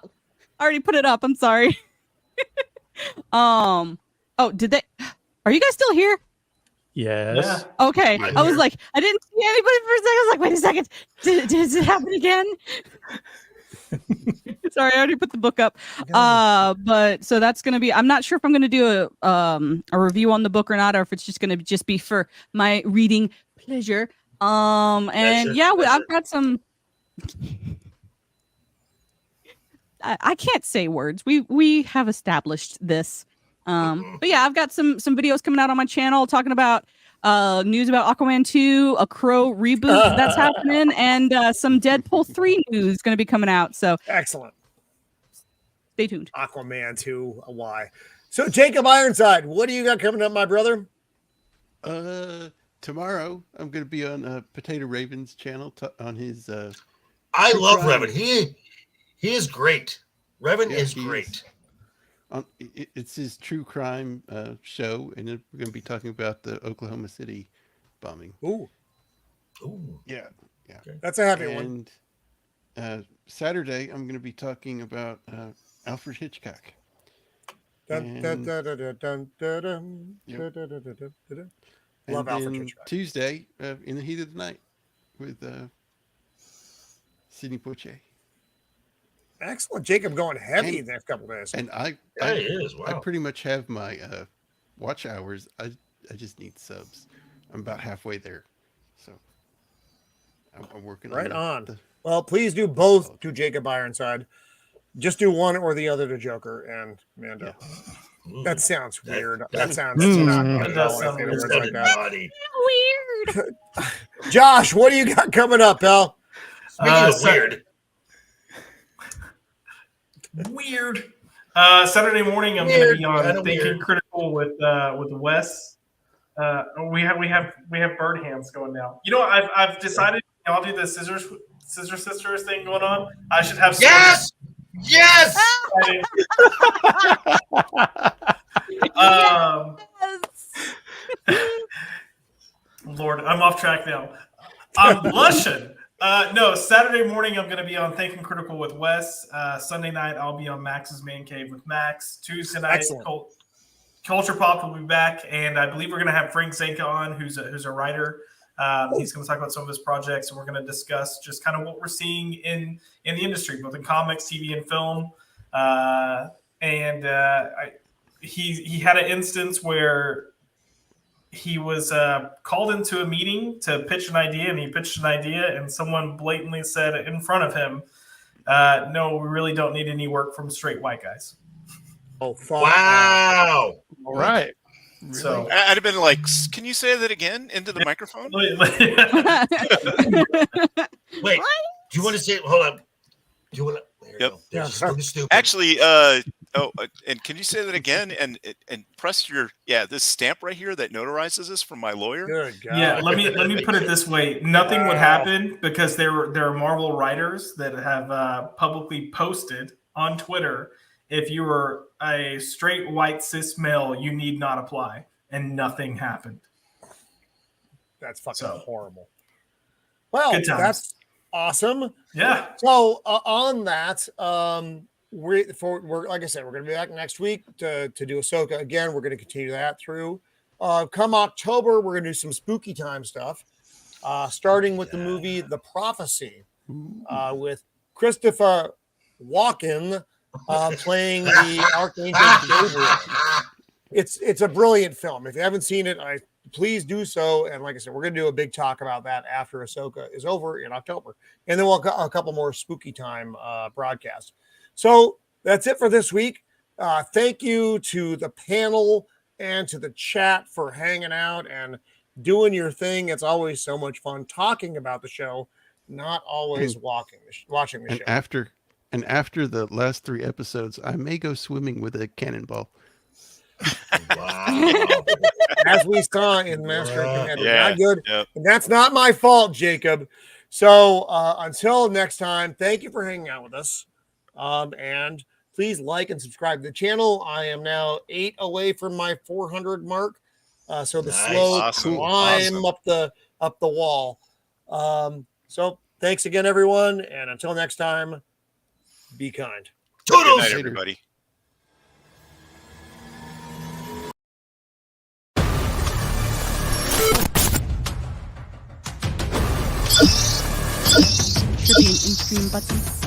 already put it up. I'm sorry. Oh, did they? Are you guys still here? Yes. Yeah. Okay. I was like, I didn't see anybody for a second. I was like, wait a second. Did it happen again? Sorry, I already put the book up. But so that's gonna be. I'm not sure if I'm gonna do a review on the book or not, or if it's just gonna just be for my reading pleasure. And yeah, I've got some. I can't say words. We have established this. But yeah, I've got some videos coming out on my channel talking about news about Aquaman 2, a Crow reboot that's happening, and some Deadpool 3 news going to be coming out. So excellent. Stay tuned. Aquaman 2, why? So Jacob Ironside, what do you got coming up, my brother? Tomorrow I'm going to be on Potato Raven's channel on his. I love Revan. He is great. Revan is great. It's his true crime show, and we're going to be talking about the Oklahoma City bombing. Ooh, yeah. Okay. That's a happy one. And Saturday I'm going to be talking about Alfred Hitchcock. Love Alfred Hitchcock. Tuesday, In the Heat of the Night, with Sidney Poitier. Excellent. Jacob going heavy the next couple days. And I pretty much have my watch hours. I just need subs. I'm about halfway there. So I'm working on Well, please do both to Jacob Ironside. Just do one or the other to Joker and Mando. Yeah. That sounds weird. That sounds weird. Josh, what do you got coming up, pal? Weird. Weird. Saturday morning, I'm going to be on Thinking Critical with Wes. We have bird hands going now. You know, I've decided I'll do the scissor sisters thing going on. I should have. Yes. Lord, I'm off track now. I'm blushing. No, Saturday morning I'm going to be on Thinking Critical with Wes. Sunday night I'll be on Max's Man Cave with Max. Tuesday night Culture Pop will be back, and I believe we're going to have Frank Zanka on, who's a writer. He's going to talk about some of his projects, and we're going to discuss just kind of what we're seeing in the industry, both in comics, TV, and film. He had an instance where he was called into a meeting to pitch an idea, and he pitched an idea, and someone blatantly said in front of him, no, we really don't need any work from straight white guys. Oh, fuck. Wow. All right. Really? So I'd have been like, can you say that again into the microphone? Wait, do you want to say, hold on. Do you want to? Yep. Actually, and can you say that again and press your this stamp right here that notarizes this from my lawyer? Good God. Yeah, let me put it this way: nothing would happen because there are Marvel writers that have publicly posted on Twitter, if you were a straight white cis male, you need not apply, and nothing happened. That's fucking horrible. Well, that's awesome. Yeah. So on that, we're like I said, we're going to be back next week to do Ahsoka again. We're going to continue that through. Come October, we're going to do some spooky time stuff, starting with the movie The Prophecy, with Christopher Walken playing the Archangel Gabriel. It's a brilliant film. If you haven't seen it, please do so. And like I said, we're going to do a big talk about that after Ahsoka is over in October. And then we'll have a couple more spooky time broadcasts. So that's it for this week. Thank you to the panel and to the chat for hanging out and doing your thing. It's always so much fun talking about the show, not always watching the show. And after the last 3 episodes, I may go swimming with a cannonball. Wow. As we saw in Master and Commander. Yeah, not good. Yep. And that's not my fault, Jacob. So until next time, thank you for hanging out with us. And please like and subscribe to the channel. I am now 8 away from my 400 mark. So the slow climb up the wall. So thanks again, everyone. And until next time, be kind. Good night, everybody. Should be an in-stream button.